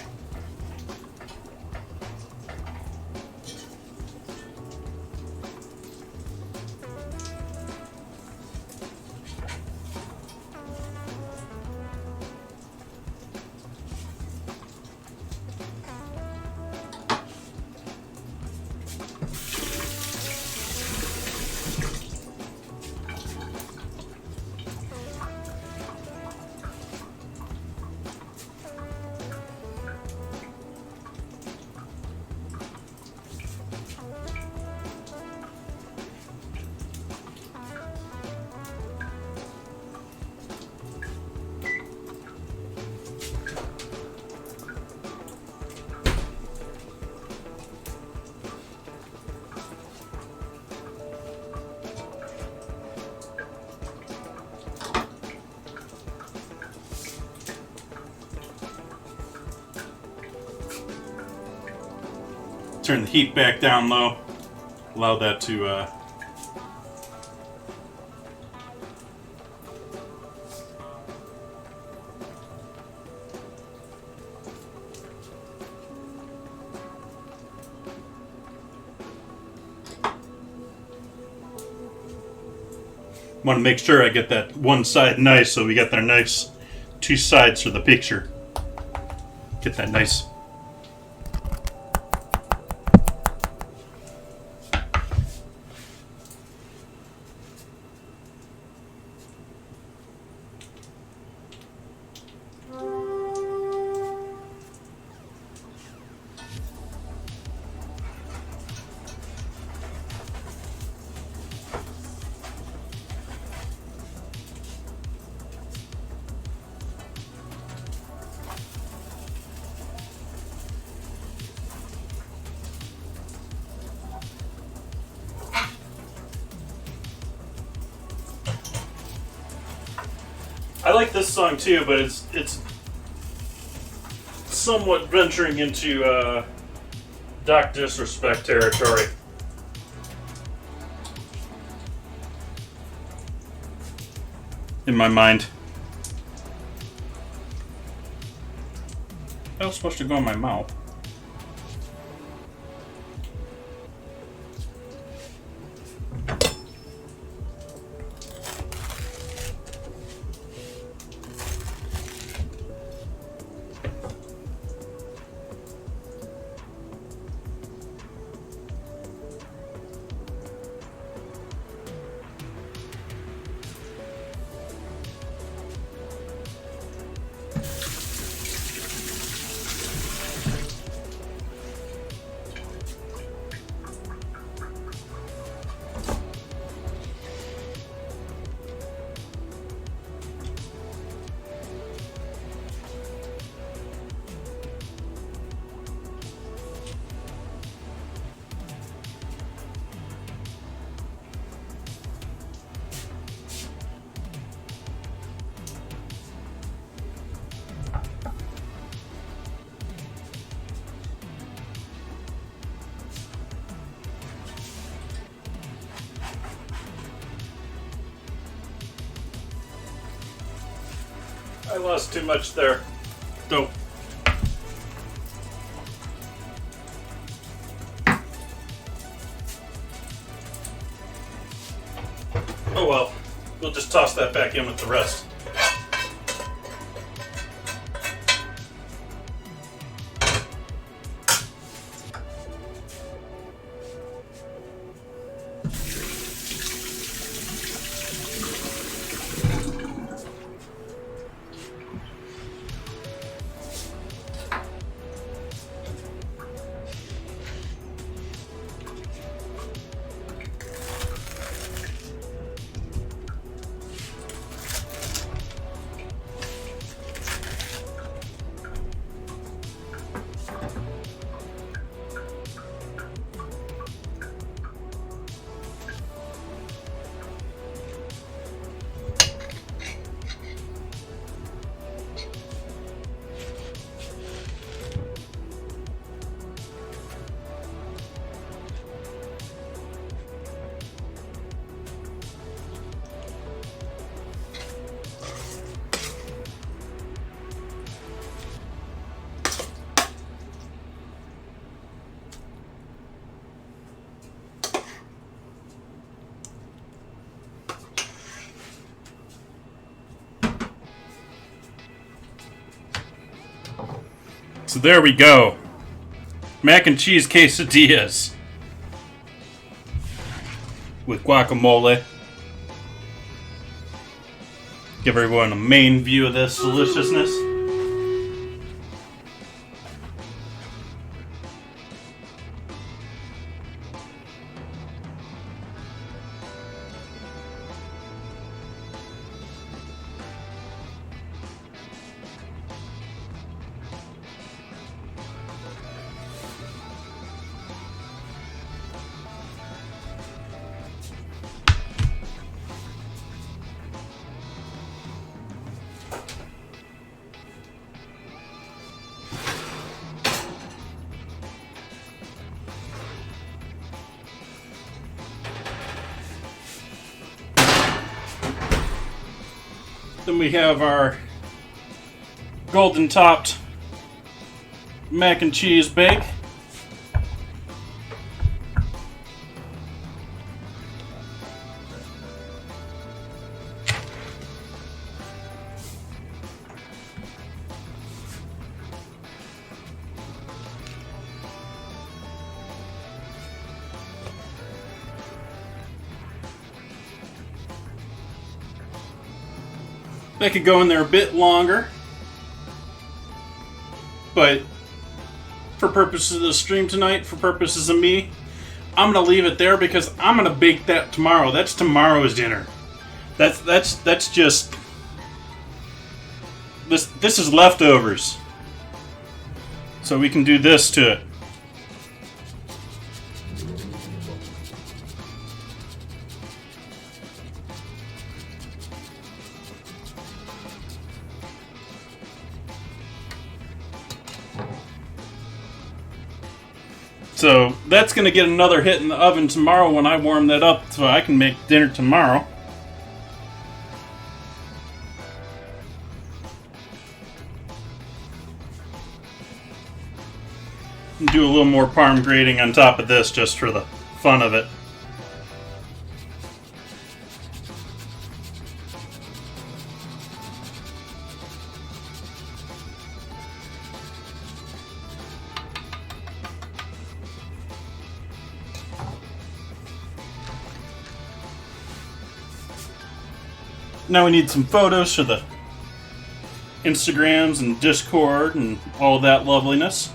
Turn the heat back down low. Allow that to want to make sure I get that one side nice, so we get their nice two sides for the picture. Get that nice. I like this song too, but it's somewhat venturing into Doc Disrespect territory. In my mind. That was supposed to go in my mouth. I lost too much there. Dope. Oh well, we'll just toss that back in with the rest. So there we go. Mac and cheese quesadillas with guacamole. Give everyone a main view of this deliciousness. Then we have our golden topped mac and cheese bake. That could go in there a bit longer, but for purposes of the stream tonight, for purposes of me, I'm gonna leave it there because I'm gonna bake that tomorrow. That's tomorrow's dinner. That's just this is leftovers, so we can do this to it. So that's going to get another hit in the oven tomorrow when I warm that up so I can make dinner tomorrow. And do a little more parm grating on top of this just for the fun of it. Now we need some photos for the Instagrams and Discord and all that loveliness.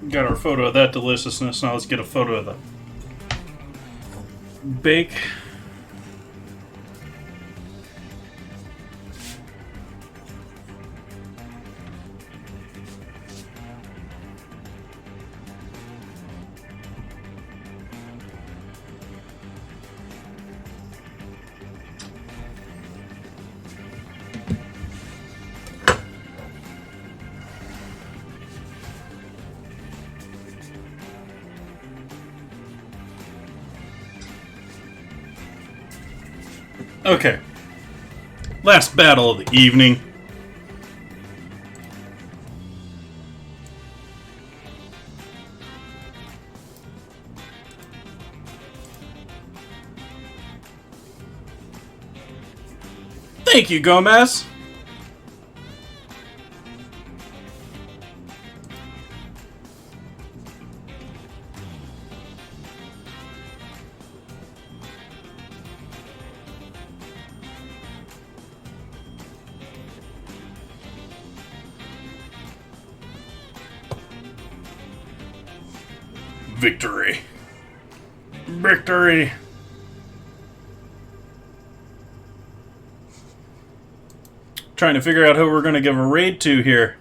Got our photo of that deliciousness. Now let's get a photo of the bake. Okay. Last battle of the evening. Thank you, Gomez. Victory. Victory. Trying to figure out who we're going to give a raid to here.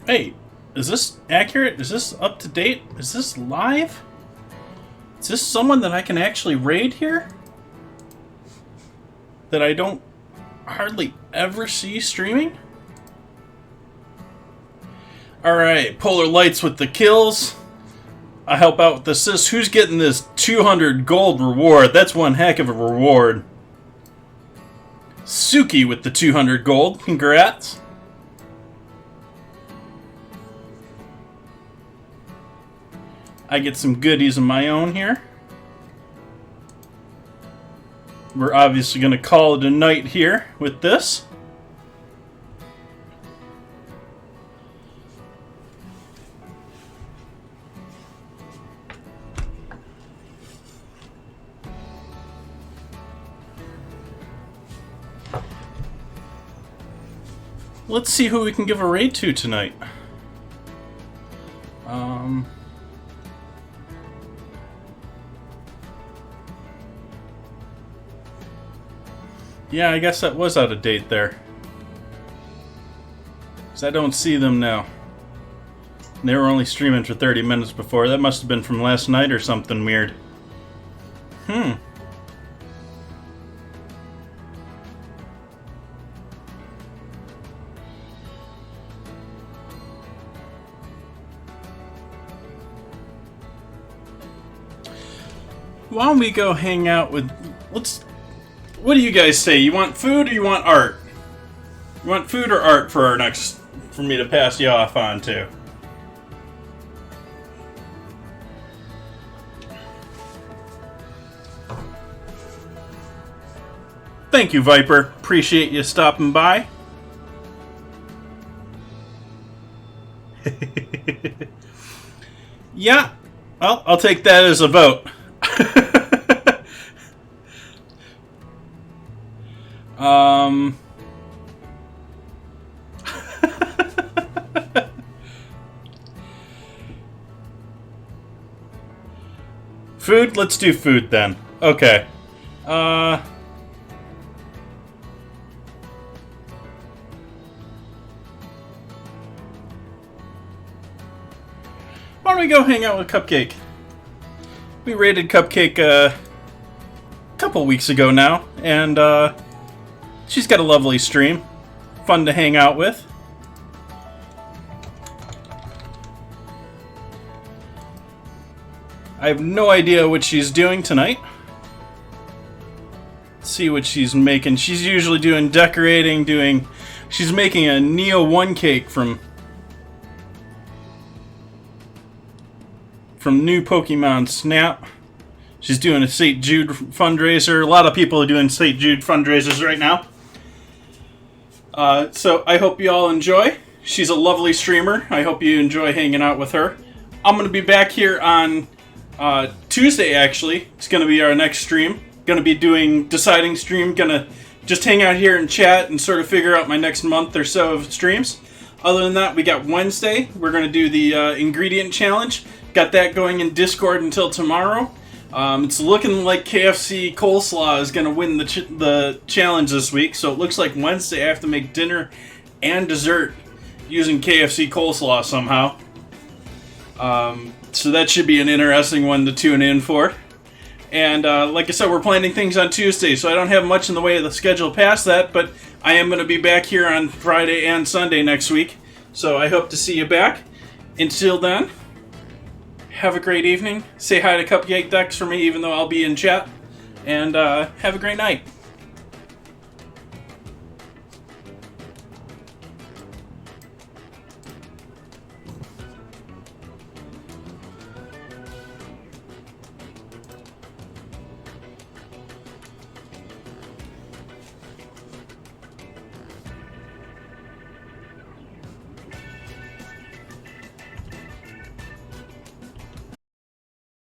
Hey, is this accurate? Is this up to date? Is this live? Is this someone that I can actually raid here? That I don't hardly ever see streaming? Alright, Polar Lights with the kills. I help out with the assist. Who's getting this 200 gold reward? That's one heck of a reward. Suki with the 200 gold. Congrats. I get some goodies of my own here. We're obviously going to call it a night here with this. Let's see who we can give a raid to tonight. Yeah, I guess that was out of date there. 'Cause I don't see them now. They were only streaming for 30 minutes before. That must have been from last night or something weird. Why don't we go hang out with... What do you guys say? You want food or you want art? You want food or art for me to pass you off on to? Thank you, Viper. Appreciate you stopping by. Yeah, well, I'll take that as a vote. Food? Let's do food then. Okay. Why don't we go hang out with Cupcake? We raided Cupcake a couple weeks ago now, and she's got a lovely stream. Fun to hang out with. I have no idea what she's doing tonight. Let's see what she's making. She's usually doing decorating, she's making a Neo 1 cake from new Pokemon Snap. She's doing a St. Jude fundraiser. A lot of people are doing St. Jude fundraisers right now. So I hope you all enjoy. She's a lovely streamer. I hope you enjoy hanging out with her. I'm going to be back here on Tuesday, actually. It's going to be our next stream. Going to be doing deciding stream. Going to just hang out here and chat and sort of figure out my next month or so of streams. Other than that, we got Wednesday. We're going to do the ingredient challenge. Got that going in Discord until tomorrow. It's looking like KFC coleslaw is going to win the challenge this week. So it looks like Wednesday I have to make dinner and dessert using KFC coleslaw somehow. So that should be an interesting one to tune in for. And like I said, we're planning things on Tuesday, so I don't have much in the way of the schedule past that, but I am going to be back here on Friday and Sunday next week. So I hope to see you back. Until then, have a great evening. Say hi to Cupcake Ducks for me, even though I'll be in chat. And have a great night.